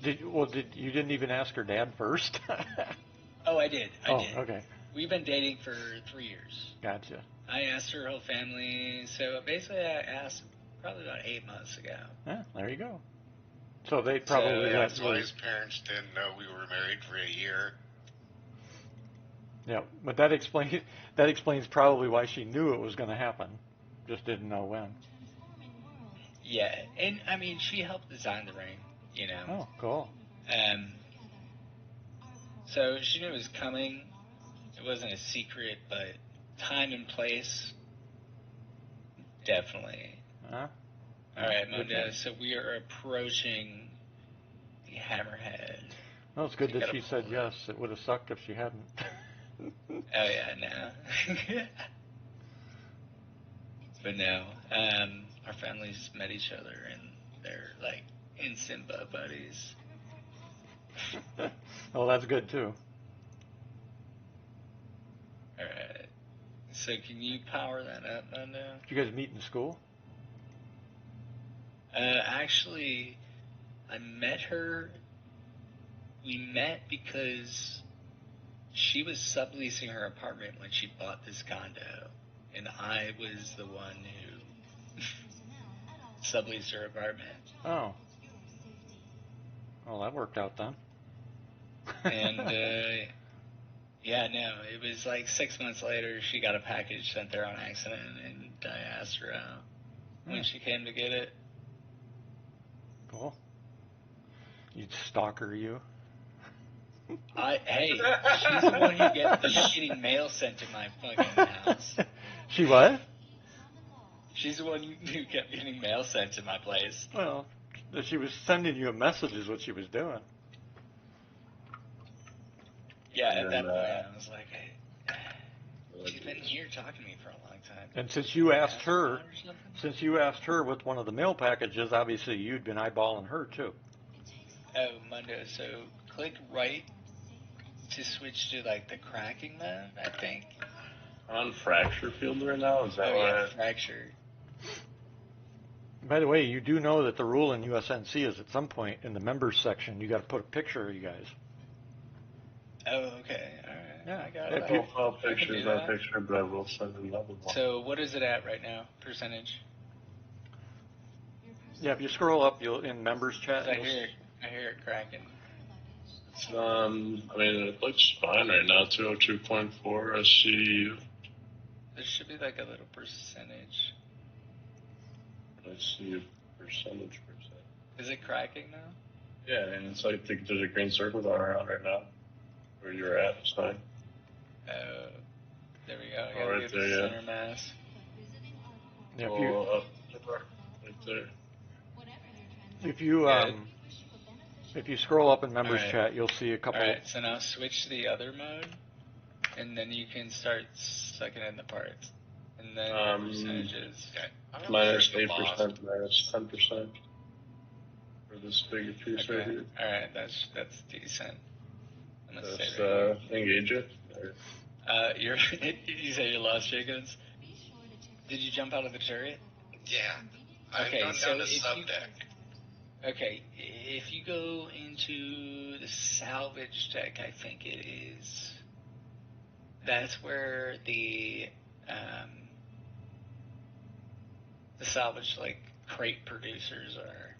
You didn't even ask her dad first? Oh, I did. I did. Okay. We've been dating for 3 years. Gotcha. I asked her whole family. So basically, I asked probably about 8 months ago. Yeah, there you go. So they probably that's why his parents didn't know we were married for a year. Yeah, but that explains probably why she knew it was going to happen, just didn't know when. Yeah, and I mean, she helped design the ring, you know. Oh, cool. So she knew it was coming. It wasn't a secret, but time and place, definitely. All right, Mondo, so we are approaching the Hammerhead. Well, it's good that she said yes. It would have sucked if she hadn't. Oh, yeah, no. But no, our families met each other, and they're like instant buddies. Oh, that's good, too. All right. So can you power that up, Mondo? Did you guys meet in school? Actually, I met her. We met because she was subleasing her apartment when she bought this condo, and I was the one who subleased her apartment. Oh. Well, that worked out then. And yeah, no, it was like 6 months later, she got a package sent there on accident, and I asked her out when she came to get it. Cool. You stalker, you. Hey, she's the one who kept getting mail sent to my fucking house. She what? She's the one who kept getting mail sent to my place. Well, she was sending you a message is what she was doing. Yeah, at that point, I was like, hey, she's been here talking to me for a long time. And since you asked her with one of the mail packages, obviously you'd been eyeballing her too. Oh, Mundo, so click right to switch to like the cracking mode, I think. On fracture field right now, is that right? Yeah, fracture. By the way, you do know that the rule in USNC is at some point in the members section, you got to put a picture of you guys. Oh, okay, all right. Yeah, I got it. Profile picture is not a picture, but I will send another one. So what is it at right now, percentage? Yeah, if you scroll up, you'll in members chat. I hear it cracking. I mean, it looks fine right now. 202.4. I see. There should be like a little percentage. I see a percentage. Is it cracking now? Yeah, and it's like there's a green circle going around right now. Where you're at, it's fine. Oh, there we go. Oh, right Get there, the yeah. center mass. Yeah, Up right there. if you scroll up in members Alright. chat, you'll see a couple. Alright, so now switch to the other mode, and then you can start sucking in the parts. And then percentages. Okay. Minus 8%, minus 10% for this bigger piece right here. Alright, that's decent. I'm gonna Just save it engage it. you say you lost chickens? Did you jump out of the turret? Yeah. I've gone down to subdeck. Okay, if you go into the salvage deck, I think it is. That's where the salvage crate producers are.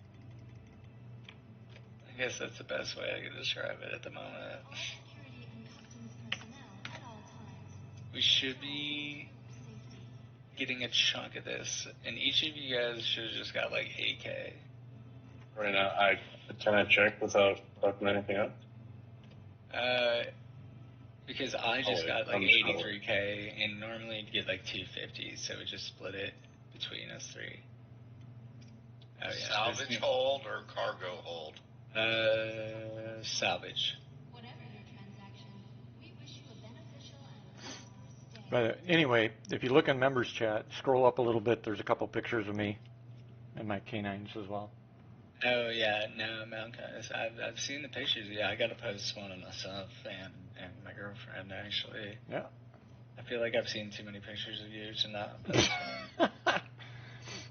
I guess that's the best way I can describe it at the moment. We should be getting a chunk of this, and each of you guys should have just got like 8K. Right now, can I check without fucking anything up? Because I just got like 83K, and normally you'd get like 250, so we just split it between us three. Oh yeah. Salvage hold or cargo hold? Salvage. But anyway, if you look in members chat, scroll up a little bit. There's a couple pictures of me and my canines as well. Oh yeah, no, Mount Caius. I've seen the pictures. Yeah, I gotta post one of myself and my girlfriend actually. Yeah. I feel like I've seen too many pictures of you to not post one.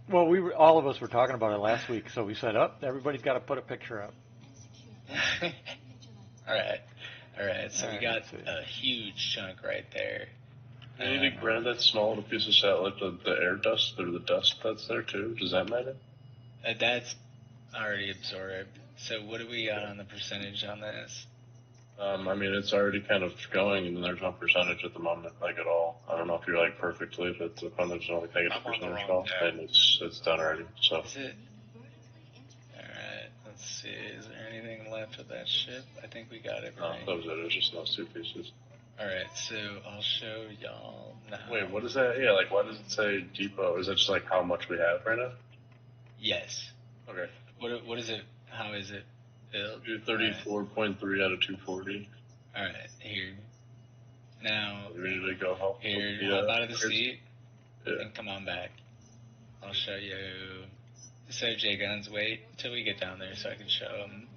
Well, all of us were talking about it last week, so we said, everybody's got to put a picture up. All right. So we got a huge chunk right there. Do you need to grab that small little piece of satellite, the air dust or the dust that's there too? Does that matter? That's already absorbed. So what do we got on the percentage on this? I mean, it's already kind of going, and there's no percentage at the moment, at all. I don't know if you're perfectly, but the there's only negative percentage off, and it's done already. So. Is it? All right. Let's see. Is there anything left with that ship? I think we got everything. No, that was it. It was just those two pieces. All right. So I'll show y'all now. Wait, what is that? Yeah, why does it say depot? Is that just how much we have right now? Yes. Okay. What is it? How is it built? 234.3 out of 240. All right, here. Now, you ready to go help? Here, hop out of the seat and come on back. I'll show you. So J Guns, wait till we get down there so I can show them.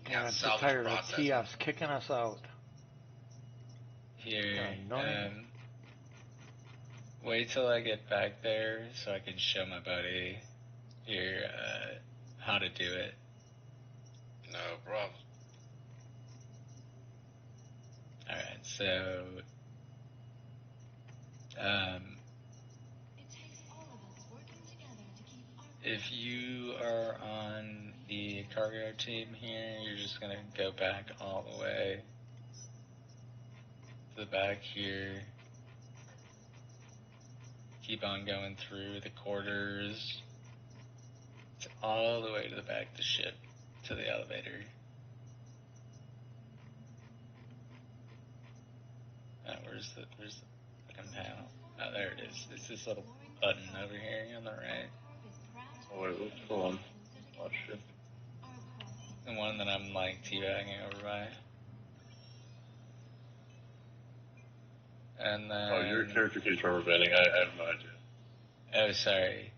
Yeah, I'm so tired of the kiosks kicking us out. Here, wait till I get back there so I can show my buddy here how to do it. No problem. Alright, so if you are on the cargo team here, you're just gonna go back all the way to the back here. Keep on going through the quarters. It's all the way to the back of the ship, to the elevator. Where's the fucking panel? Oh, there it is. It's this little button over here on the right. Oh wait, what's going on? Oh shit. The one that I'm teabagging over by. And then... Oh, your character keeps rubber banding. I have no idea. Oh, sorry.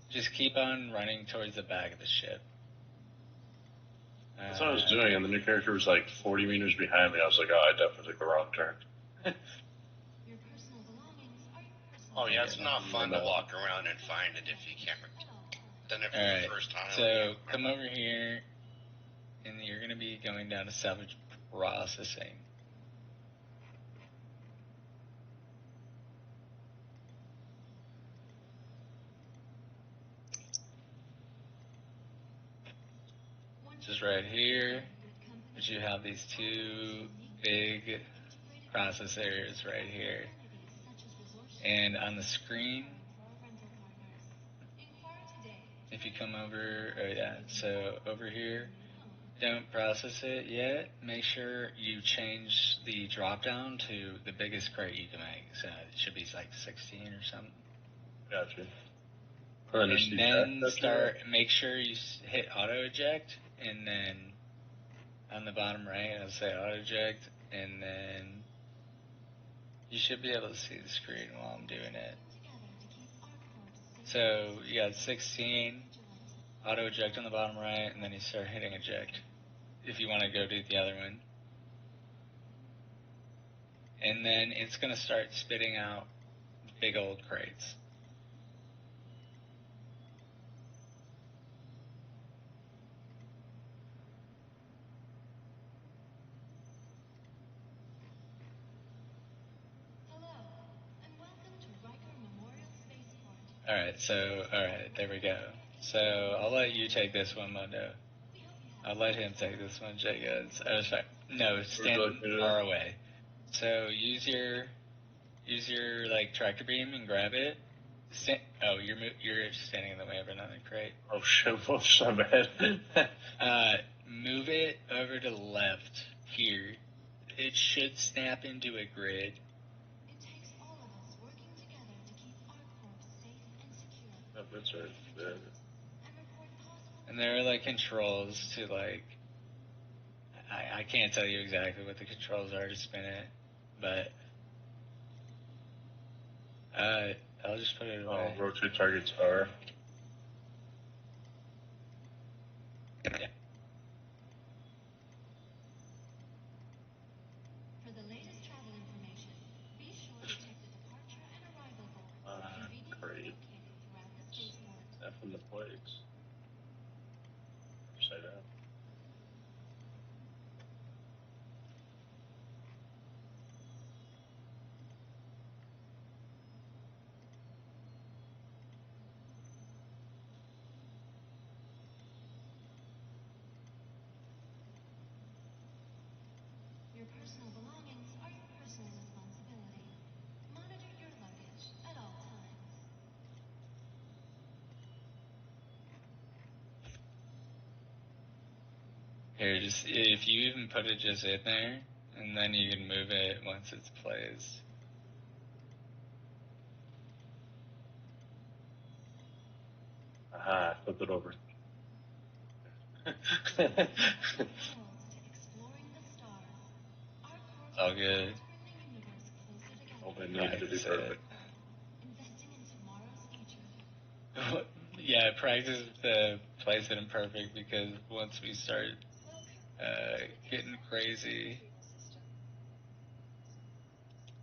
Just keep on running towards the back of the ship. That's what I was doing, and the new character was 40 meters behind me. I was like, oh, I definitely took the wrong turn. Oh yeah, it's not fun to walk around and find it if you can't. Done it for the first time. So come over here, and you're going to be going down to salvage processing. is right here, but you have these two big processors right here. And on the screen, if you come over, oh yeah, so over here, don't process it yet. Make sure you change the drop down to the biggest crate you can make. So it should be like 16 or something. Gotcha. And then make sure you hit auto eject, and then on the bottom right, it'll say auto eject, and then you should be able to see the screen while I'm doing it. So you got 16, auto eject on the bottom right, and then you start hitting eject if you want to go do the other one. And then it's going to start spitting out big old crates. Alright, there we go. So, I'll let you take this one, Mundo. I'll let him take this one, J-Guns. Oh, sorry. No, stand far away. So, use your, like, tractor beam and grab it. You're standing in the way of another crate. Oh, shit, whoops, my bad. Move it over to the left, here. It should snap into a grid. That's right there. And there are like controls to like, I can't tell you exactly what the controls are to spin it, but I'll just put it away. Rotate targets are. Yeah. For the latest travel information, be sure to check the departure and arrival board Great. throughout the spaceport. F in the plates. Upside down. Your personal belongings are your personal responsibility. Monitor your luggage at all times. Here, just if you even put it just in there, and then you can move it once it's placed. Aha, flip it over. It's all good. All they need to be perfect. Yeah, practice the placement perfect, because once we start getting crazy.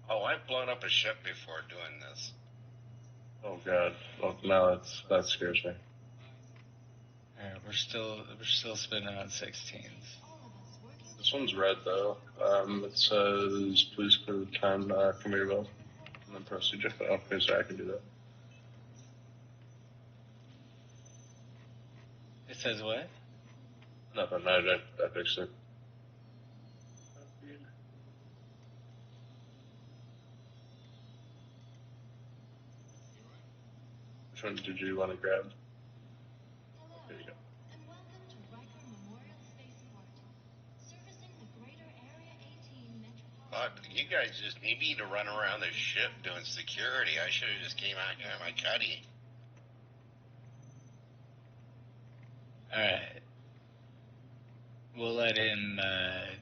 Oh, I've blown up a ship before doing this. Oh god. Oh no, that scares me. Alright, we're still spinning on 16s. This one's red though. It says please clear the time conveyor belt. And then press eject. Okay, so I can do that. It says what? Nothing, I fixed it. Which one did you want to grab? There you go. And welcome to Riker Memorial Spaceport, servicing the greater Area 18 metropolitan. You guys just need me to run around the ship doing security. I should have just came out and got my cuddy. Alright. We'll let him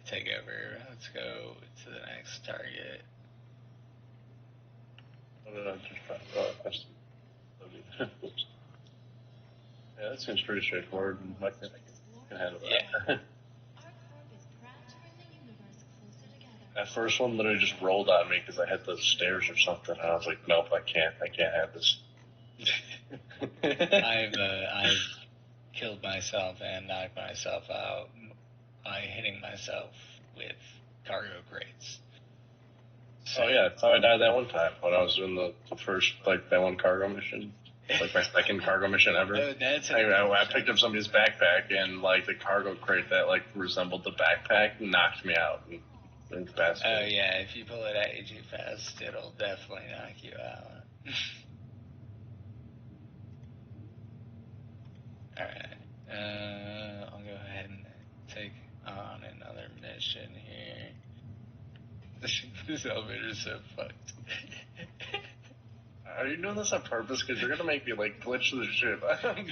take over. Let's go to the next target. Yeah, that seems pretty straightforward. I can handle that. Yeah. That first one literally just rolled on me because I hit the stairs or something. And I was like, nope, I can't have this. I've killed myself and knocked myself out by hitting myself with cargo crates. So, oh yeah, that's how I died that one time when I was doing the first, like, that one cargo mission. Like my second cargo mission ever. Oh, that's I picked up somebody's backpack, and like the cargo crate that like resembled the backpack knocked me out. Oh yeah, if you pull it at you too fast, it'll definitely knock you out. Alright, I'll go ahead and take on another mission here. This elevator's so fucked. Are you doing this on purpose? Because you're gonna make me like glitch the ship.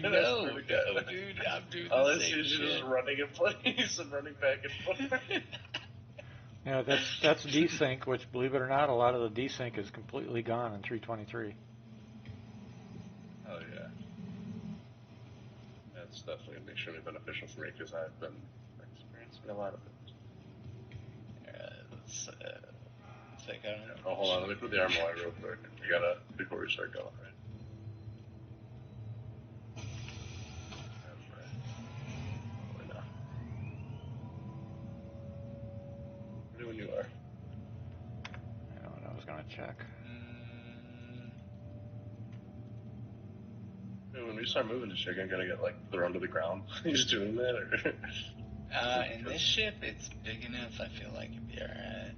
No, dude, I'm doing all the I same see is you shit. just running in place and running back and forth. Yeah, that's desync, which, believe it or not, a lot of the desync is completely gone in 323. Oh yeah, that's definitely gonna be extremely beneficial for me because I've been experiencing a lot of it. Let's take on. Oh, hold on, let me put the armor light real quick. We gotta before we start going, right? That's right. Probably not. Ready when you are. I know what I was gonna check. Hey, when we start moving this shit, I'm gonna get like thrown to the ground. He's doing that, or? In this ship, it's big enough. I feel like it'd be alright.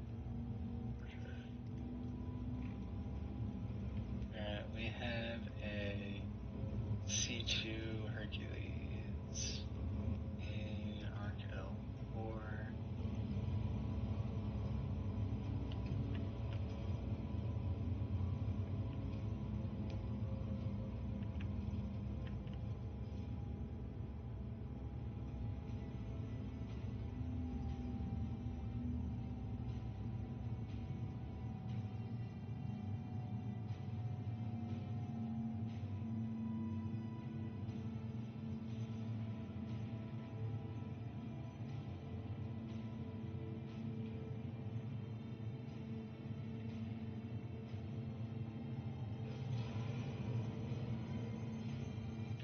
Alright, we have a C2 Hercules, a Arc L4.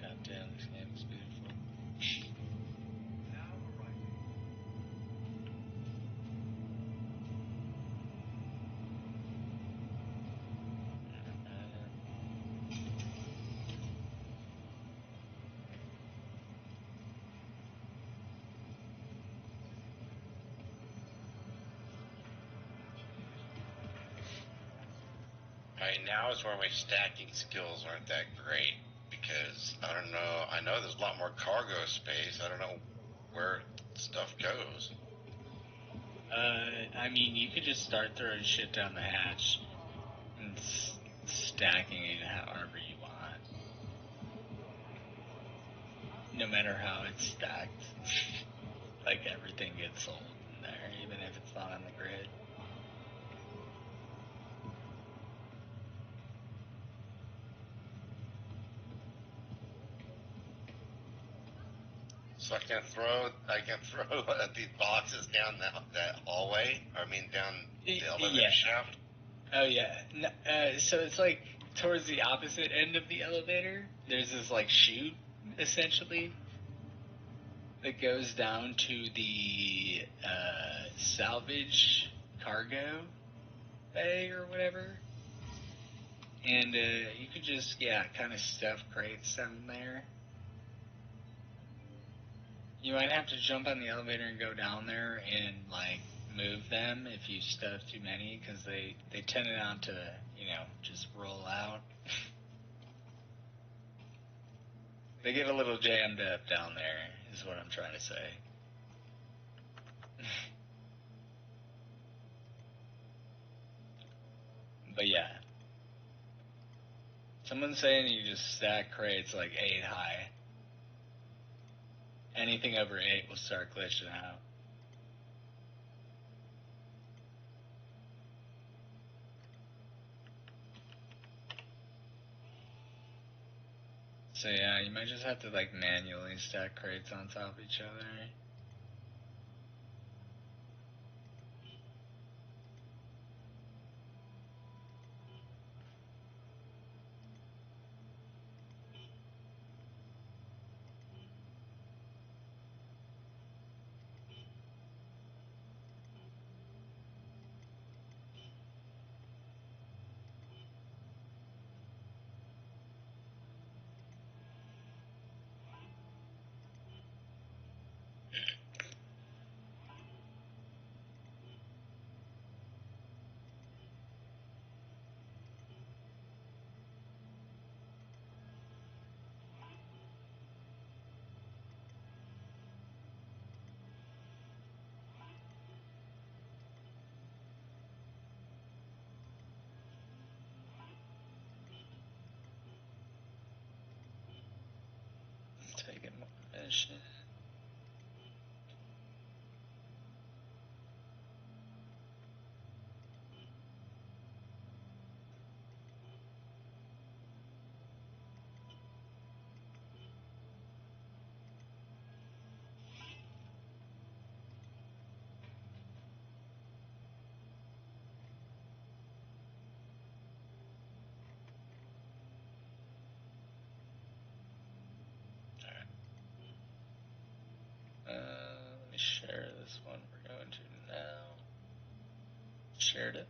God damn, this game is beautiful. Right now is where my stacking skills aren't that great because I don't know. I know there's a lot more cargo space. I don't know where stuff goes. I mean, you could just start throwing shit down the hatch and stacking it however you want. No matter how it's stacked. Like, everything gets sold in there, even if it's not on the grid. So I can throw these boxes down that hallway. I mean, down the elevator shaft. Oh yeah. So it's like towards the opposite end of the elevator. There's this like chute, essentially, that goes down to the salvage cargo bay or whatever. And you could just kind of stuff crates down there. You might have to jump on the elevator and go down there and, like, move them if you stuff too many, because they tend not to, just roll out. They get a little jammed up down there, is what I'm trying to say. But yeah. Someone's saying you just stack crates like 8 high. Anything over 8 will start glitching out. So yeah, you might just have to like manually stack crates on top of each other. shit. Let me share this one we're going to now. Shared it.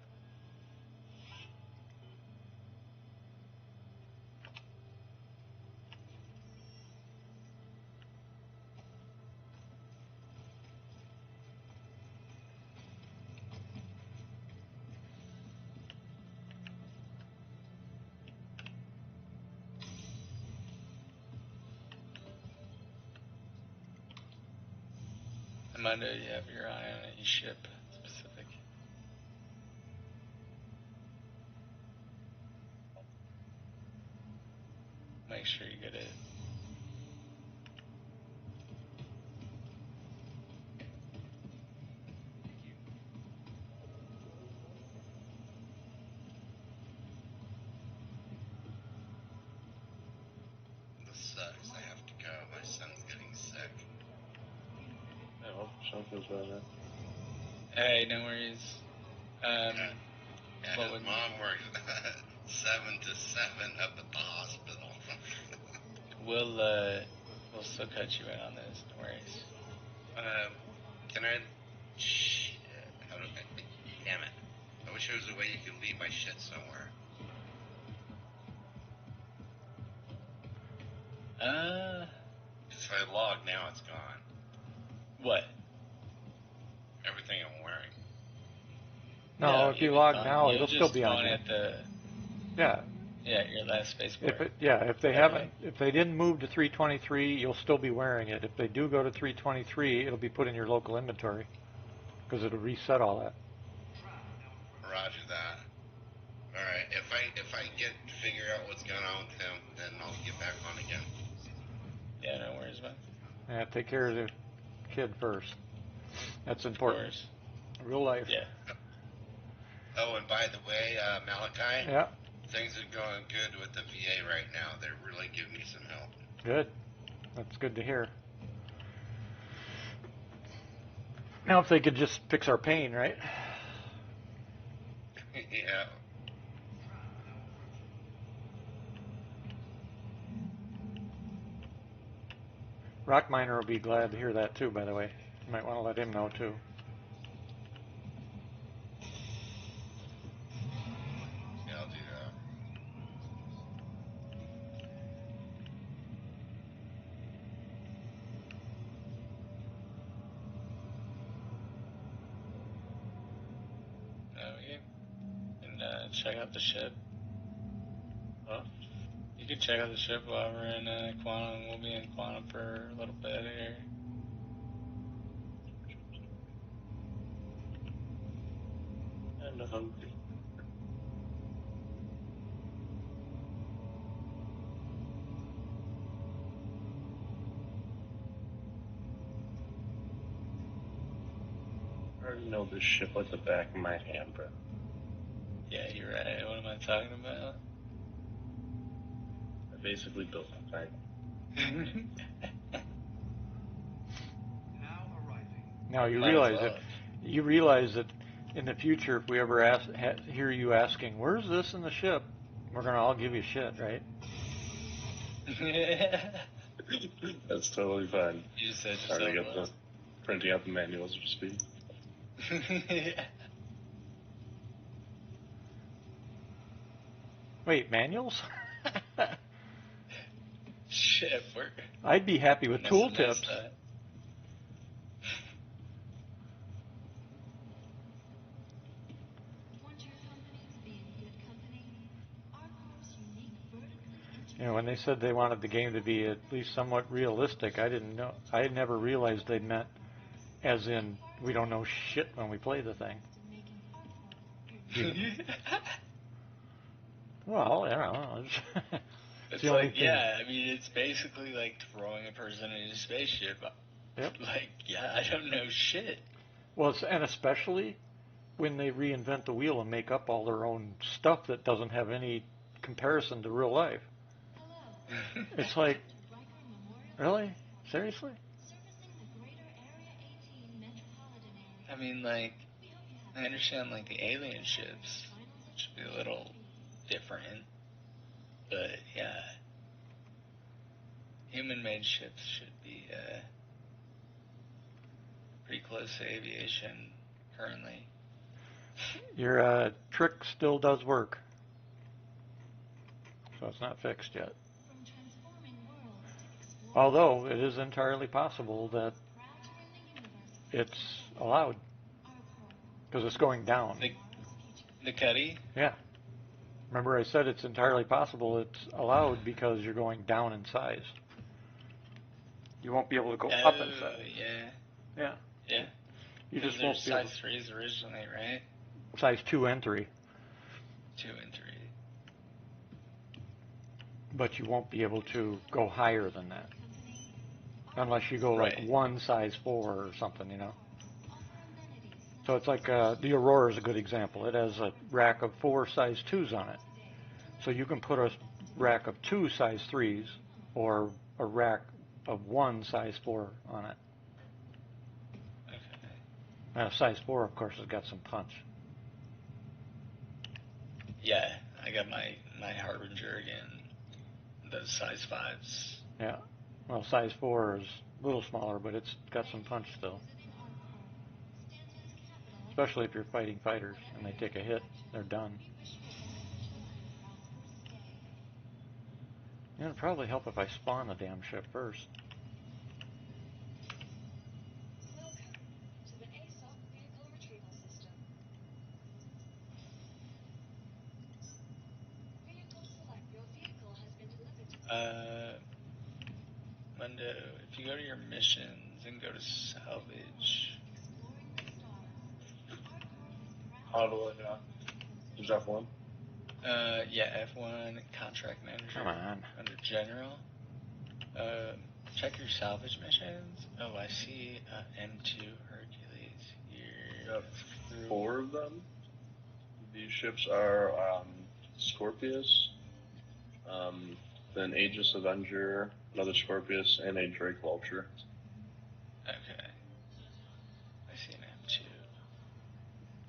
Amanda, you have your eye on a ship specific. Make sure you get it. This sucks. I have to go. My son's getting sick. I hope son feels better. Hey, no worries. Yeah, what his would- mom works 7 to 7 up at the hospital. We'll still cut you in on this. No worries. Can I? Shit. How do I? Damn it. I wish there was a way you could leave my shit somewhere. If I log now, it's gone. What? Everything I'm wearing. No, if you log now, you'll it'll just still be on spawn you. at the your last space bar. If they didn't move to 323, you'll still be wearing it. If they do go to 323, it'll be put in your local inventory because it'll reset all that. Roger that. All right. If I get figure out what's going on with him, then I'll get back on again. Yeah, no worries, man. Yeah, take care of the kid first. That's important. Of course. Real life. Yeah. Oh, and by the way, Malachi. Yeah. Things are going good with the VA right now. They're really giving me some help. Good. That's good to hear. Now, if they could just fix our pain, right? Yeah. Rock Miner will be glad to hear that too, by the way. You might want to let him know too. Yeah, I'll do that. We can check out the ship. Huh? You can check out the ship while we're in Quantum. We'll be in Quantum for a little bit here. I'm hungry. I already know this ship like the back of my hand, bro. Yeah, you're right. What am I talking about? I basically built the thing. Now you Might as realize well. you realize that in the future, if we ever hear you asking, "Where's this in the ship?" we're gonna all give you shit, right? That's totally fine. You just said Already yourself got the printing out the manuals for speed. yeah. Wait, manuals? Shit, I'd be happy with tooltips. Want your company to be in good company? Arcor's unique vertically integrated. You know, when they said they wanted the game to be at least somewhat realistic, I didn't know. I never realized they meant as in we don't know shit when we play the thing. Well, you know, It's like, yeah, I mean, it's basically like throwing a person in a spaceship. Yep. Like, yeah, I don't know shit. Well, and especially when they reinvent the wheel and make up all their own stuff that doesn't have any comparison to real life. It's like, really? Seriously? I mean, like, I understand, like, the alien ships should be a little different, but, yeah. Human-made ships should be, pretty close to aviation currently. Your trick still does work. So it's not fixed yet. Although it is entirely possible that it's allowed. Because it's going down. The Cuddy? Yeah. Remember I said it's entirely possible it's allowed because you're going down in size. You won't be able to go up in size. Yeah. Yeah. Yeah. You just won't be able to. Size 3s originally, right? Size 2 and 3. 2 and 3. But you won't be able to go higher than that. Unless you go like Right. 1 size 4 or something, you know. So it's like the Aurora is a good example. It has a rack of 4 size 2s on it. So you can put a rack of 2 size 3s or a rack of 1 size 4 on it. Okay. And a size 4, of course, has got some punch. Yeah, I got my Harbinger again. Those size 5s. Yeah. Well, size 4 is a little smaller, but it's got some punch still. Especially if you're fighting fighters and they take a hit, they're done. It'd probably help if I spawn the damn ship first. Mundo, if you go to your missions and go to salvage. How do I, is F1? Yeah, F1, contract manager. Come on. Under general. Check your salvage missions. Oh, I see M2 Hercules here. Got 4 of them. These ships are Scorpius, then Aegis Avenger, another Scorpius, and a Drake Vulture. Okay. I see an M2.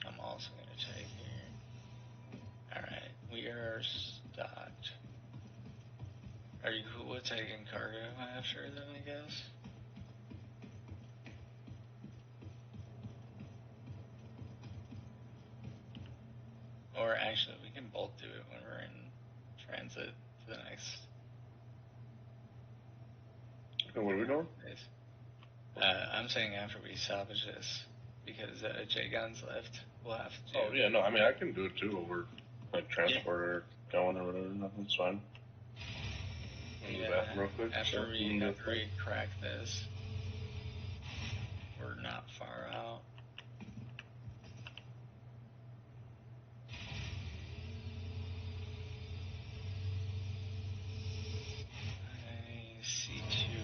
I'm also going to take here. Alright, we are stocked. Are you cool with taking cargo after them, I guess? Or actually, we can both do it when we're in transit to the next. And what are we doing? I'm saying after we salvage this, because J-Guns left, we'll have to do. Oh, yeah, no, I mean, I can do it too over, like, transporter going or whatever, nothing's fine. Yeah, real quick. after we crack this, we're not far out. I see 2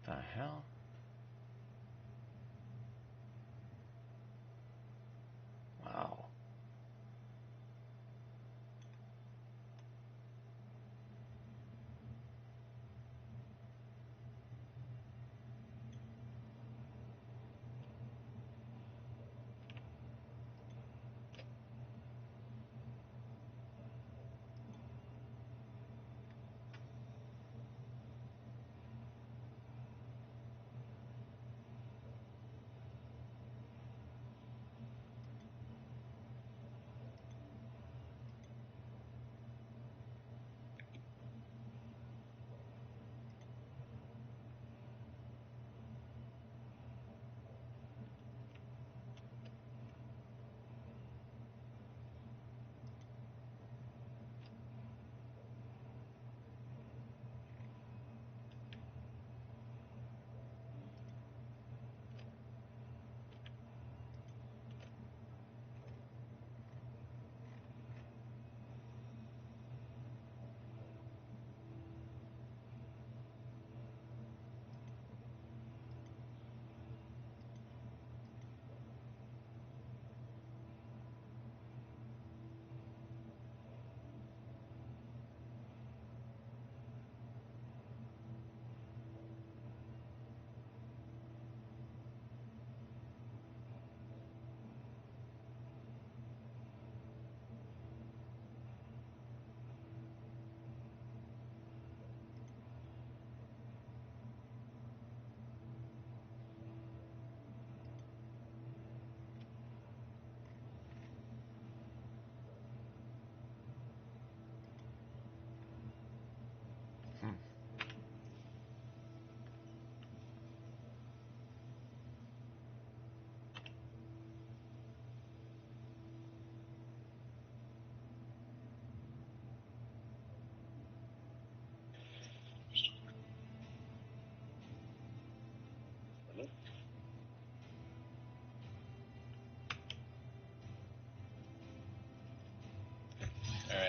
The hell? Wow.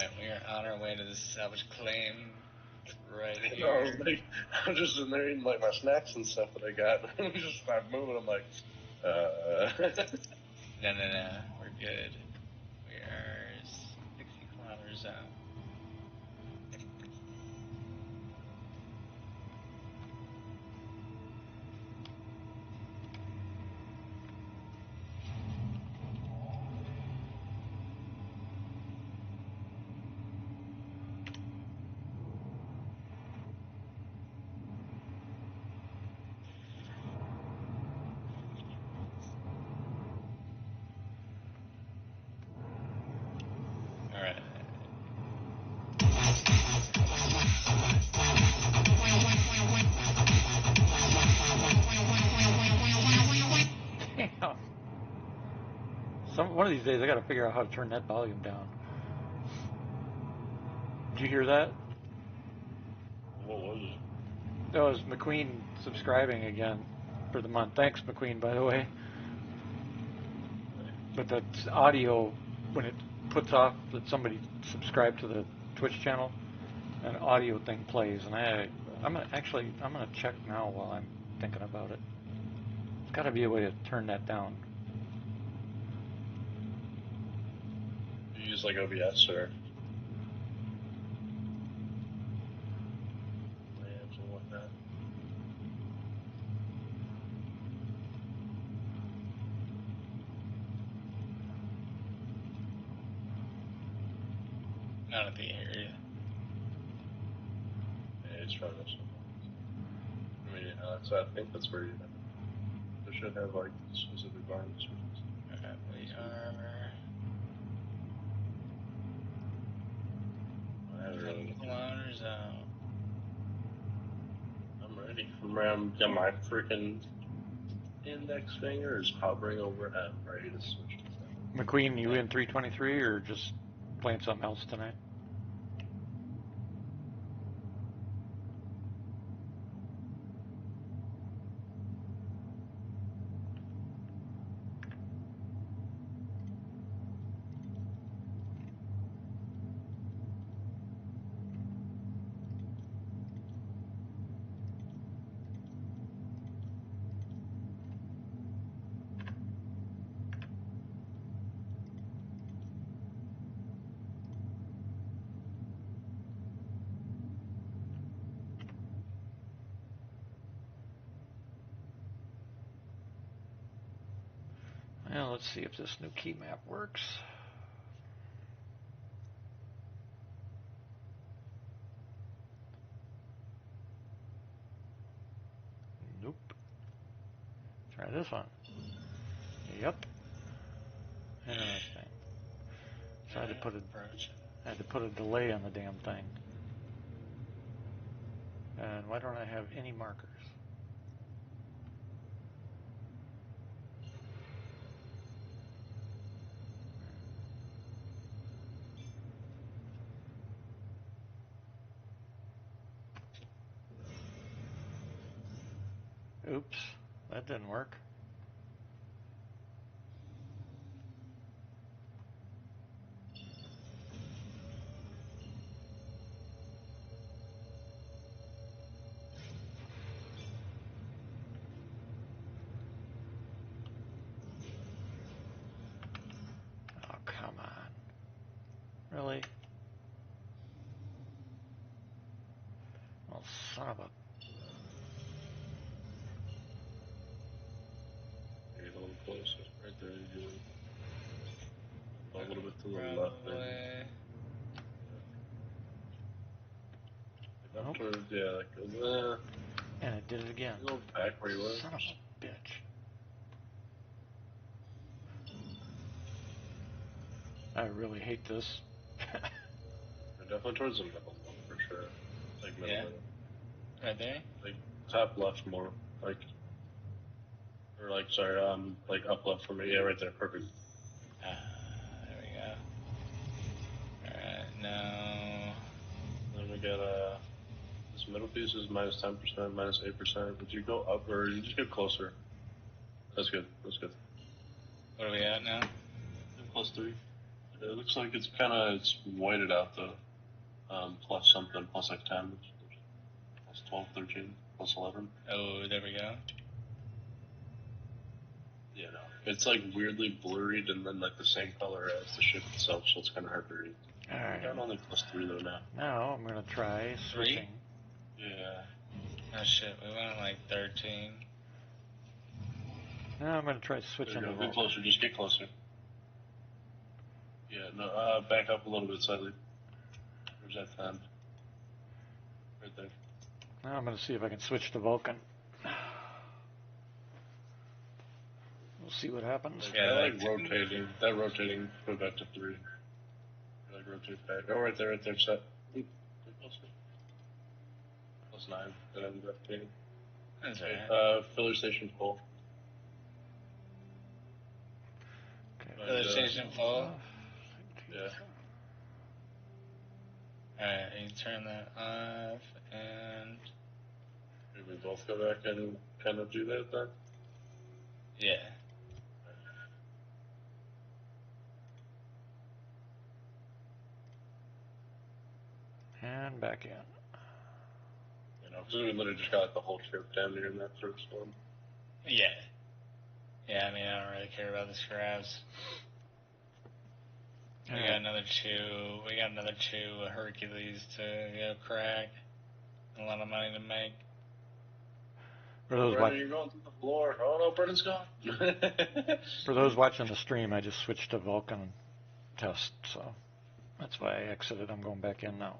Alright, we are on our way to the salvage claim. Right here. No, I was just in there eating like my snacks and stuff that I got. And we just started moving. I'm like, No. We're good. We are 60 kilometers out. Alright. One of these days I gotta figure out how to turn that volume down. Did you hear that? what was it? That was McQueen subscribing again for the month. Thanks, McQueen, by the way. But that's audio when it puts off that somebody subscribed to the Twitch channel, an audio thing plays, and I'm gonna check now while I'm thinking about it. There's got to be a way to turn that down. You use like OBS or something like that. Not at the area. Yeah, it's trying to. I mean, I think that's where they should have like specific volume switches. Alright, we are 10 kilometers out. I'm ready. I'm got my freaking index finger is hovering over M, ready to switch to that. McQueen, you in 323 or just playing something else tonight? Well, let's see if this new key map works. Nope. Try this one. Yep. Interesting. So I had to put a delay on the damn thing. And why don't I have any markers? Oops, that didn't work. Oh, come on. Really? Oh, son of a... Get a little closer, right there. You a little bit to the left there. Like up towards, yeah, like and it did it again. Go back where you were. Son of a bitch. I really hate this. Definitely towards the middle, for sure. Like middle, middle. Right there? Like top left more. Like, or like, sorry, like up left for me. Yeah, right there. Perfect. There we go. Alright, now. Then we got, this middle piece is minus 10%, minus 8%. Did you go up or you just get closer? That's good. That's good. What are we at now? Plus 3. It looks like it's whited out though. Plus something, plus like 10, plus 12, 13, plus 11. Oh, there we go. Yeah, no. It's like weirdly blurred and then like the same color as the ship itself, so it's kind of hard to read. Alright. We're down only plus 3 though now. Now I'm going to try switching. Yeah. Oh shit, we went at like 13. Now I'm going to try switching There the you go. Get Vulcan. closer, just get closer. Yeah, no, back up a little bit slightly. Where's that 10? Right there. Now I'm going to see if I can switch to Vulcan. We'll see what happens. Yeah, that rotating, go back to 3. Like rotate back. Oh, right there, set. Get closer. Plus 9, that ended up rotating. That's alright. Filler station full. Okay. Filler station full. Yeah. Alright, you turn that off, and... Maybe we both go back and kind of do that then? Yeah. And back in. You know, because we literally just got like, the whole trip down here in that first one. Yeah. Yeah, I mean, I don't really care about the scraps. We got another two Hercules to go crack. A lot of money to make. Brendan, you're going through the floor. Oh no, Brendan's gone. For those watching the stream, I just switched to Vulcan test, so that's why I exited. I'm going back in now.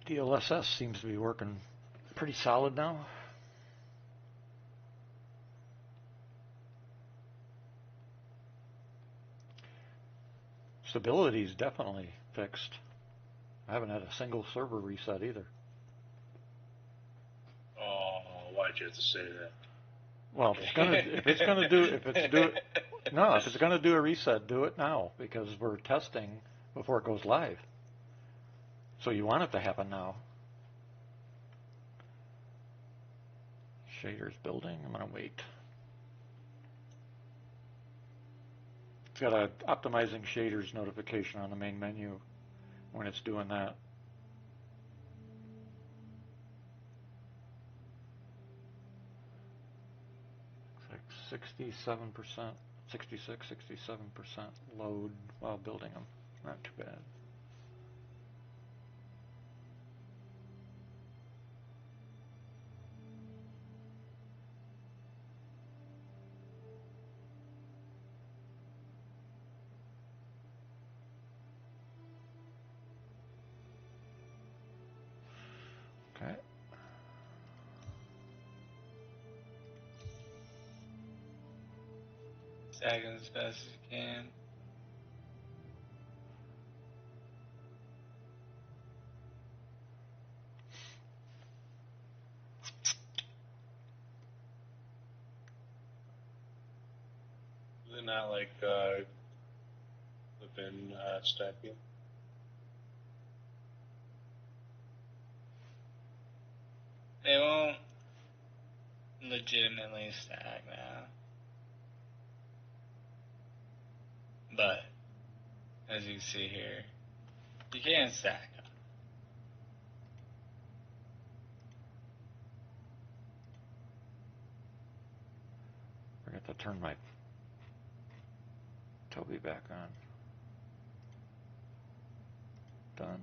DLSS seems to be working pretty solid now. Stability is definitely fixed. I haven't had a single server reset either. Oh, why'd you have to say that? Well, if it's gonna do a reset, do it now because we're testing before it goes live. So you want it to happen now. Shaders building. I'm gonna wait. It's got a optimizing shaders notification on the main menu when it's doing that. It's like 67%, 66, 67% load while building them. Not too bad. Okay. Stacking as fast as you can. Is it not like the bin stacking? They won't legitimately stack now. But, as you see here, you can stack them. I forgot to turn my Tobii back on. Done.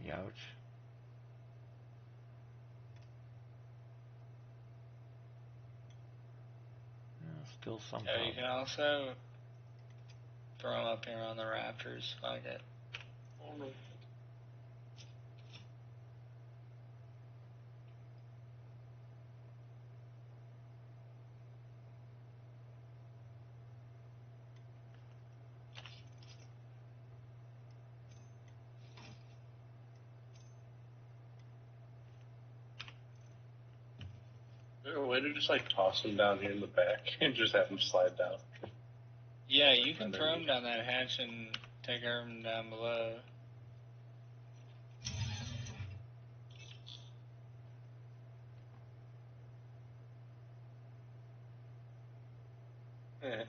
Ouch. Still some Yeah, you problem. can also throw them up here on the rafters. Fuck it. Oh no. Way to just like toss him down here in the back and just have him slide down. Yeah, you can throw him down that hatch and take him down below. Alright.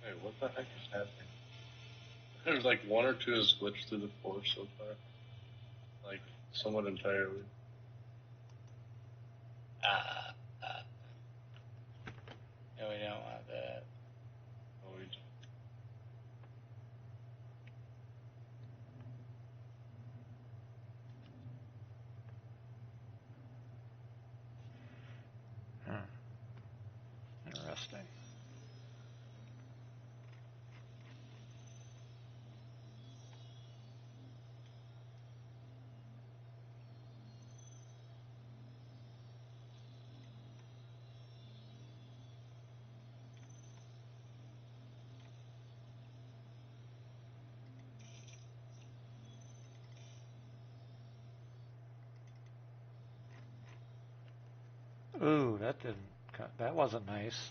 Hey, what the heck is happening? There's like one or two has glitched through the force so far. Like, somewhat entirely. No, we don't want that. Oh, we do. Interesting. Ooh, that wasn't nice.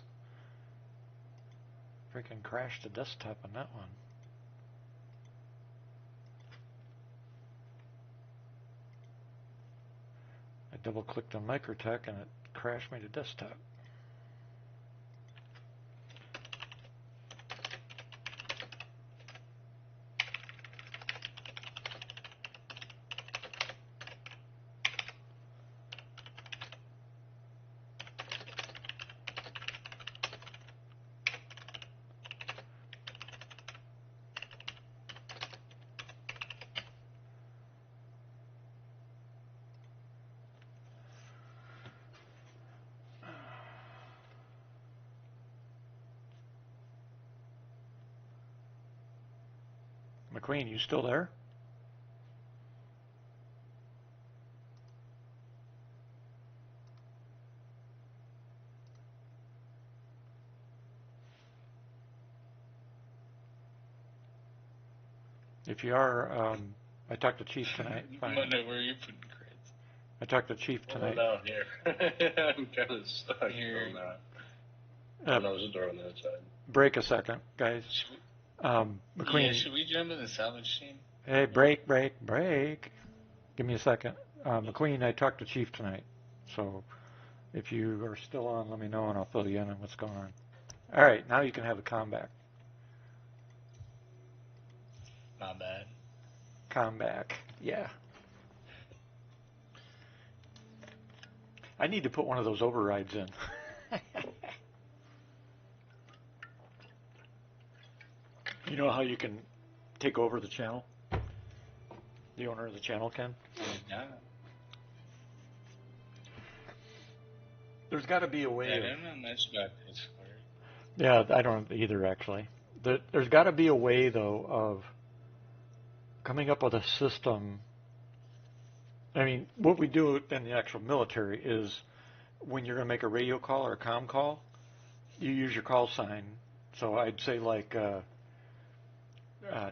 Freaking crashed the desktop on that one. I double clicked on Microtech and it crashed me to desktop. McQueen, you still there? If you are, I talked to Chief tonight. I wonder where you're putting crates. I talked to Chief tonight. Down here. I'm kind of stuck here. No, there's a door on that side. Break a second, guys. McQueen. Yeah, should we jump in the salvage team? Hey, break. Give me a second. McQueen, I talked to Chief tonight. So if you are still on, let me know and I'll fill you in on what's going on. All right, now you can have the comeback. My bad. Comeback, yeah. I need to put one of those overrides in. You know how you can take over the channel? The owner of the channel can? Yeah. There's got to be a way. I don't know much about Discord. Yeah, I don't either, actually. There's got to be a way, though, of coming up with a system. I mean, what we do in the actual military is when you're going to make a radio call or a comm call, you use your call sign. So I'd say like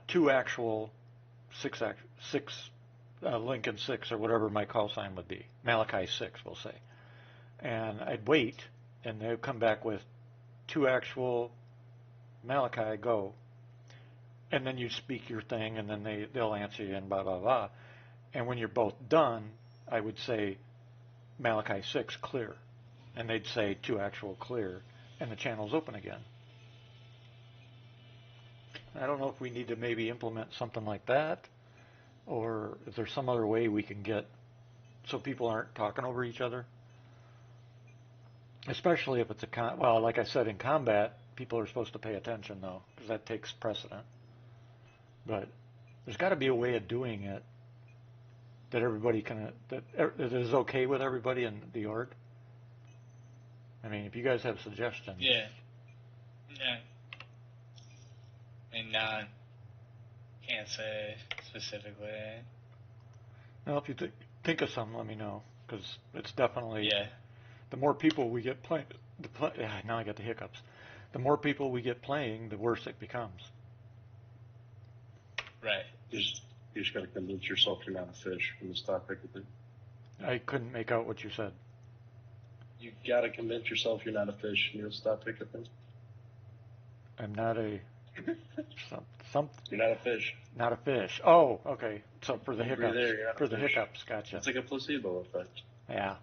2 actual, 6 Lincoln 6 or whatever my call sign would be. Malachi 6, we'll say. And I'd wait, and they'd come back with 2 actual Malachi, go. And then you speak your thing, and then they'll answer you and blah, blah, blah. And when you're both done, I would say Malachi 6, clear. And they'd say 2 actual, clear. And the channel's open again. I don't know if we need to maybe implement something like that, or if there's some other way we can get so people aren't talking over each other. Especially if it's well, like I said, in combat, people are supposed to pay attention, though, because that takes precedent. But there's got to be a way of doing it that everybody that is okay with everybody in the org. I mean, if you guys have suggestions. Yeah. Yeah. And can't say specifically. Well, if you think of some, let me know, because it's definitely. Yeah. The more people we get playing, now I got the hiccups. The more people we get playing, the worse it becomes. Right. You just got to convince yourself you're not a fish when you stop picking things. I couldn't make out what you said. You got to convince yourself you're not a fish and you'll stop picking things. I'm not a some You're not a fish. not a fish. Oh, okay. So for the Don't hiccups, breathe air, you're not a for the fish. hiccups, gotcha. It's like a placebo effect. Yeah.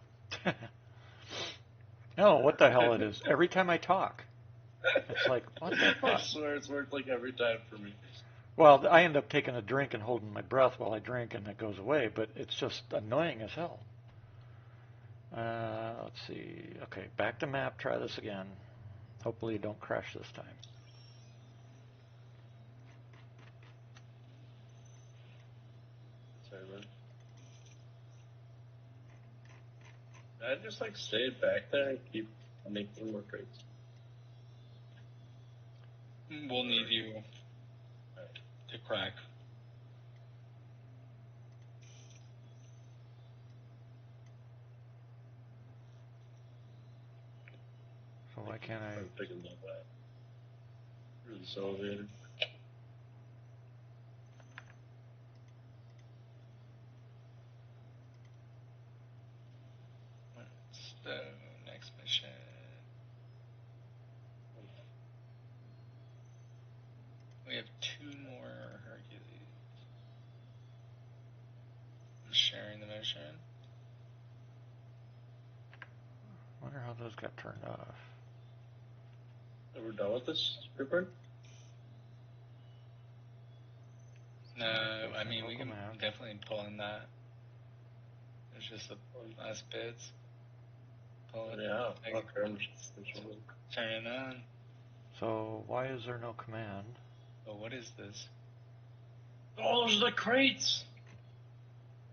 No, what the hell it is? Every time I talk, it's like, what the I fuck? swear it's worked like every time for me. Well, I end up taking a drink and holding my breath while I drink, and it goes away. But it's just annoying as hell. Let's see. Okay, back to map. Try this again. Hopefully, you don't crash this time. Sorry, man. I just like stay back there and keep making more crates. We'll need you to crack. So why can't I? I'm picking that back. Through this elevator. What's the next mission? We have 2 more Hercules. I'm sharing the mission. Wonder how those got turned off. Are we done with this, Ripper? No, I mean, we can definitely pull in that. There's just the last bits. Pull it. Yeah, okay. Turn it on. So why is there no command? Oh, what is this? Oh, those are the crates!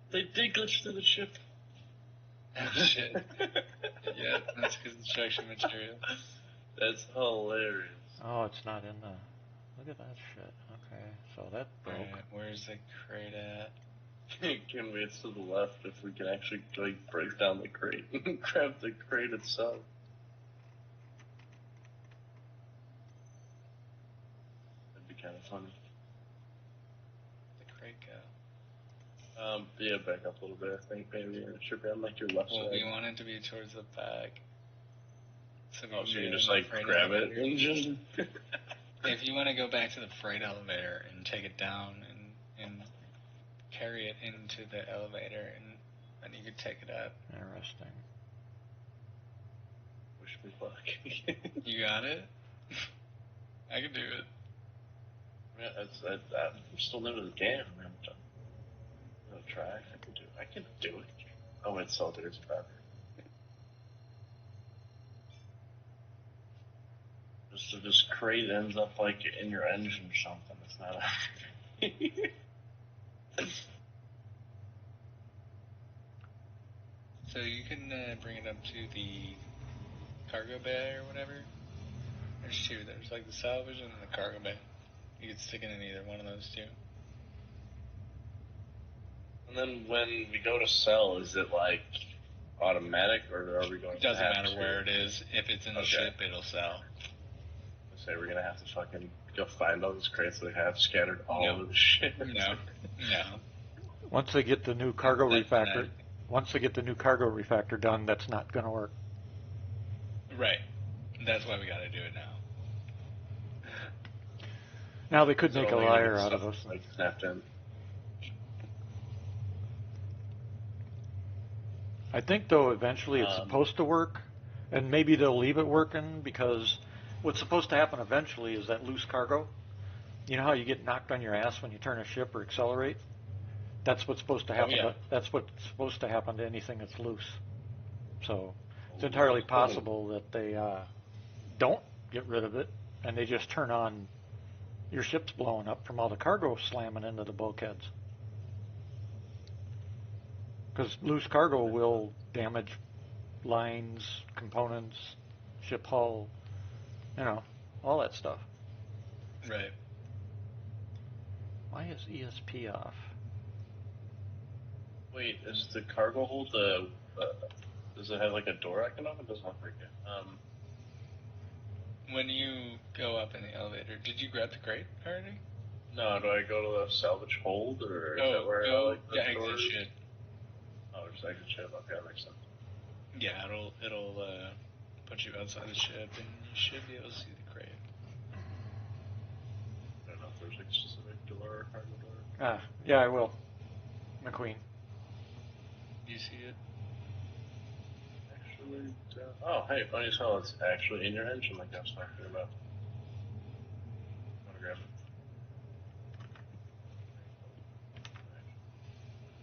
They did glitch through the ship. Oh, shit. Yeah, that's construction material. That's hilarious. Oh, it's not in the. Look at that shit. Okay, so that broke. Alright, where's the crate at? Can we? It's to the left if we can actually like break down the crate and grab the crate itself. That'd be kind of funny. The crate go. Yeah, back up a little bit. I think maybe it should be on like your left side. Well, we want it to be towards the back. So you can just like grab it and just. If you want to go back to the freight elevator and take it down and carry it into the elevator, and then you could take it up. Interesting. Wish me luck. You got it? I can do it. Yeah, I'm still new to the game. I'm gonna try. I can do it. Oh, wait, so there's a battery. So this crate ends up like in your engine or something. It's not a. So you can bring it up to the cargo bay or whatever. There's 2. There's like the salvage and the cargo bay. You could stick it in either one of those 2. And then when we go to sell, is it like automatic or are we going It doesn't matter where it is. If it's in the ship, it'll sell. Say we're gonna have to fucking go find all those crates they have scattered all over the ship. No. Once they get the new cargo refactor, done, that's not going to work. Right. That's why we got to do it now. Now they could make a liar out of us. Like snapped in. I think though eventually it's supposed to work, and maybe they'll leave it working because what's supposed to happen eventually is that loose cargo. You know how you get knocked on your ass when you turn a ship or accelerate? That's what's supposed to happen. That's what's supposed to happen to anything that's loose. So it's entirely possible that they don't get rid of it and they just turn on your ship's blowing up from all the cargo slamming into the bulkheads. Because loose cargo will damage lines, components, ship hull, all that stuff. Right. Why is ESP off? Wait, is the cargo hold does it have like a door I can open? It doesn't look like it. When you go up in the elevator, did you grab the crate already? No, do I go to the salvage hold, or is that where go like the to exit doors? ship. Oh, just exit ship. Okay, that makes sense. Yeah, it'll put you outside the ship, and you should be able to see the crate. I don't know if there's like a specific door or cargo door. Ah, yeah, I will. McQueen. You see it? Actually, oh, hey, funny as hell, it's actually in your engine like I was talking about. I'm gonna grab it.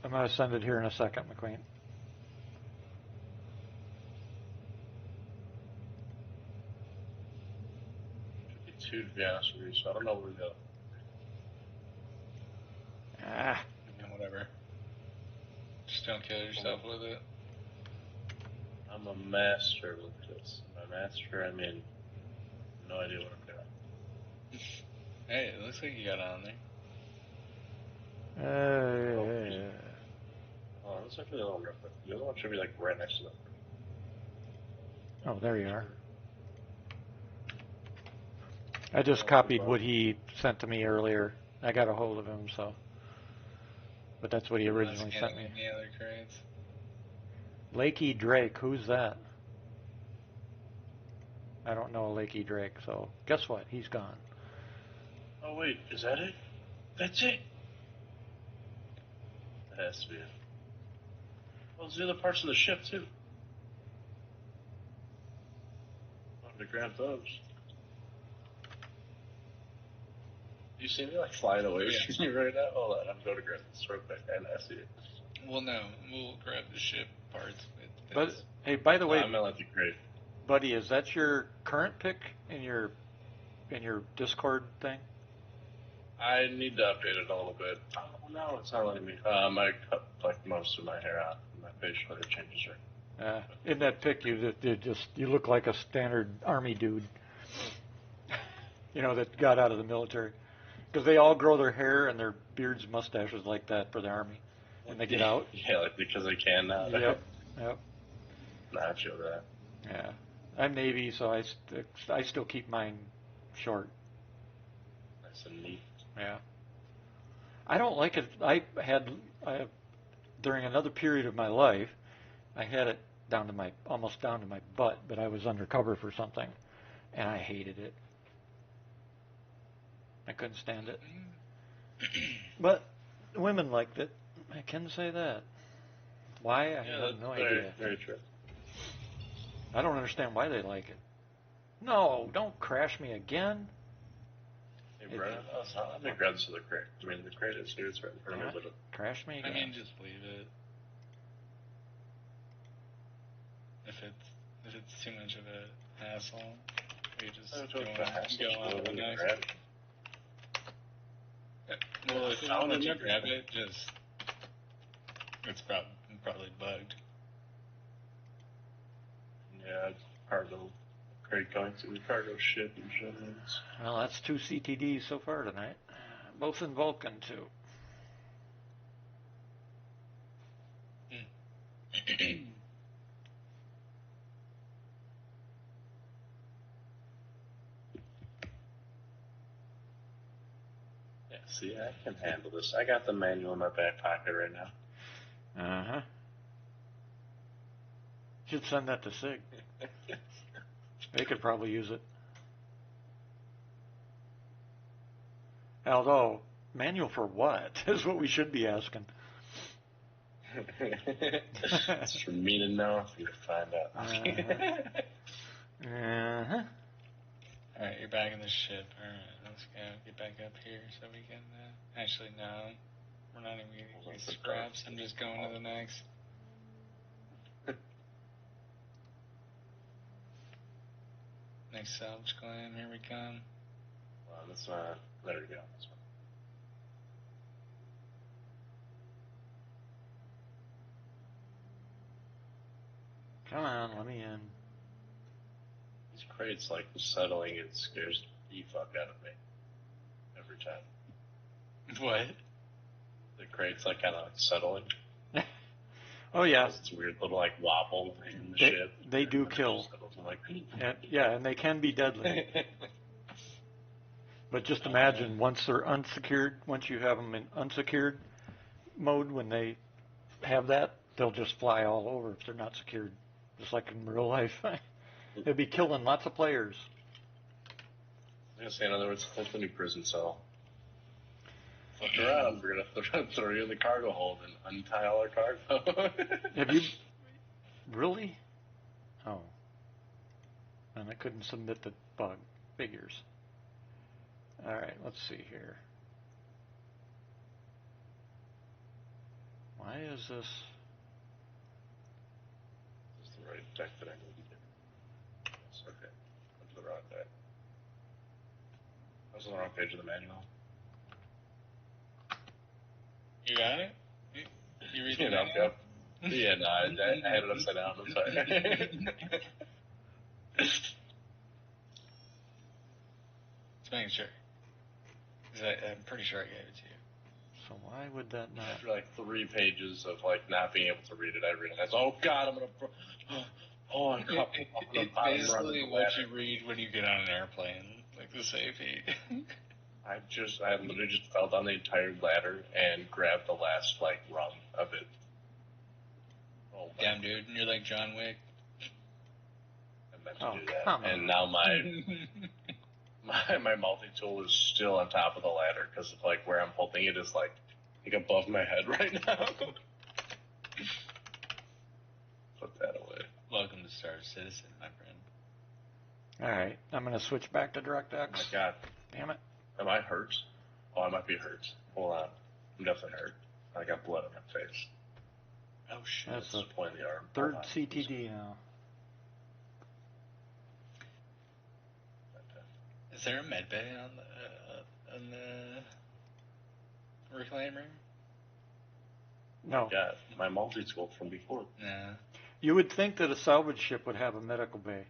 I'm going to send it here in a second, McQueen. Two, to be honest with you, so I don't know where to go. Ah. Yeah, whatever. Just don't kill yourself with it. I'm a master with this. By master, I mean no idea what I'm doing. Hey, it looks like you got it on there. Oh, let's look for the other one real quick. The other one should be like right next to them. Oh, there you are. I just copied what he sent to me earlier. I got a hold of him, so. But that's what he originally sent me. Any other crates? Lakey Drake, who's that? I don't know Lakey Drake, so guess what? He's gone. Oh wait, is that it? That's it. That has to be it. Well, there's the other parts of the ship too. I wanted to grab those. You see me like flying away from you right now? Hold on, I'm going to grab this real quick, and I see it. Well, no, we'll grab the ship parts. But hey, by the way, I'm gonna let you crate. buddy, is that your current pick in your Discord thing? I need to update it a little bit. Oh no, it's not letting me. I cut like most of my hair out. My facial hair changes right. In that pic, you look like a standard army dude. You know, that got out of the military. Because they all grow their hair and their beards, mustaches like that for the army when they get out. Yeah, like because they can now. Yep. Nah, I feel that. Yeah. I'm Navy, so I still keep mine short. Nice and neat. Yeah. I don't like it. During another period of my life, I had it almost down to my butt, but I was undercover for something, and I hated it. I couldn't stand it. But women liked it. I can say that. Why? I have no idea. Very true. I don't understand why they like it. No, don't crash me again. Hey, Brennan, let me grab this other crate. I mean, the crate is here. It's right in front of me. But crash me again. I mean, just leave it. If it's too much of a hassle, we just go on to the next. Well, if you want to grab it, it's probably bugged. Yeah, cargo crate going to the cargo ship usually. Well, that's 2 CTDs so far tonight. Both in Vulcan, too. Yeah, see, I can handle this. I got the manual in my back pocket right now. Uh-huh. Should send that to SIG. They could probably use it. Although, manual for what is what we should be asking. It's for me to know, for you to find out. Uh-huh. Alright, you're back in the ship. Alright, let's go. Get back up here so we can... actually, no. We're not even going to get scraps. I'm just going to the next. Next salvage claim. Here we come. Well, that's not... There we go. That's Come on, let me in. These crates, like, settling, it scares the fuck out of me. Every time. What? The crates, like, kind of like settling. Oh, yeah. It's a weird little, like, wobble in the ship. They do kill. Like, And they can be deadly. But just imagine once they're unsecured, once you have them in unsecured mode, when they have that, they'll just fly all over if they're not secured, just like in real life. They'll be killing lots of players. I'm gonna say, in other words, that's the new prison cell. Fuck around, we're gonna throw you in the cargo hold and untie all our cargo. Have you really? Oh, and I couldn't submit the bug figures. All right, let's see here. Why is this? This is the right deck that I need to get. Yes, okay. Went to the wrong deck. I was on the wrong page of the manual. You got it? You read it? Yep. Yeah, no, I had it upside down. I'm sorry. Just making sure. 'Cause I'm pretty sure I gave it to you. So why would that not? After like 3 pages of like not being able to read it, I realized, oh God, I'm gonna. Oh, I'm It's basically what you read when you get on an airplane, like the safety. I literally just fell down the entire ladder and grabbed the last like rung of it. Oh, Damn, dude, and you're like John Wick. I meant to do that, and now my multi-tool is still on top of the ladder because of like where I'm holding it is like above my head right now. Put that away. Welcome to Star Citizen, my friend. All right, I'm gonna switch back to DirectX. Oh my God. Damn it. Am I hurt? Oh, I might be hurt. Hold on. I'm definitely hurt. I got blood on my face. Oh shit. That's the point of the arm. third CTD now. Is there a med bay on the reclaimer? No. Yeah, my multi-tool from before. Nah. You would think that a salvage ship would have a medical bay.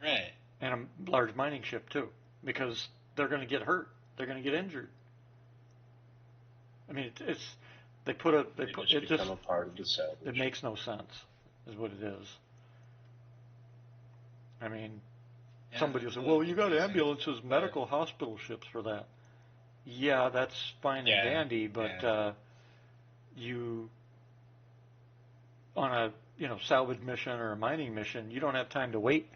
Right. And a large mining ship too, because they're going to get hurt. They're going to get injured. I mean, they put a part of the salvage. It makes no sense, is what it is. I mean, somebody will say, "Well, you got ambulances, medical hospital ships for that." Yeah, that's fine and dandy, but you on a salvage mission or a mining mission, you don't have time to wait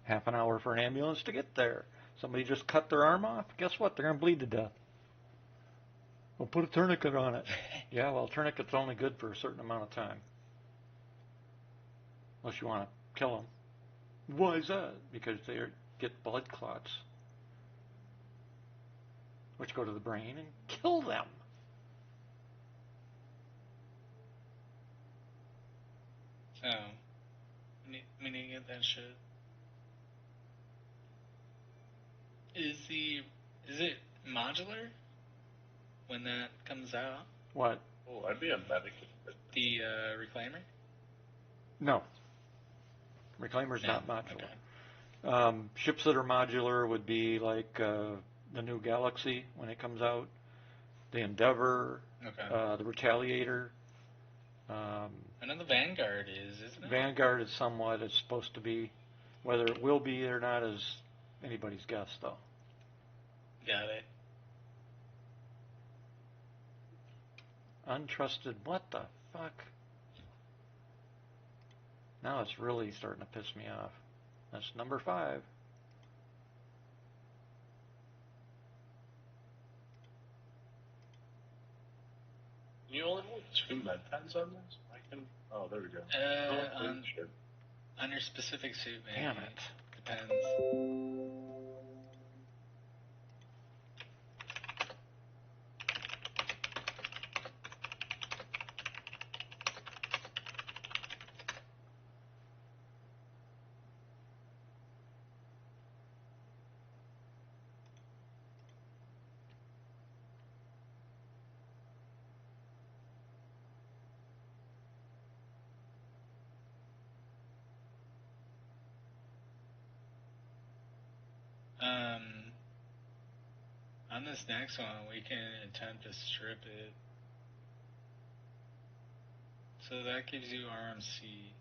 half an hour for an ambulance to get there. Somebody just cut their arm off. Guess what? They're going to bleed to death. Well, put a tourniquet on it. Yeah, well, a tourniquet's only good for a certain amount of time. Unless you want to kill them. Why is that? Because they get blood clots, which go to the brain and kill them. So, we need to get that shit. Is it modular when that comes out? What? Oh, I'd be a medic. The reclaimer? No. Reclaimer's not modular. Okay. Ships that are modular would be like the new Galaxy when it comes out, the Endeavor, the Retaliator. I know the Vanguard isn't it? Vanguard is somewhat. It's supposed to be. Whether it will be or not is anybody's guess, though. Got it. Untrusted. What the fuck? Now it's really starting to piss me off. That's number 5. You only hold 2 med pens on this? Oh, there we go. On your specific suit, maybe. Damn it. Depends. On this next one, we can attempt to strip it. So that gives you RMC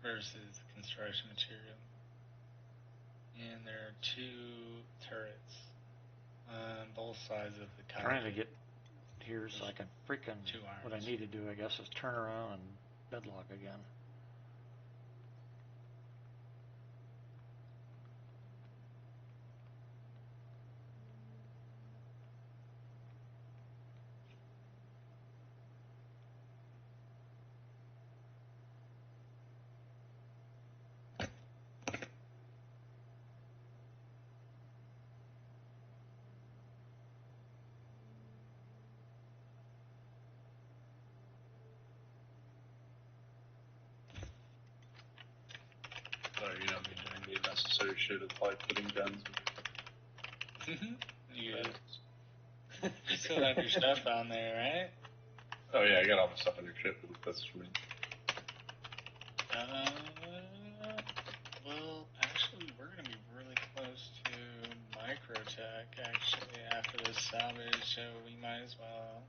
versus construction material. And there are 2 turrets on both sides of the cockpit. Trying to get here so I can freaking, 2 arms. what I need to do, I guess, is turn around and bedlock again. Sorry, you don't be doing the unnecessary shit of like putting guns in You you still have your stuff on there, right? Oh yeah, I got all the stuff on your ship, but that's for me. Well, actually, we're going to be really close to Microtech, actually, after this salvage, so we might as well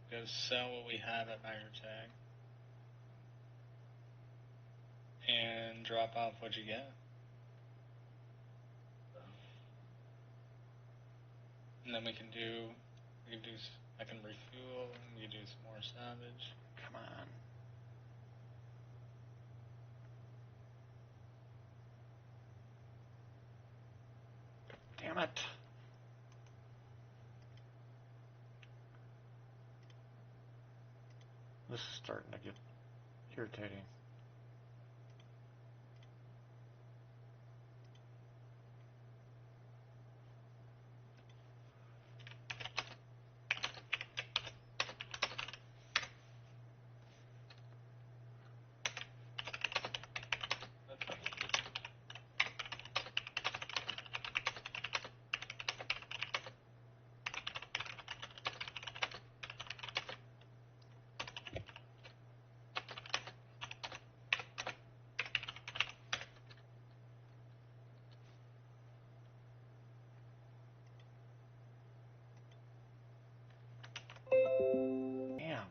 go sell what we have at Microtech and drop off what you get. And then I can refuel, and we can do some more salvage. Come on. Damn it. This is starting to get irritating. Damn.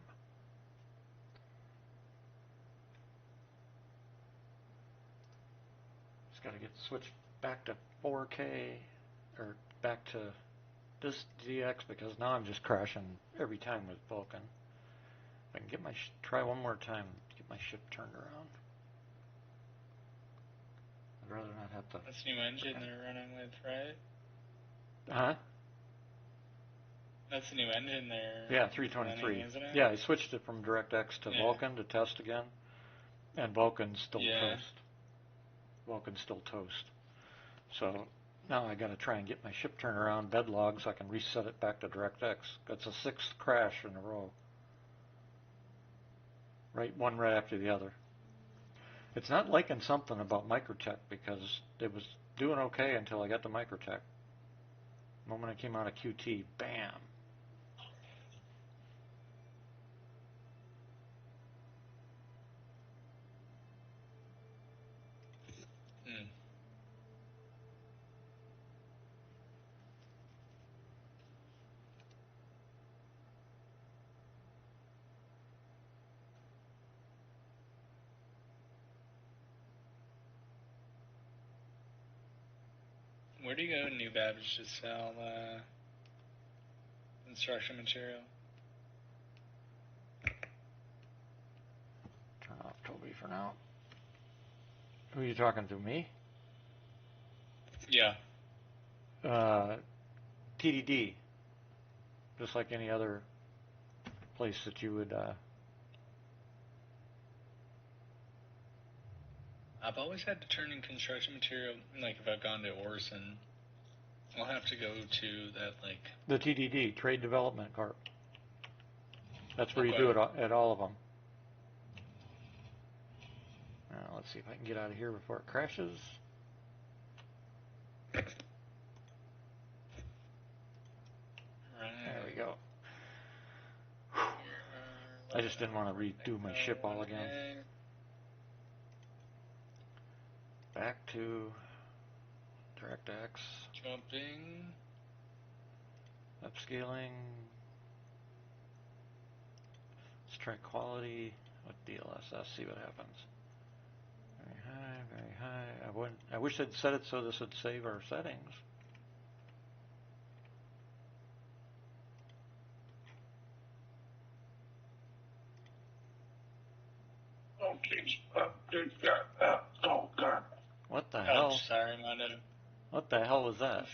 Just gotta get switched back to 4K or back to this DX because now I'm just crashing every time with Vulcan. If I can get my try one more time, get my ship turned around. I'd rather not have to. That's new engine they're running with, right? Huh? That's the new engine there. Yeah, 323. Running, isn't it? Yeah, I switched it from DirectX to Vulcan to test again, and Vulcan's still toast. Vulcan's still toast. So now I got to try and get my ship turned around, bed log, so I can reset it back to DirectX. That's a 6th crash in a row. One right after the other. It's not liking something about Microtech because it was doing okay until I got to Microtech. The moment I came out of QT, bam. Where do you go in New Babbage to sell construction material? Turn off Tobii for now. Who are you talking to, me? Yeah. TDD. Just like any other place that you would... I've always had to turn in construction material, like if I've gone to Orson, I'll have to go to that, like... The TDD, Trade Development Corp. That's where you do it at all of them. Now, let's see if I can get out of here before it crashes. There we go. I just didn't want to redo my ship all again. Back to DirectX. Jumping. Upscaling. Let's try quality with DLSS, see what happens. Very high, very high. I wish I'd set it so this would save our settings. What the Oh, hell? sorry, Mondo. What the hell was that?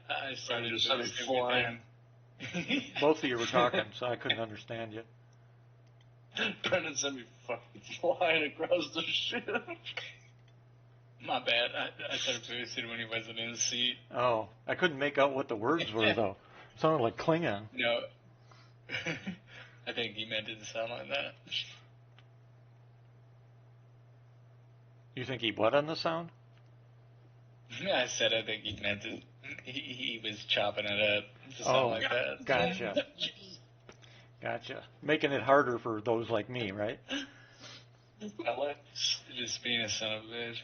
I started just doing started the same flying. thing. Both of you were talking, so I couldn't understand you. Brendan sent me fucking flying across the ship. My bad. I started boosted when he wasn't in the seat. Oh, I couldn't make out what the words were, though. Sounded like Klingon. No. I think he meant it to sound like that. You think he what on the sound? I said I think he meant it. He was chopping it up to sound like that. Gotcha. Gotcha. Making it harder for those like me, right? I like. Just being a son of a bitch.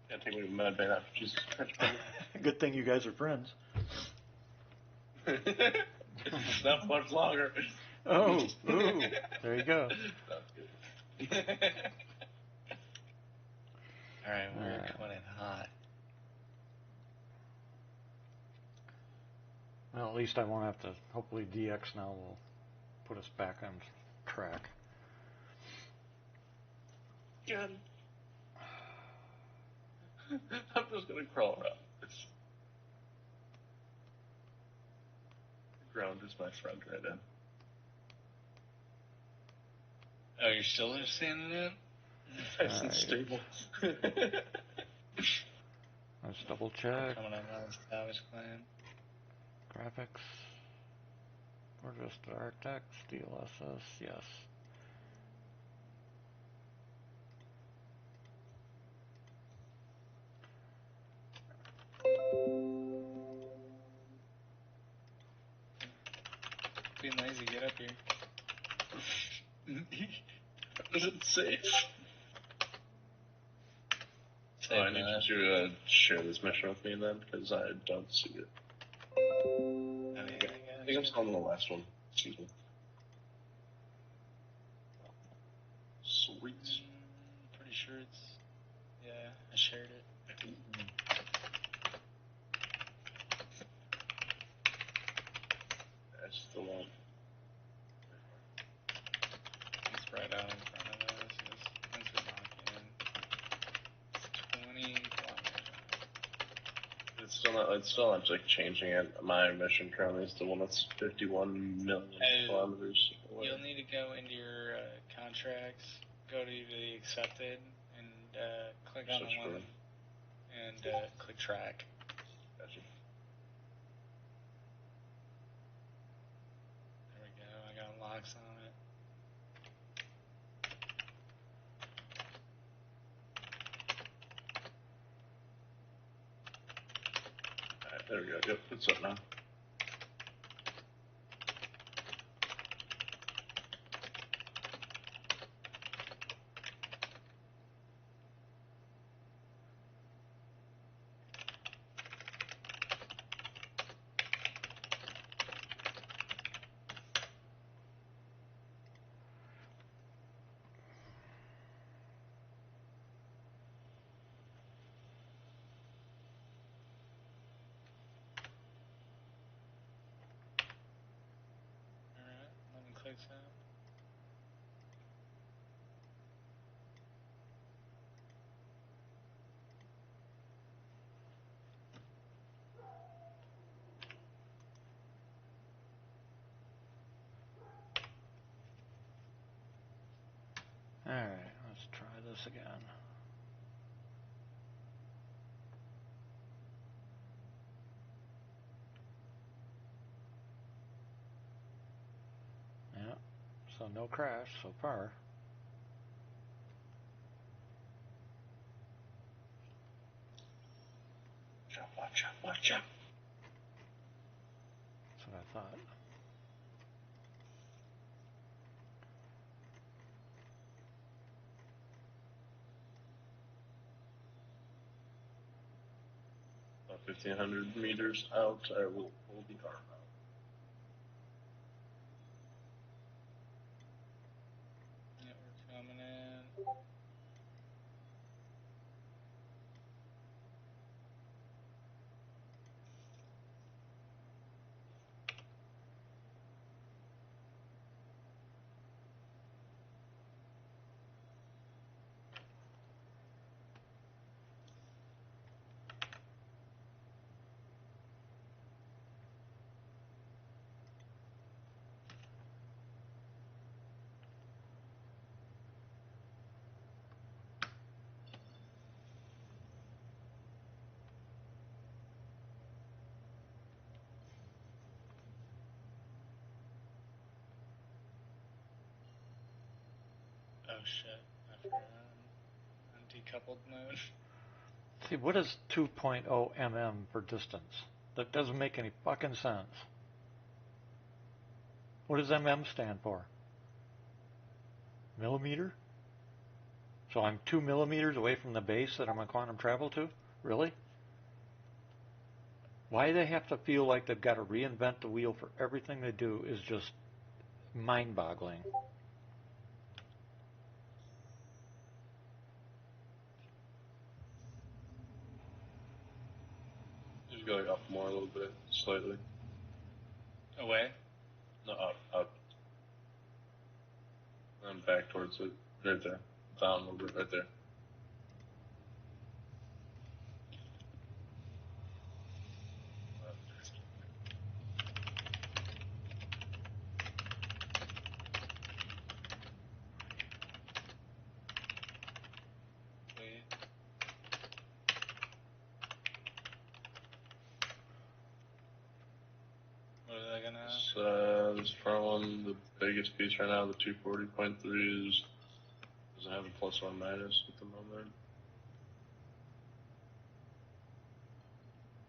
Can't take me to med bay after Jesus Christ. Good thing you guys are friends. It's not much longer. Oh, ooh, there you go. Alright, we're coming in hot. Well, at least I won't have to. Hopefully, DX now will put us back on track. Good. I'm just gonna crawl around. Ground is my friend right now. Oh, you're still there standing up? Nice and stable. Let's double check. Coming on the Savage Clan. Graphics. Or just Artex, DLSS, yes. Being lazy, get up here. Is it safe? Safe I need enough. you to share this mission with me then, because I don't see it. I think I'm still on the last one. Excuse me. Sweet. Pretty sure it's... Yeah, I shared it. I still won't. It's right out in front of us. Once we lock in, it's 20 kilometers. It's still not like changing it. My mission currently is the one that's 51 million kilometers away. You'll need to go into your contracts, go to the accepted, and click on the one, and click track. Gotcha. There we go. I got locks on it. Alright, there we go. Yep, it's up now. Alright, 11 clicks out. Alright, let's try this again. Yeah, so no crash so far. Watch out, watch out. That's what I thought. About 1,500 meters out, I will pull the arm out. Yeah, we're coming in. Oh shit! I forgot on decoupled mode. See, what is 2.0 mm for distance? That doesn't make any fucking sense. What does mm stand for? Millimeter? So I'm 2 millimeters away from the base that I'm going to quantum travel to? Really? Why they have to feel like they've got to reinvent the wheel for everything they do is just mind-boggling. Just go like up more a little bit, slightly. Away? No, up. And back towards it. Right there. Down a little bit, right there. Wait. What are they gonna? This front one, the biggest piece right now, the 240.3 is, doesn't have a plus or minus at the moment.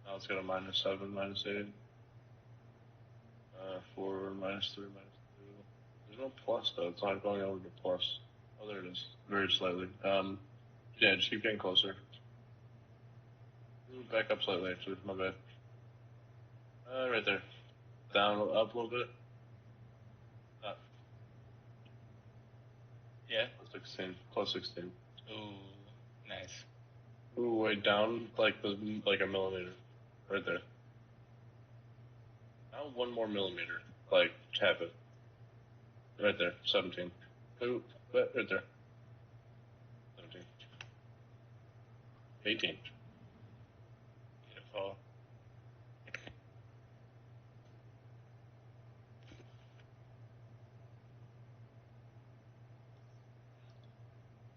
Now it's got a -7, -8. 4, -3, -2. There's no plus though, it's not going over the plus. Oh, there it is. Very slightly. Yeah, just keep getting closer. Back up slightly actually, my bad. Right there. Down, up a little bit. Up. Yeah. Plus 16. Ooh, nice. Ooh, wait, down like a millimeter. Right there. Now 1 more millimeter. Like, tap it. Right there, 17. Ooh, right there. 17. 18. Beautiful.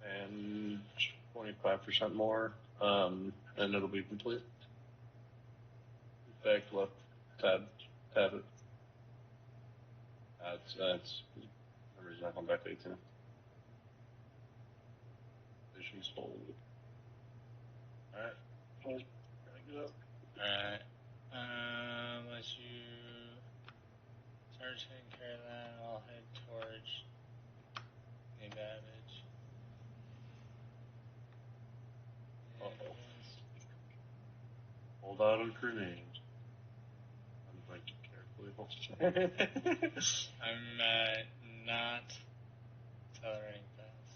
And 25% more, and it'll be complete. Back left, tab it. That's the reason I come back to 18. Vision's hold. Alright, get up. Alright. Once you start taking care of that, I'll head towards the damage. Uh-oh. Hold out a grenade. I'm going to carefully hold it. I'm not accelerating fast.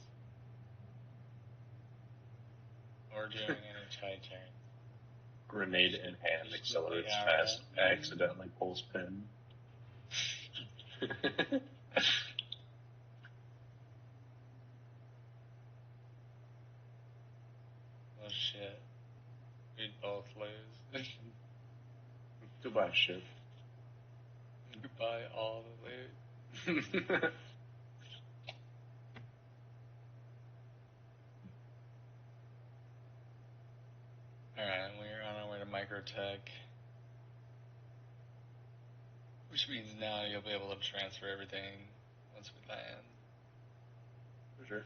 Or doing any tight turn. Grenade in hand, accelerates fast, accidentally pulls pin. Oh shit. We'd both lose. Goodbye, ship. Goodbye, all the loot. Alright, we're on our way to Microtech. Which means now you'll be able to transfer everything once we land. For sure.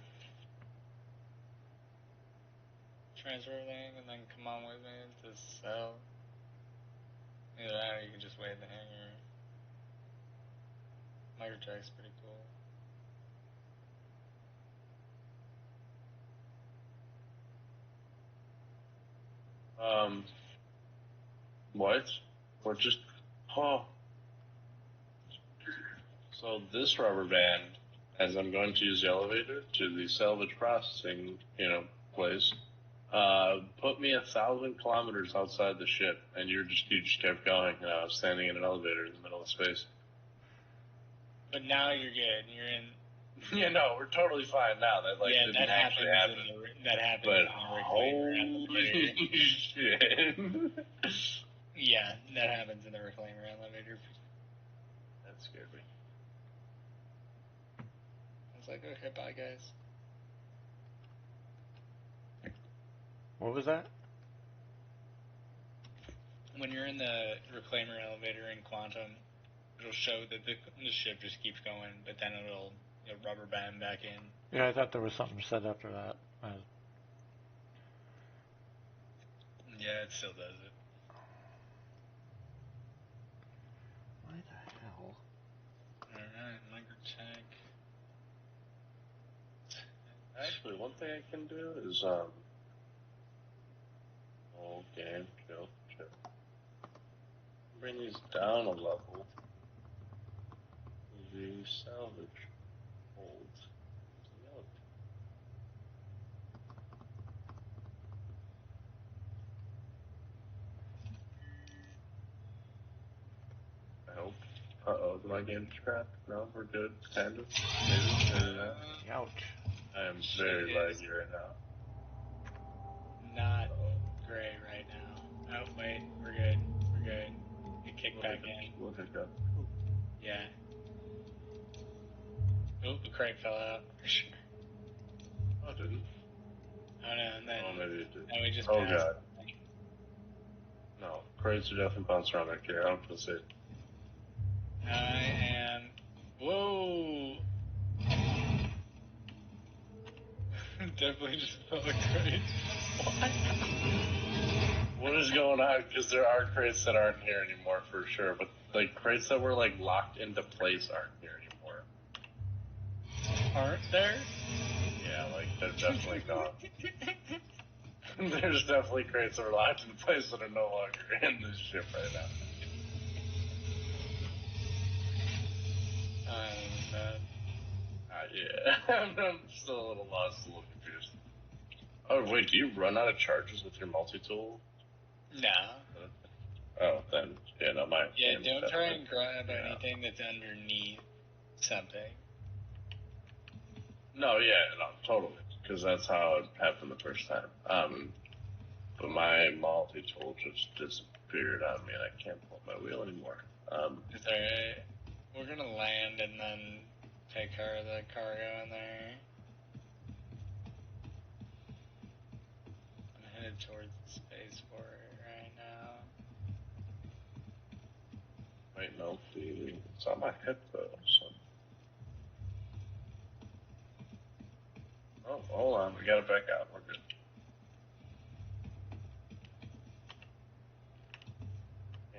Transfer everything and then come on with me to sell. Either that or you can just wait in the hangar. Microtech's pretty cool. What? Or just, oh. So this rubber band, as I'm going to use the elevator to the salvage processing, place, put me 1,000 kilometers outside the ship, and you just kept going, and I was standing in an elevator in the middle of space. But now you're good. You're in. Yeah, no, we're totally fine now. That didn't actually happen. That happens But in the reclaimer elevator. shit. Yeah, that happens in the reclaimer elevator. That scared me. I was like, okay, bye guys. What was that? When you're in the reclaimer elevator in Quantum, it'll show that the ship just keeps going, but then it'll rubber band back in. Yeah, I thought there was something said after that. Yeah, it still does it. Why the hell? Alright, microtech. Actually, one thing I can do is, game, chill. Bring these down a level. The salvage hold. I hope. Uh-oh, did my game scrap? No, we're good. Kind of. Maybe not. Ouch. I am very laggy right now. Not great right now. Oh, wait, we're good. We're good. It kicked back in. We'll hiccup. Yeah. Oh, the crate fell out. For sure. Oh, it didn't. Oh no, and then Maybe it did. and we just Oh, passed. God. No, crates are definitely bouncing around right here. I don't feel safe. I am. Whoa! Definitely just felt like crate. What is going on? Because there are crates that aren't here anymore for sure, but like crates that were like locked into place aren't here anymore. Aren't there? Yeah, like they're definitely gone. There's definitely crates that are locked in place that are no longer in this ship right now. Yeah, I'm still a little lost, a little confused. Oh wait, do you run out of charges with your multi-tool? No. Oh, then yeah, no, my Yeah, game's don't try and definitely- grab yeah. anything that's underneath something. No, yeah, no, totally, because that's how it happened the first time. But my multi-tool just disappeared on me, and I can't pull my wheel anymore. It's alright. We're gonna land and then take care of the cargo in there. I'm headed towards the spaceport right now. Wait, no, it's on my head though. So. Oh, hold on, we gotta back out. We're good.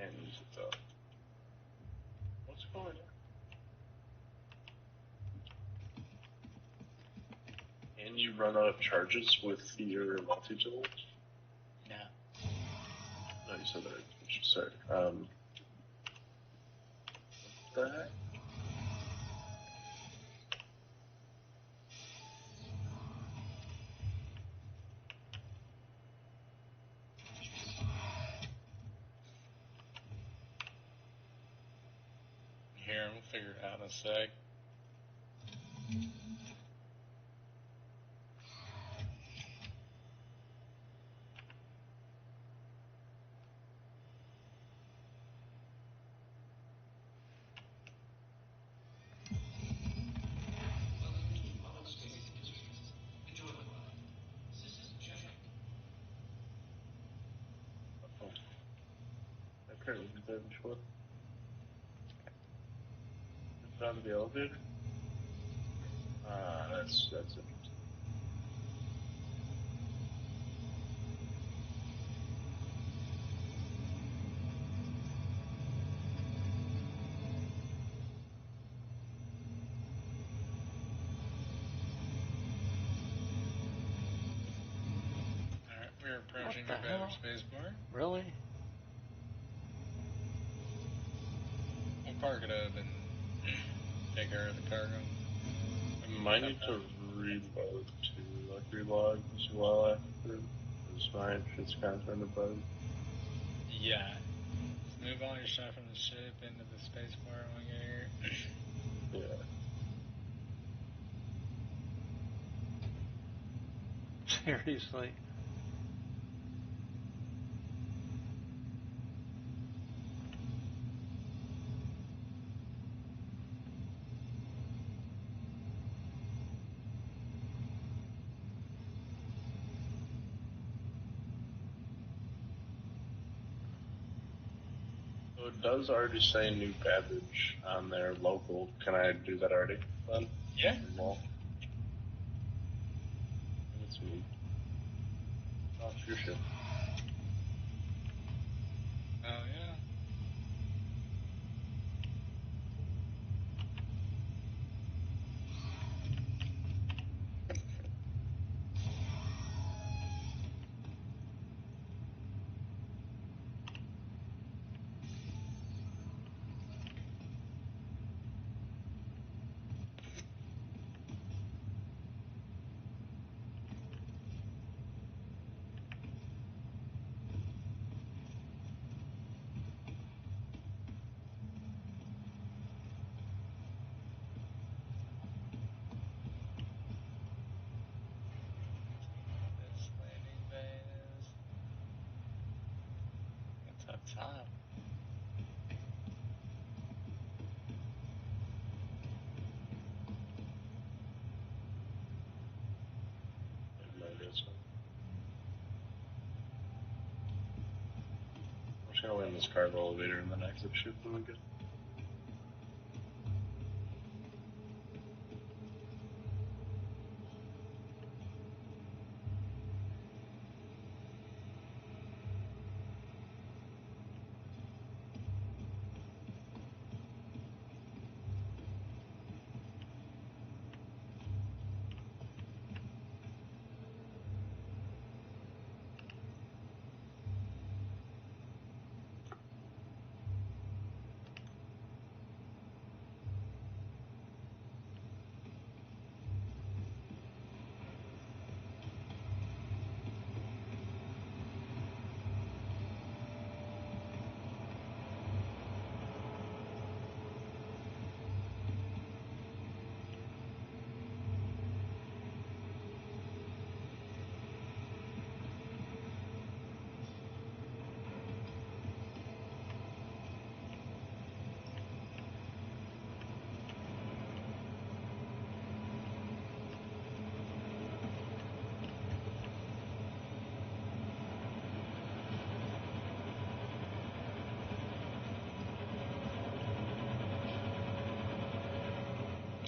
And use it though. What's going on? Can you run out of charges with your multi-tool? No. No, you said that. Sorry. What the heck? Here, we'll figure it out in a sec. Oh. Okay, we can finish what? Down to the elevator? That's interesting. Alright, we're approaching What the the better hell? spaceport. Really? We'll park it up and take care of the cargo. I might need to reload too, like relog as well after. Because my shit's kind of turned to bug. Yeah. Just move all your stuff from the ship into the spaceport when we get here. Yeah. Seriously? So it does already say new baggage on their local. Can I do that already then? Yeah. Well, Sweet. Off your ship. Oh yeah. This landing bay is. It's up top. I'm just gonna land this cargo elevator and then exit ship when we get.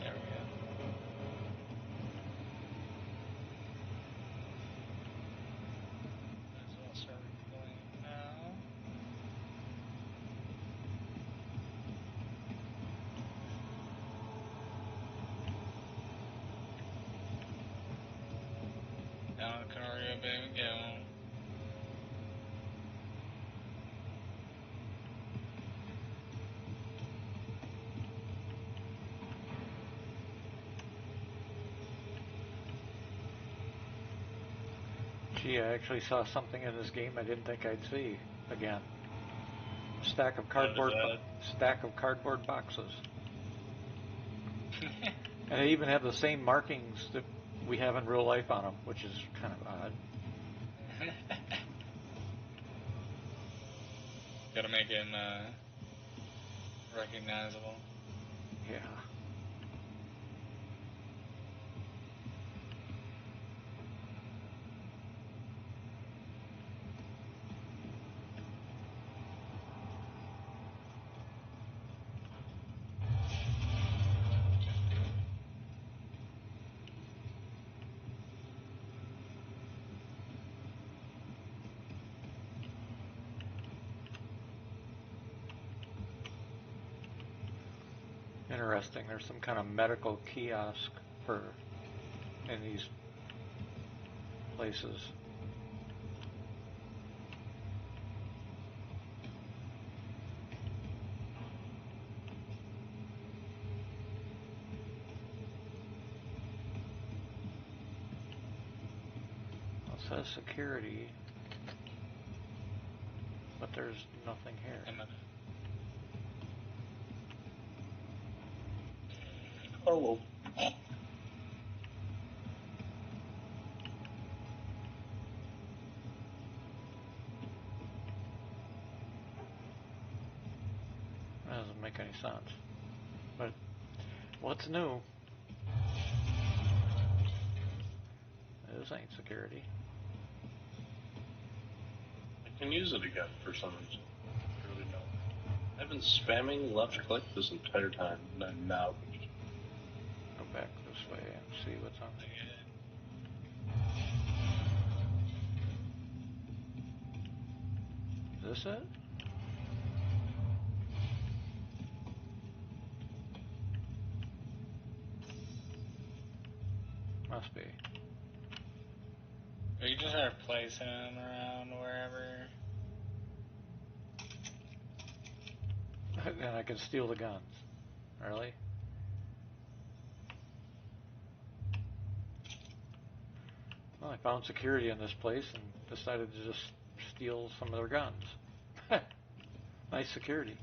There we go. Might as well start going now. Now the cargo bay we go. Gee, I actually saw something in this game I didn't think I'd see again. Stack of cardboard boxes. And they even have the same markings that we have in real life on them, which is kind of odd. Gotta make him recognizable. Yeah. Interesting. There's some kind of medical kiosk in these places. It says security, but there's nothing here. Oh, That doesn't make any sense. But what's new? This ain't security. I can use it again for some reason. I really don't. I've been spamming left click this entire time, and I'm now. Go back this way and see what's on there. this it? Must be. Or you just start placing them around wherever. And I can steal the guns. Really? Well, I found security in this place and decided to just steal some of their guns. Nice security.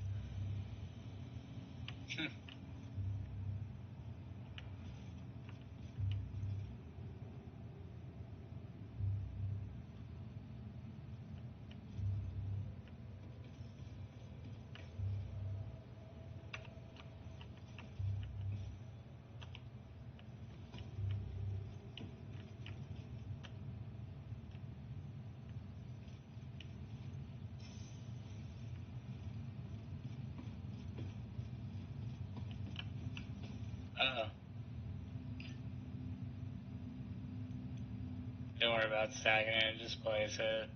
Uh-oh. Don't worry about stacking it, just place it.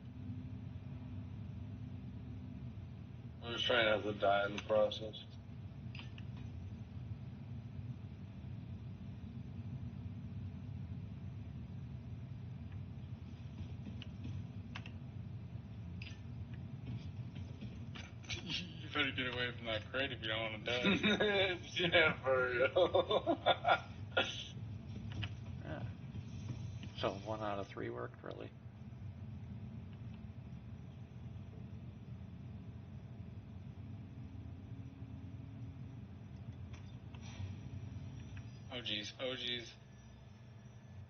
I'm just trying not to die in the process. You better get away from that crate if you don't want to die. Yeah, for real. Yeah. So 1 out of 3 worked, really. Oh jeez, oh jeez.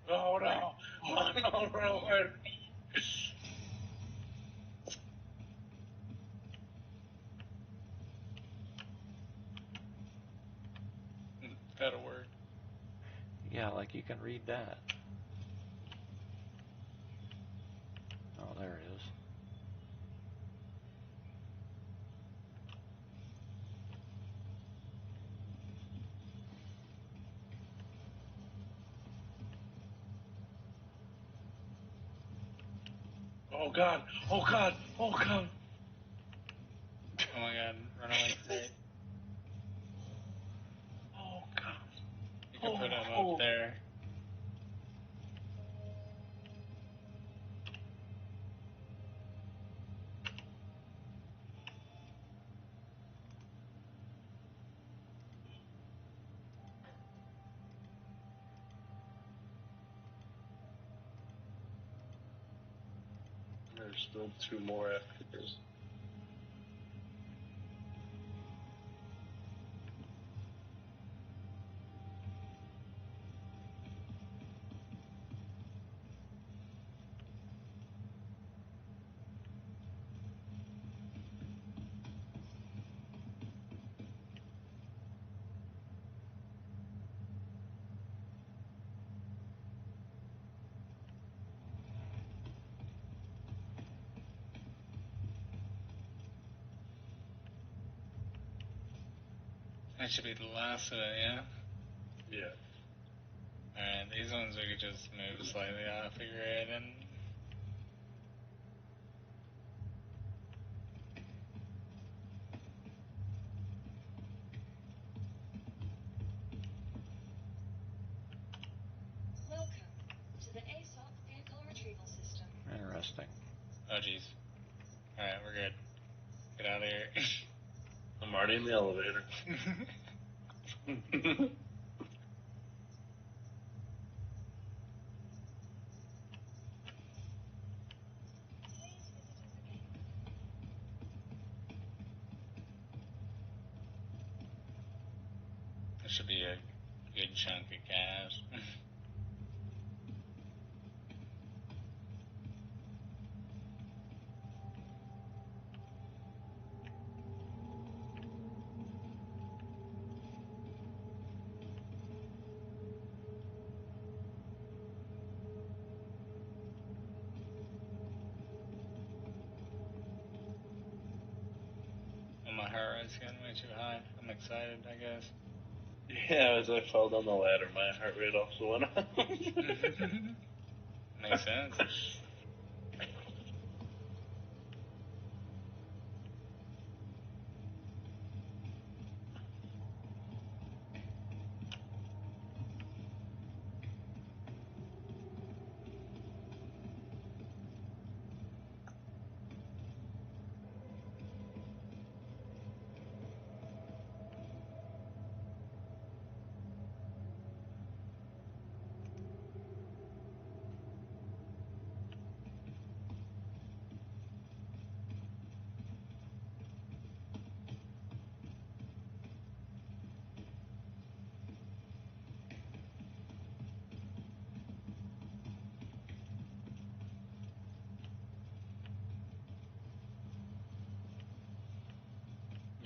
Oh no! Oh no, Robert! That'll work. Yeah, like you can read that. Oh, there it is. Oh god! Oh god! Oh god! Oh my god, run away crate. Oh god! You can put him up there. There's still 2 more after this. That should be the last of it, yeah? Yeah. Alright, these ones we could just move slightly off the grid and... Welcome to the ASOP vehicle retrieval system. Interesting. Oh jeez. Alright, we're good. Get out of here. I'm already in the elevator. Please visit us again. This should be a good chunk of cash. Oh, my heart rate's getting way too high. I'm excited, I guess. Yeah, as I fell down the ladder, my heart rate also went up. Makes sense.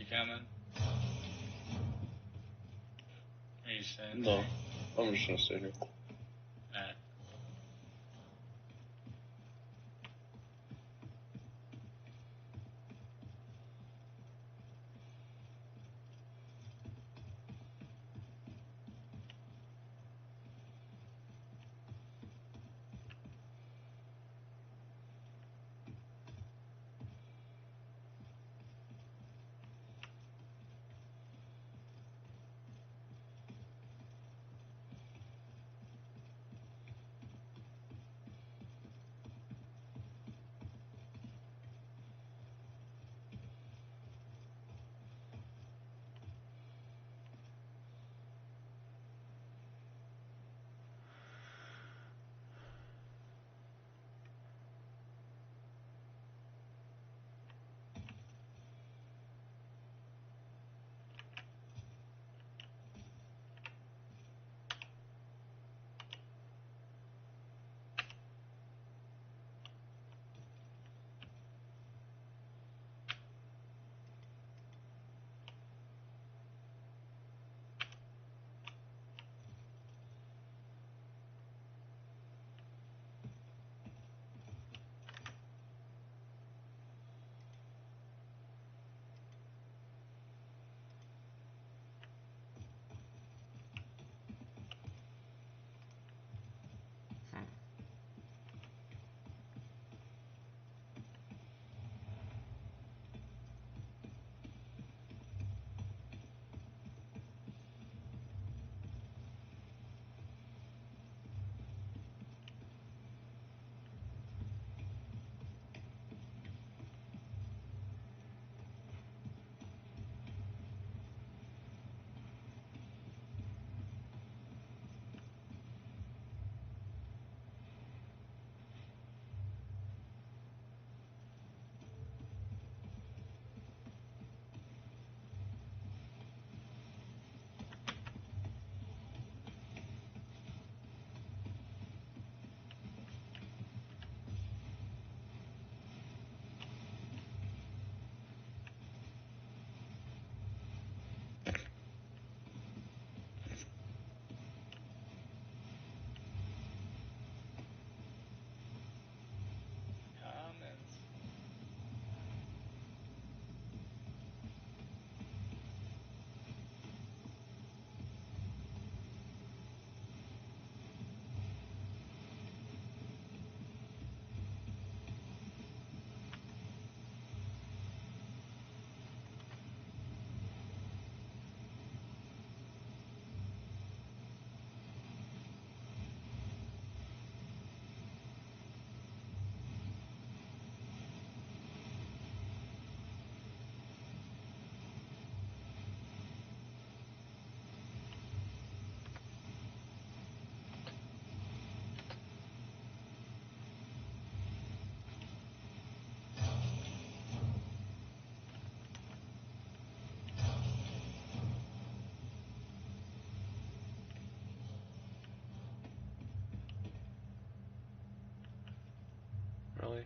coming? Are you saying? No, I'm just gonna stay here. Alright. Comments. Really?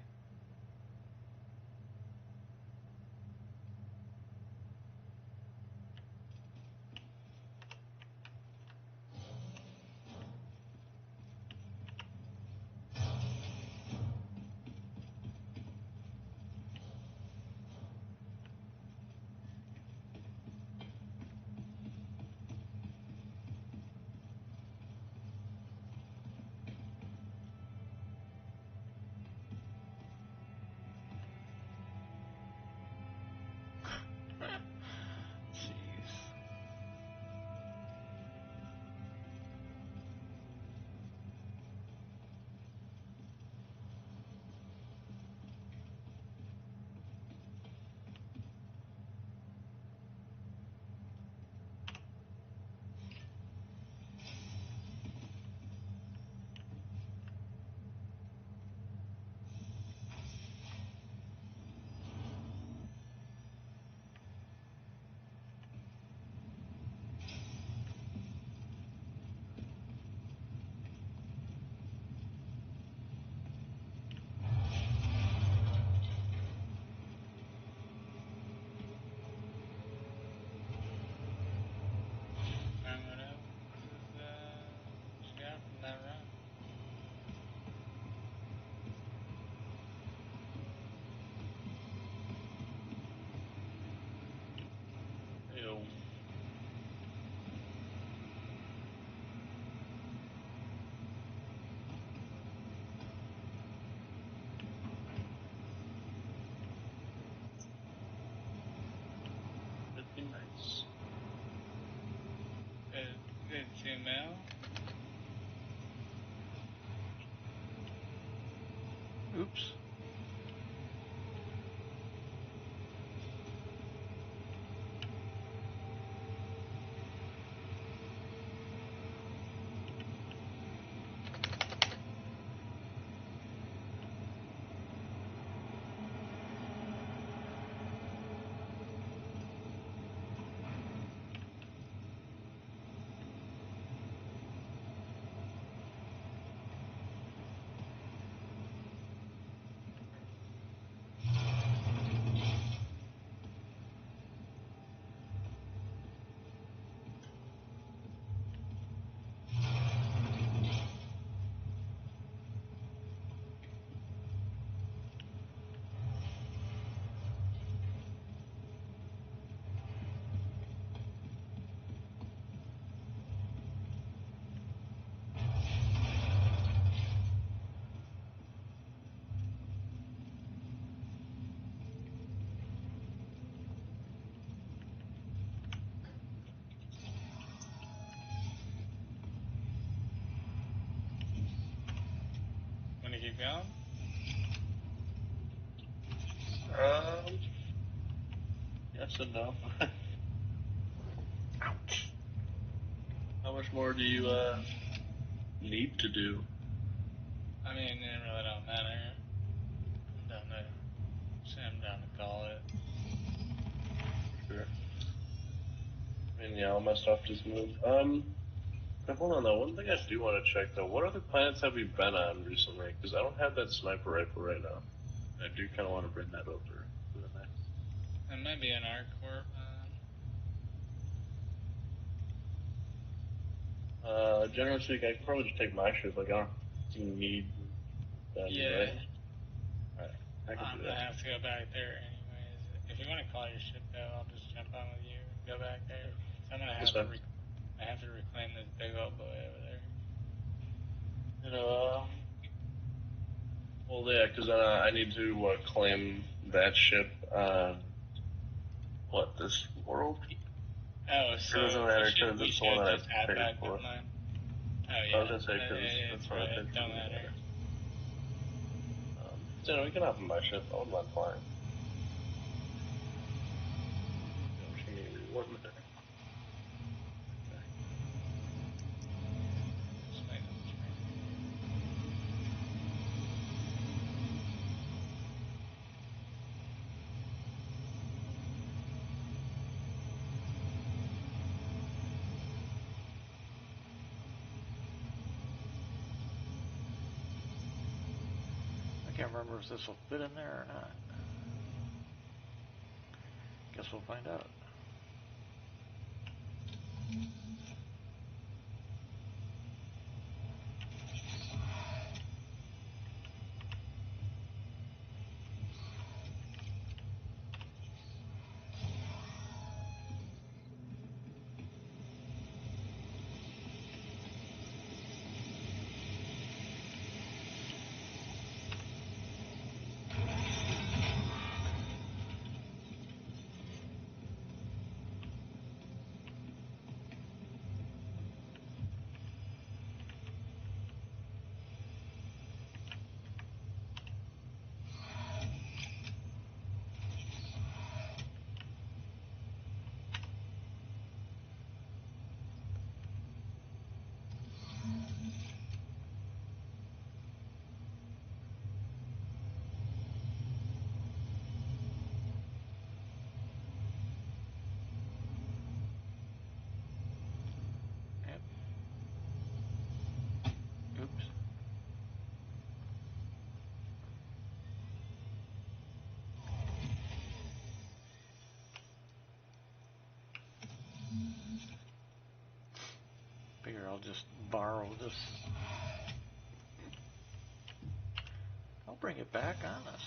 Oops. Want to keep going? Yes and no. Ouch. How much more do you need to do? I mean, it really don't matter. I'm down to call it. Sure. I mean, yeah, all my stuff just moved. Hold on though. One thing I do want to check though. What other planets have we been on recently? Because I don't have that sniper rifle right now. I do kind of want to bring that over to the next. It might be an arc warp. Generally speaking, I could probably just take my ship. Like, I don't even need that, Yeah. right? Alright, I can I'm do gonna that. have to go back there anyways. If you want to call your ship though, I'll just jump on with you and go back there. So I'm gonna have That's fine. I have to reclaim this big old boy over there. You know, well, yeah, because I need to claim that ship on, this world? Oh, It so doesn't matter because we it's the one should that just I add paid back for. mine. Oh I yeah, was gonna say because it's that's what I right. paid for. Don't matter. So we can hop on my ship. I wouldn't mind flying. Just give me 1 minute. Just wait on the screen. I can't remember if this will fit in there or not. Guess we'll find out. Yep. Oops. Figure I'll just borrow this. I'll bring it back, honest.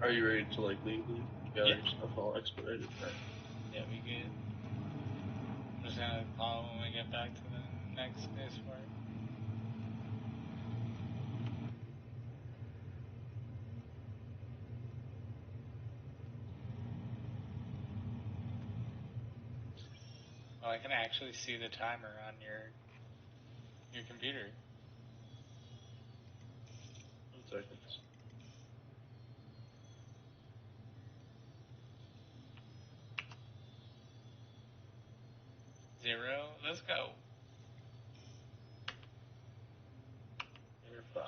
Are you ready to like leave? You got Yeah. your stuff all expedited. Right? Yeah, we good. I'm just gonna call when we get back to the next space part. Oh, I can actually see the timer on your computer. 1 second. 0. Let's go. You're 5.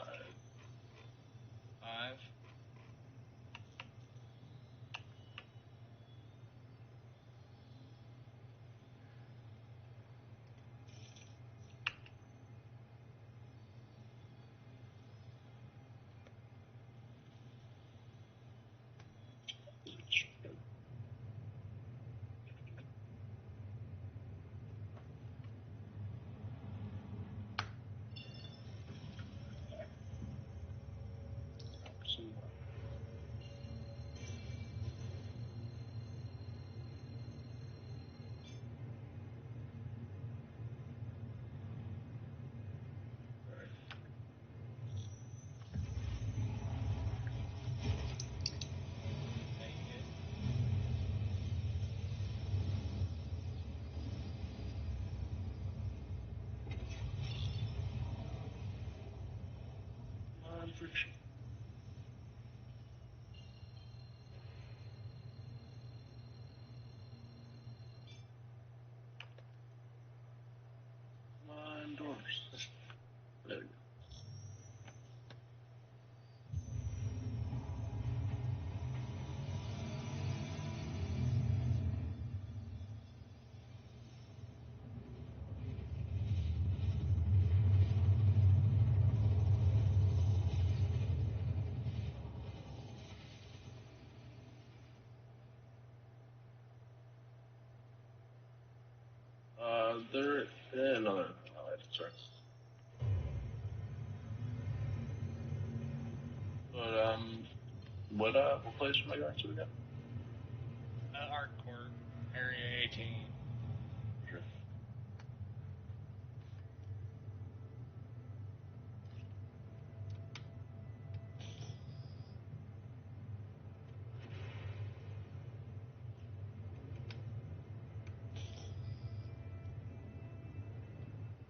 5. Friction. Come on, doors. There we go. There. No. That's right. But what place am I going to again? Art Court, Area 18. Sure.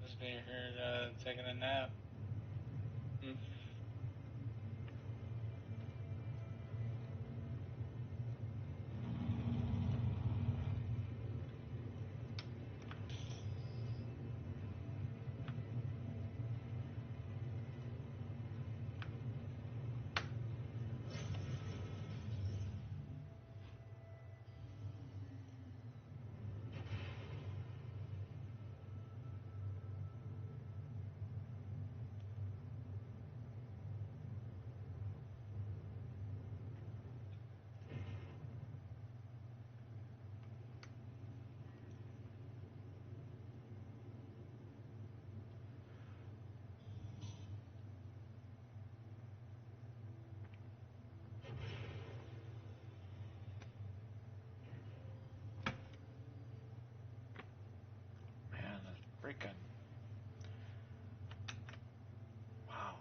Must be here taking a nap. Man, that's freaking. Wow.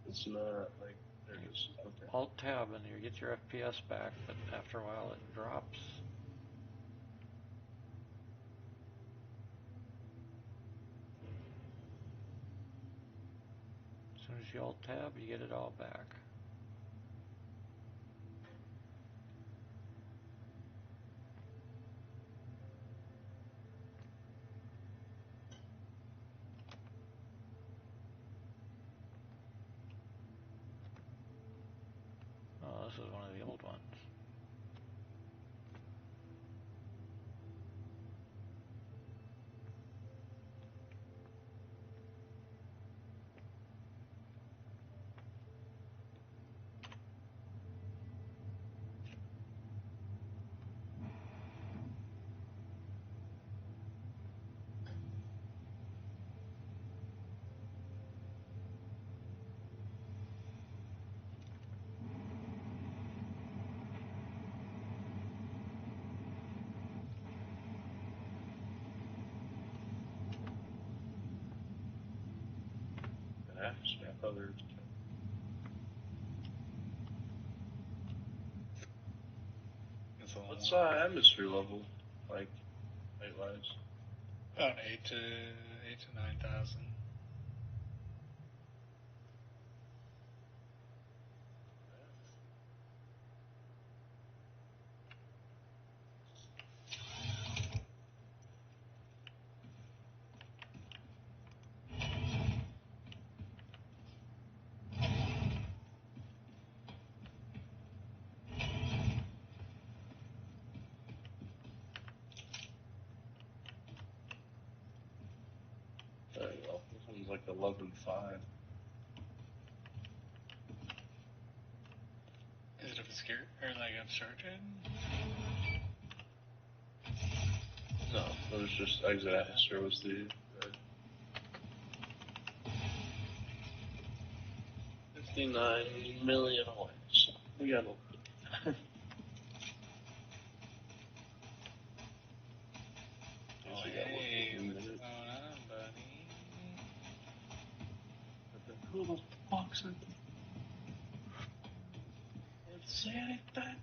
It's not like there it is. Okay. Alt tab and you get your FPS back, but after a while it drops. As soon as you alt tab, you get it all back. Oh, this is one of the old ones. Actually, I thought we were. It's a little What's more. atmosphere level like height wise? About 8 to 9,000. There you go. This one's like 11.5. Is it obscure or like obstructed? No, it was just exit atmosphere was the. 59 million aways. We got a little bit. Oh, We got hey, 15 what's minutes. going on, buddy? Who the fuck's it? Let's say anything.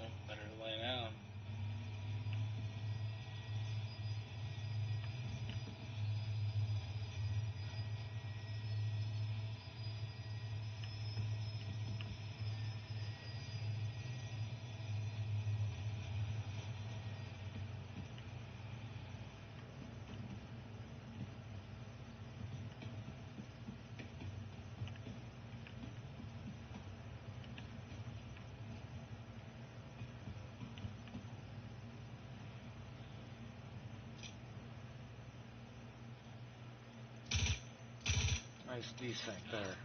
Oh, better lay down. Nice desync there.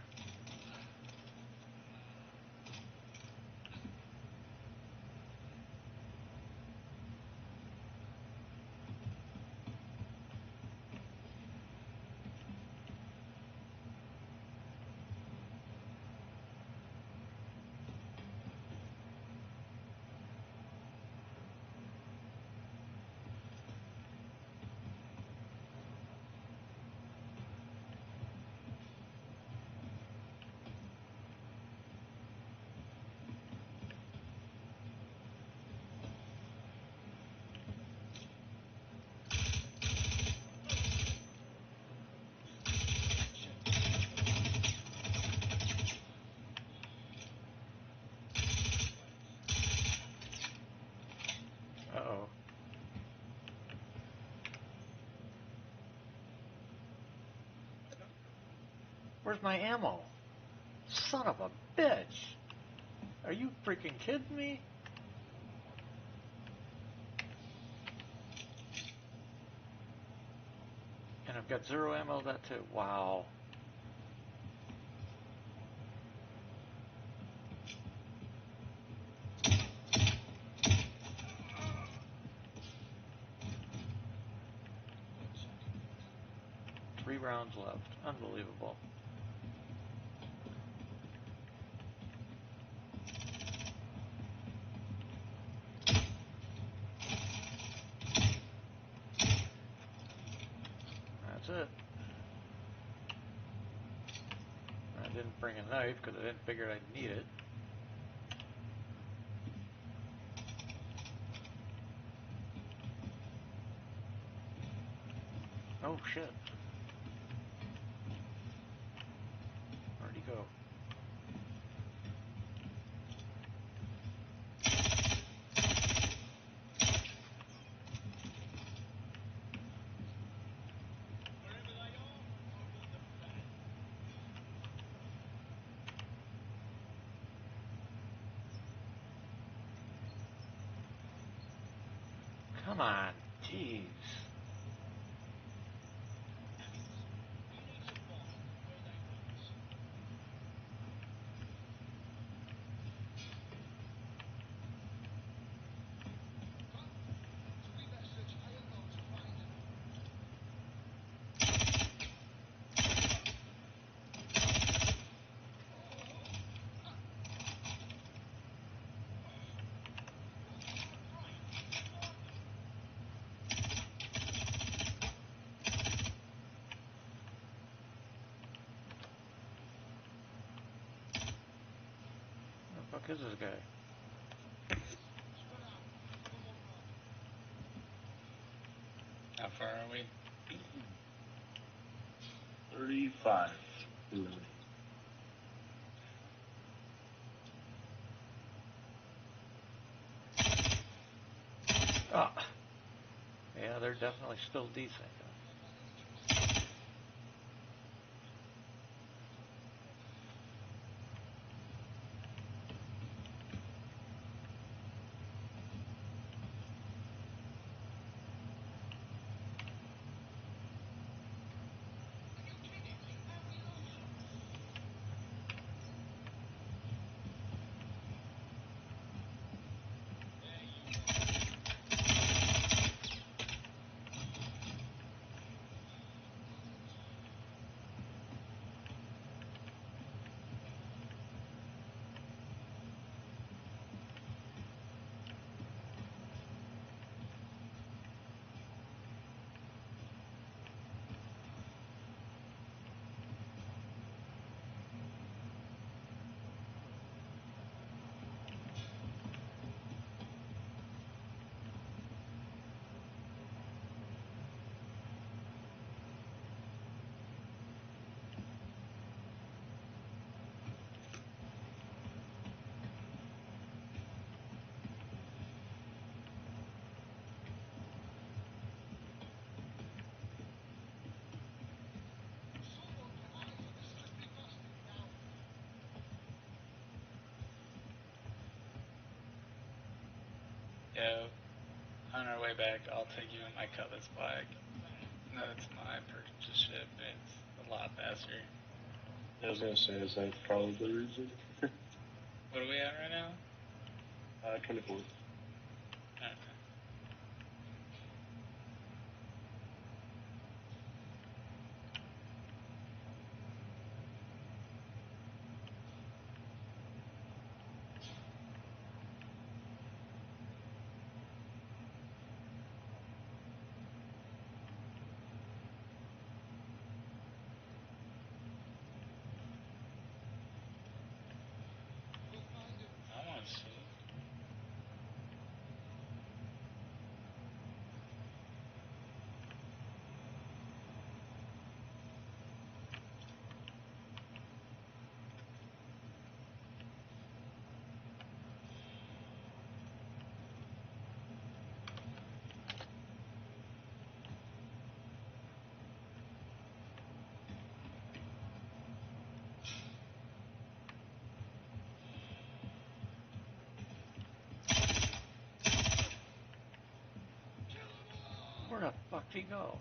Uh-oh. Where's my ammo? Son of a bitch! Are you freaking kidding me? And I've got 0 ammo that too. Wow. Three rounds left. Unbelievable. That's it. I didn't bring a knife because I didn't figure I'd need it. Oh shit. Where'd he go? Come on, jeez. fuck is this guy? How far are we? 35. Ah. Yeah, they're definitely still decent. Yo, on our way back, I'll take you in my Cutlass Black. No, it's my purchase ship. It's a lot faster. I was gonna say, is that probably the reason? What are we at right now? 24. Okay. I want to see. Where the fuck did he go?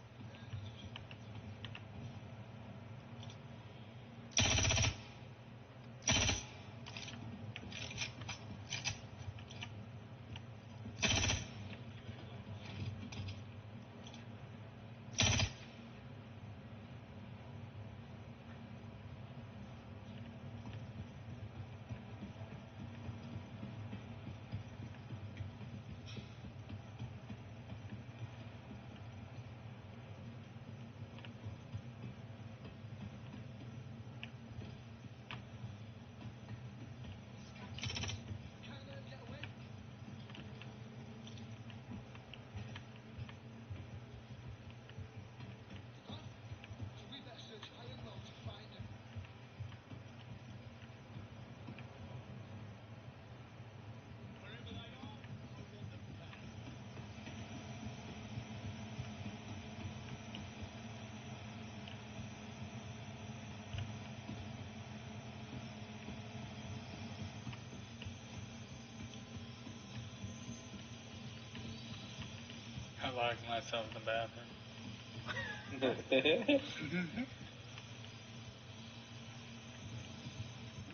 I locked myself in the bathroom.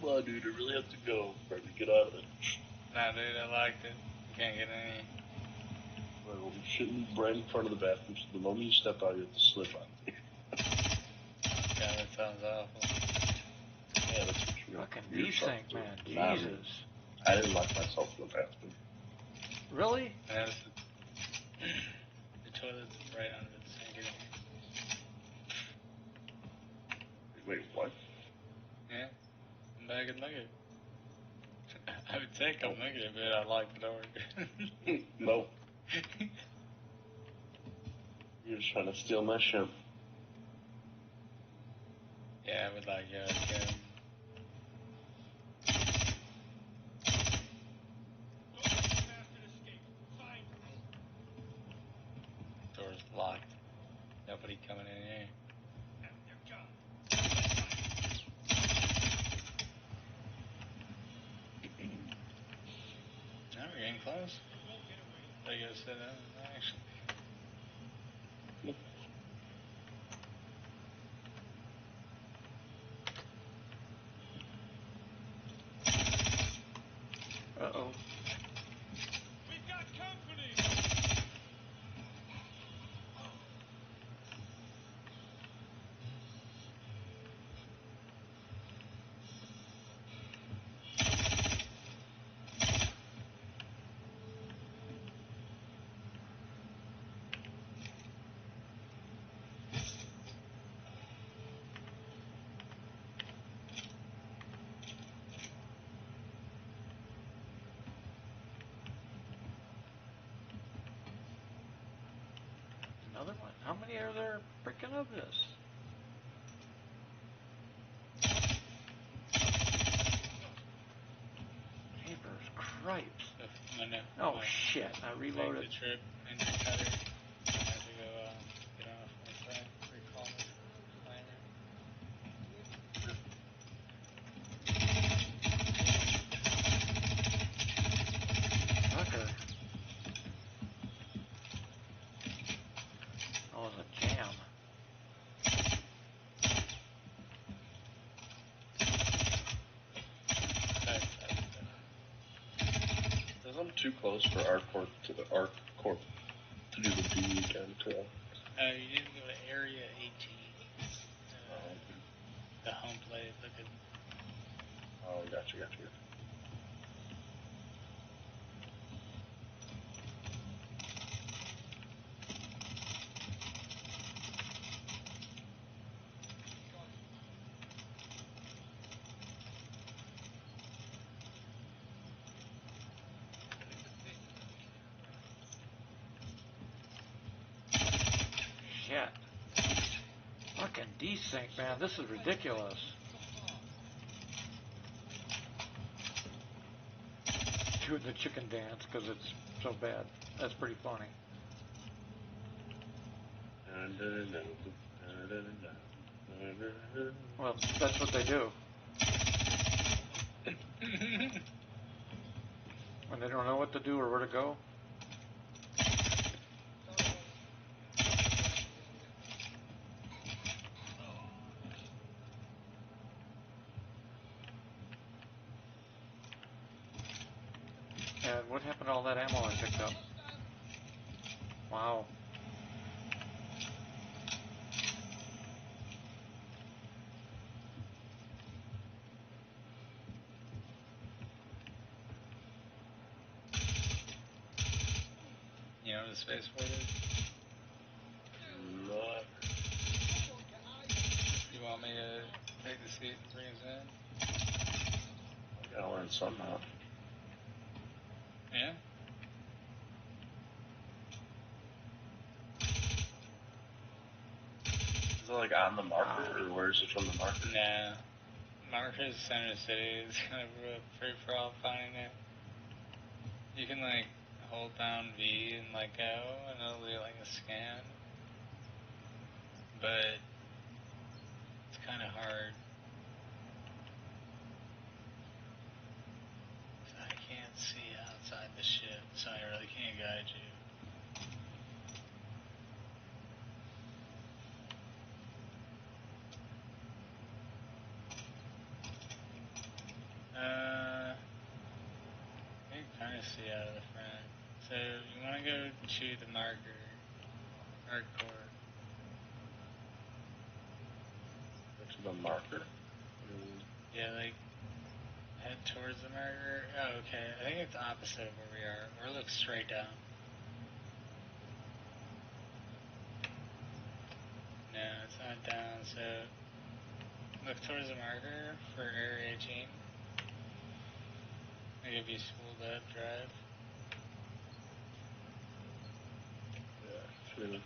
Come on, dude, I really have to go. Better get out of it. Nah, dude, I liked it. You can't get any. Well, you're sitting right in front of the bathroom, so the moment you step out, you have to slip on it. God, that sounds awful. Yeah, that's what you're Fucking you're desync, doing. man. Not me. Jesus. I didn't lock myself in the bathroom. Really? Yeah, the toilet's right under the sink in here. Wait, what? Yeah. Come back and look at it. I say come look at it, but I locked the door. Nope. You're just trying to steal my ship. Yeah, I would like you to. Door's locked. Nobody coming in here. No, we're getting close. I gotta sit down actually. Uh-oh. We've got company! Another one? How many are there freaking of this? Jeepers cripes. Oh shit, I reloaded. The trip and the cutter. I have to go get off my side. Recall this climber. Fucker. Oh, it was a jam. Because I'm too close for ArcCorp to the ArcCorp to do the B again today. You didn't go to Area 18. The home plate. Look at. Oh, gotcha. Shit. Fucking desync, man. This is ridiculous. Doing the chicken dance because it's so bad. That's pretty funny. Well, that's what they do. When they don't know what to do or where to go. And what happened to all that ammo I picked up? Wow. You know the spaceport is? You want me to take the seat and bring us in? I gotta learn something out. Yeah? Is it like on the marker, or where is it from the marker? Nah. Marker's center city. It's kind of a free for all finding it. You can like hold down V and let go, and it'll be like a scan. But it's kind of hard. I can't see outside the ship, so I really can't guide you. You can kind of see out of the front. So you want to go to the marker, ArcCorp. Go to the marker. Yeah, like head towards the marker. Oh, okay. I think it's opposite of where we are. Or look straight down. No, it's not down. So look towards the marker for Area 18. Like if you spooled that drive. Yeah, true.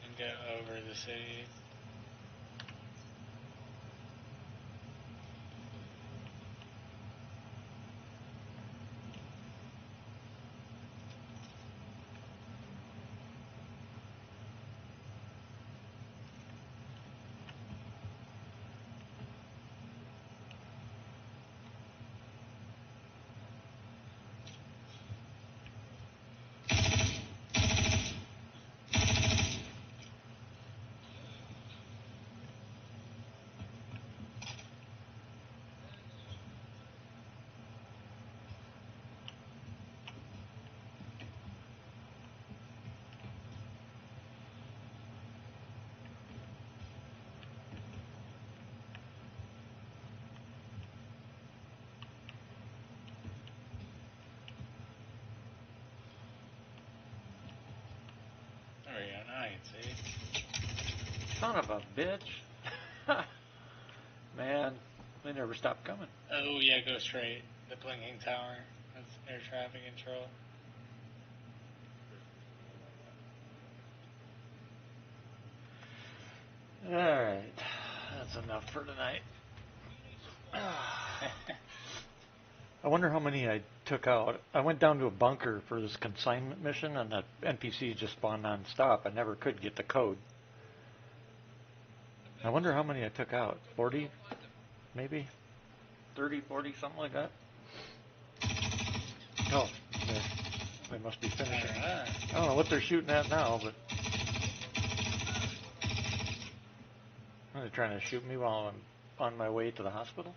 And go over the city. There we go, now I can see. Son of a bitch. Man, they never stopped coming. Oh yeah, go straight. The blinking tower. That's air traffic control. Alright, that's enough for tonight. I wonder how many I took out. I went down to a bunker for this consignment mission, and the NPCs just spawned non-stop. I never could get the code. I wonder how many I took out. 40? Maybe? 30, 40, something like that? Oh, they must be finishing. I don't know what they're shooting at now, but... Are they trying to shoot me while I'm on my way to the hospital?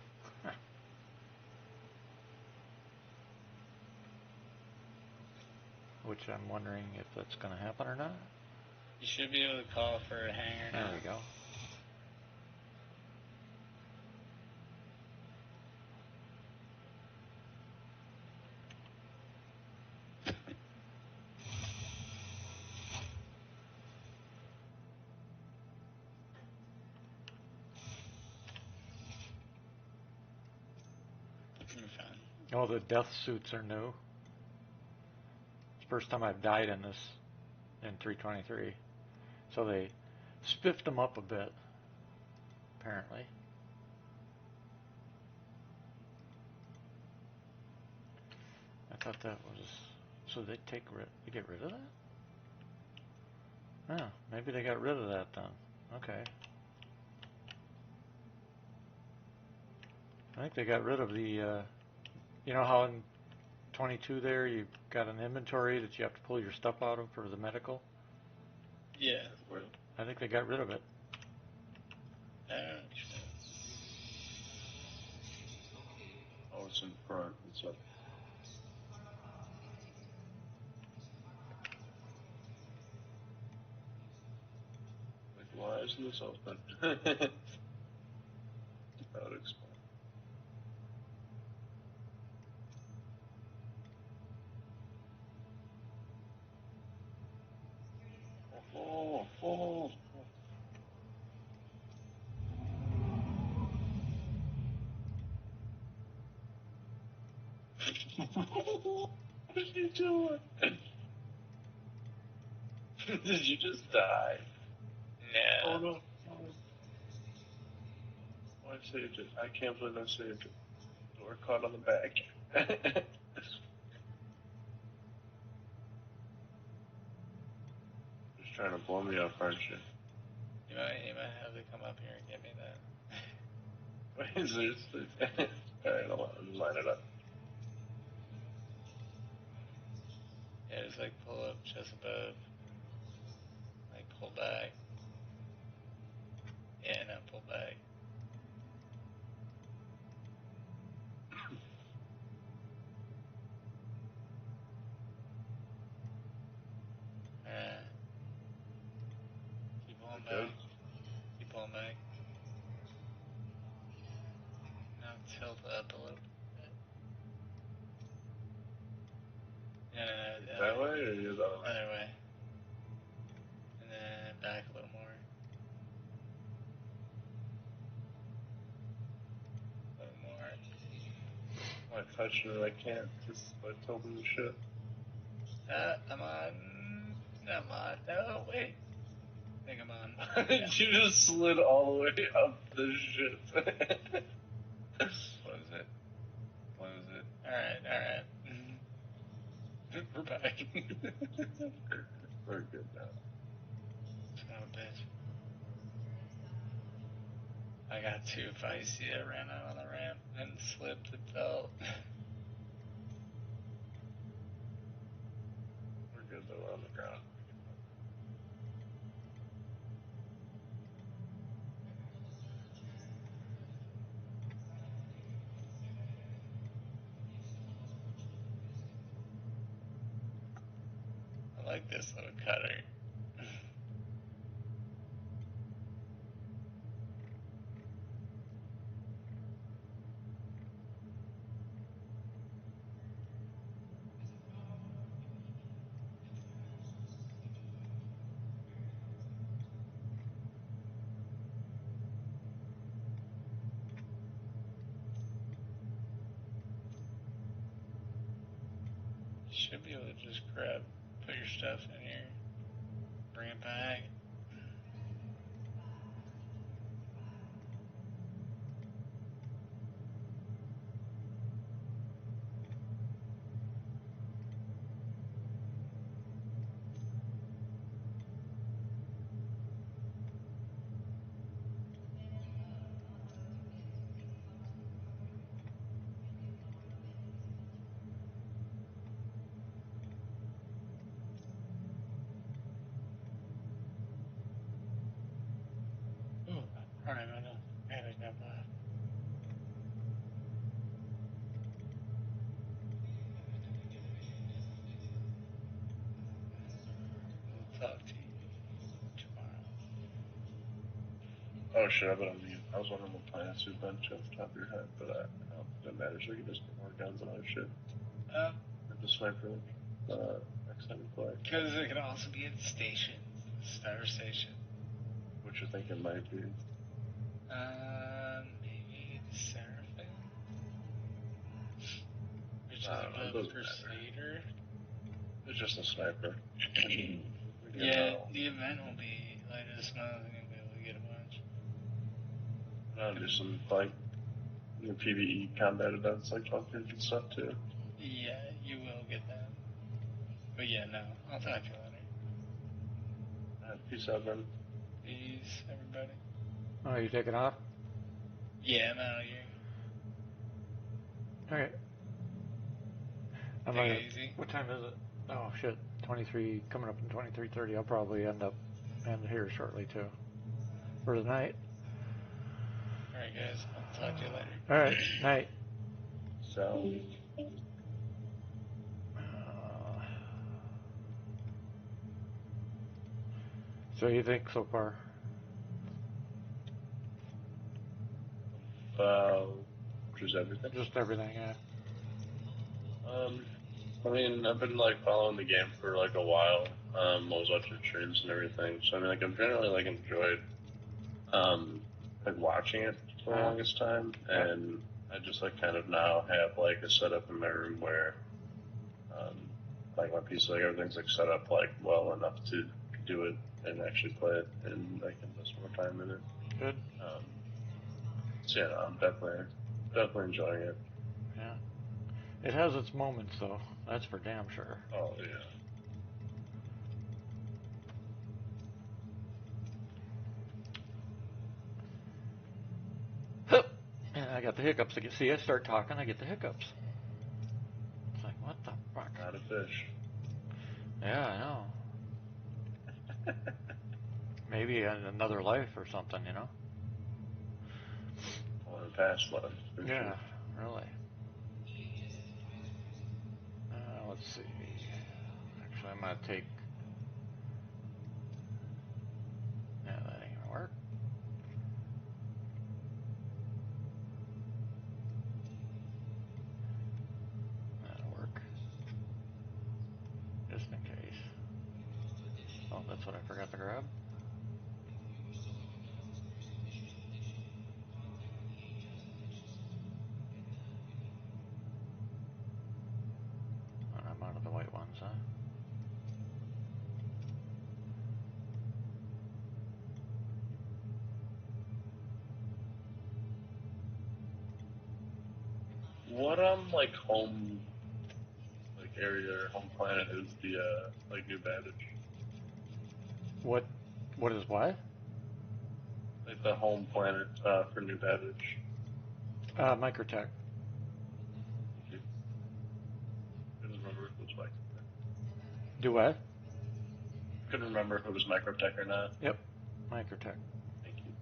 Which I'm wondering if that's going to happen or not. You should be able to call for a hangar now. There we go. Oh, the death suits are new. It's the first time I've died in this in 323. So they spiffed them up a bit, apparently. I thought that was... So they get rid of that? Oh, maybe they got rid of that then. Okay. I think they got rid of the... you know how in 22 there you've got an inventory that you have to pull your stuff out of for the medical? Yeah. I think they got rid of it. Oh, it's in front. It's up. Like, why isn't this open? That would explain. Oh. What did you do? Did you just die? Yeah. Oh no. Oh, I saved it. I can't believe I saved it. Door caught on the back. Just trying to blow me up, aren't you? You might have to come up here and get me that. Wait, seriously? Alright, I'll line it up. Yeah, just like pull up just above. Like pull back. Yeah, no, pull back. Keep pulling back. Keep pulling back. Now tilt up a little bit. No. That way or the other way? Other way. And then back a little more. I touched it, I can't. Just like open the shit. I'm on. I'm on. No, wait. I think I'm on. Yeah. You just slid all the way up the shit. What is it? What is it? Alright. We're back. We're good now. Son of a bitch. I got too feisty. I ran out on the ramp and slipped and fell. We're good though, we're on the ground. I like this little cutter. You should be able to just put your stuff in here, bring it back. Alright, no. I gotta jump off. We'll talk to you tomorrow. Oh shit, I bet I'm mute. I was wondering what planets you've been to off the top of your head, but I don't think that matters. We can just get more guns and other shit. With the sniper, next time we play. Because it can also be at stations, star station. Which you think it might be? Maybe the Seraphim? Which is I don't know, it above doesn't matter. Crusader? It's just a sniper. Yeah, the event will be later this month, and you'll be able to get a bunch. I'll do some, like, PvE combat events, like bunkers and stuff, too. Yeah, you will get that. But yeah, no, I'll talk to you later. Peace out, man. Peace, everybody. Oh, you taking off? Yeah, I'm out of here. Okay. Take it easy. What time is it? Oh shit, 23, coming up in 23:30. I'll probably end here shortly too. For the night. Alright guys, I'll talk to you later. Alright, night. So, So you think so far? just everything. Just everything, yeah. I mean, I've been, like, following the game for, like, a while. I was watching streams and everything, so, I mean, like, I've generally, like, enjoyed, like, watching it for the longest time, and I just, like, kind of now have, like, a setup in my room where, like, my PC, like, everything's, like, set up, like, well enough to do it and actually play it, and I can invest more time in it. Good. So, yeah, I'm definitely enjoying it. Yeah. It has its moments, though. That's for damn sure. Oh, yeah. And I got the hiccups again. See, I start talking, I get the hiccups. It's like, what the fuck? Not a fish. Yeah, I know. Maybe in another life or something, you know? Or in past life. Yeah, really. Let's see. Actually, I'm going to take... Yeah, that ain't going to work. That'll work. Just in case. Oh, that's what I forgot to grab. What like home like area or home planet is the like new Babbage? What is what? Like the home planet for New Babbage. Microtech. Couldn't remember if it was Microtech. Do what? Couldn't remember if it was Microtech or not. Yep, Microtech. Thank you.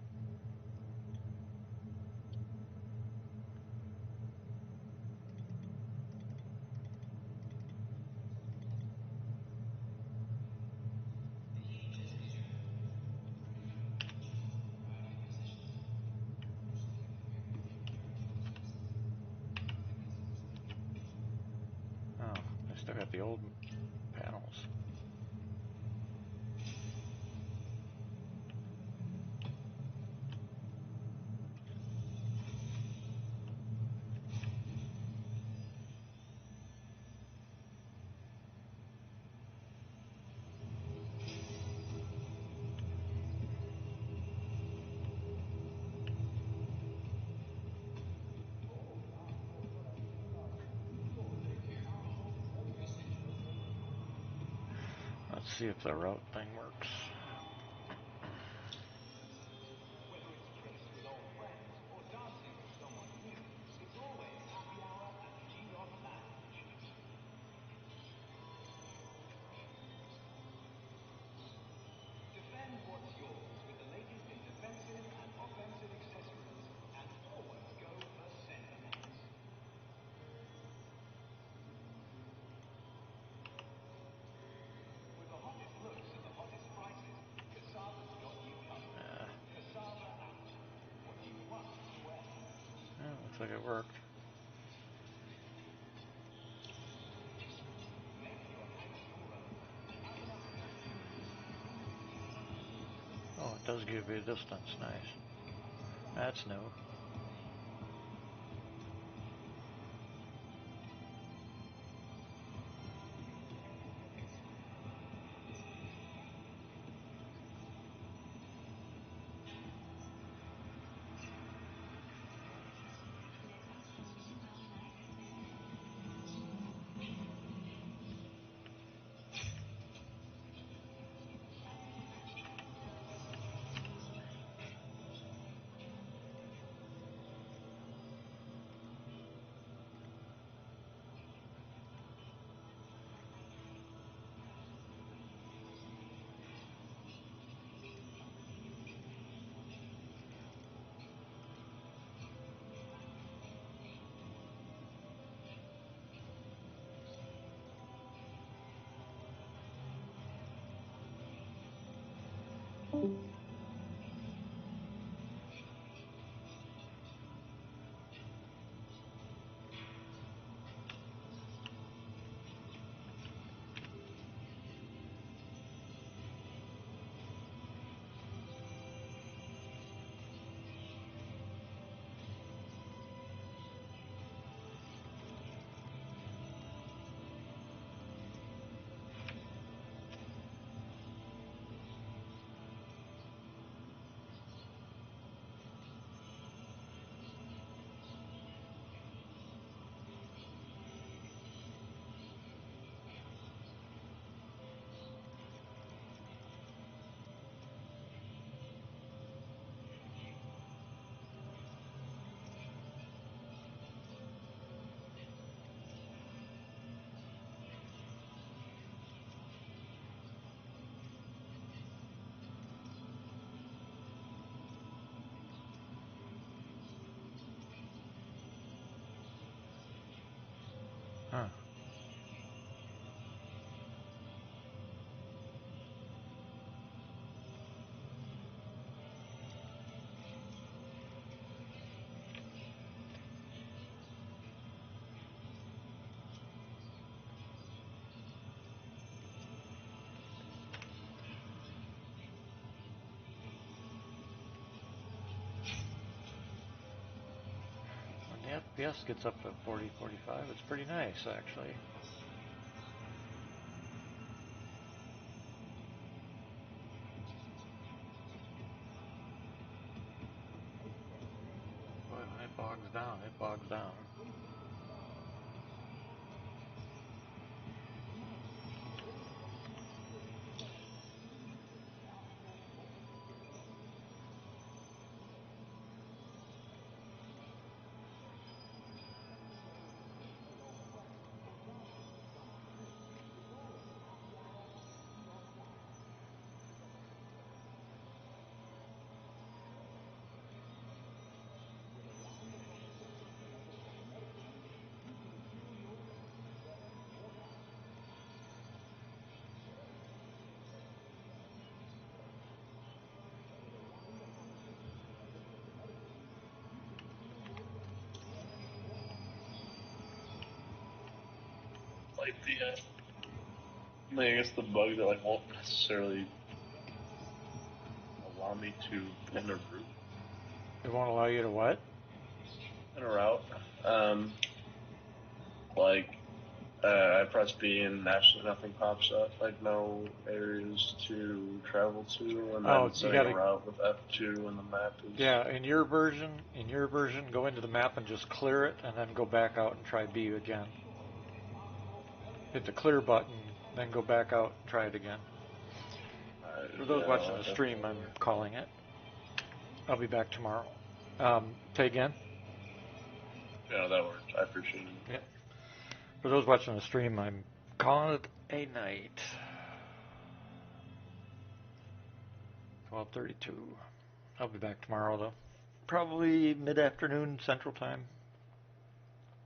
Oh, I still got the old panels. Let's see if the route thing works. Looks like it worked. Oh, it does give you a distance. Nice. That's new. Huh. When the FPS gets up to 40, 45, it's pretty nice, actually. But when it bogs down, it bogs down. like I guess the bug that like won't necessarily allow me to pin a route. It won't allow you to what? Pin a route. Like I press B and actually nothing pops up. Like no areas to travel to, and Oh, then setting a route with F2 and the map is. Yeah, in your version, go into the map and just clear it, and then go back out and try B again. Hit the clear button, then go back out and try it again. For those watching the stream, I'm calling it. I'll be back tomorrow. Say again? Yeah, that worked. I appreciate it. Yeah. For those watching the stream, I'm calling it a night. 12:32. I'll be back tomorrow, though. Probably mid-afternoon Central Time.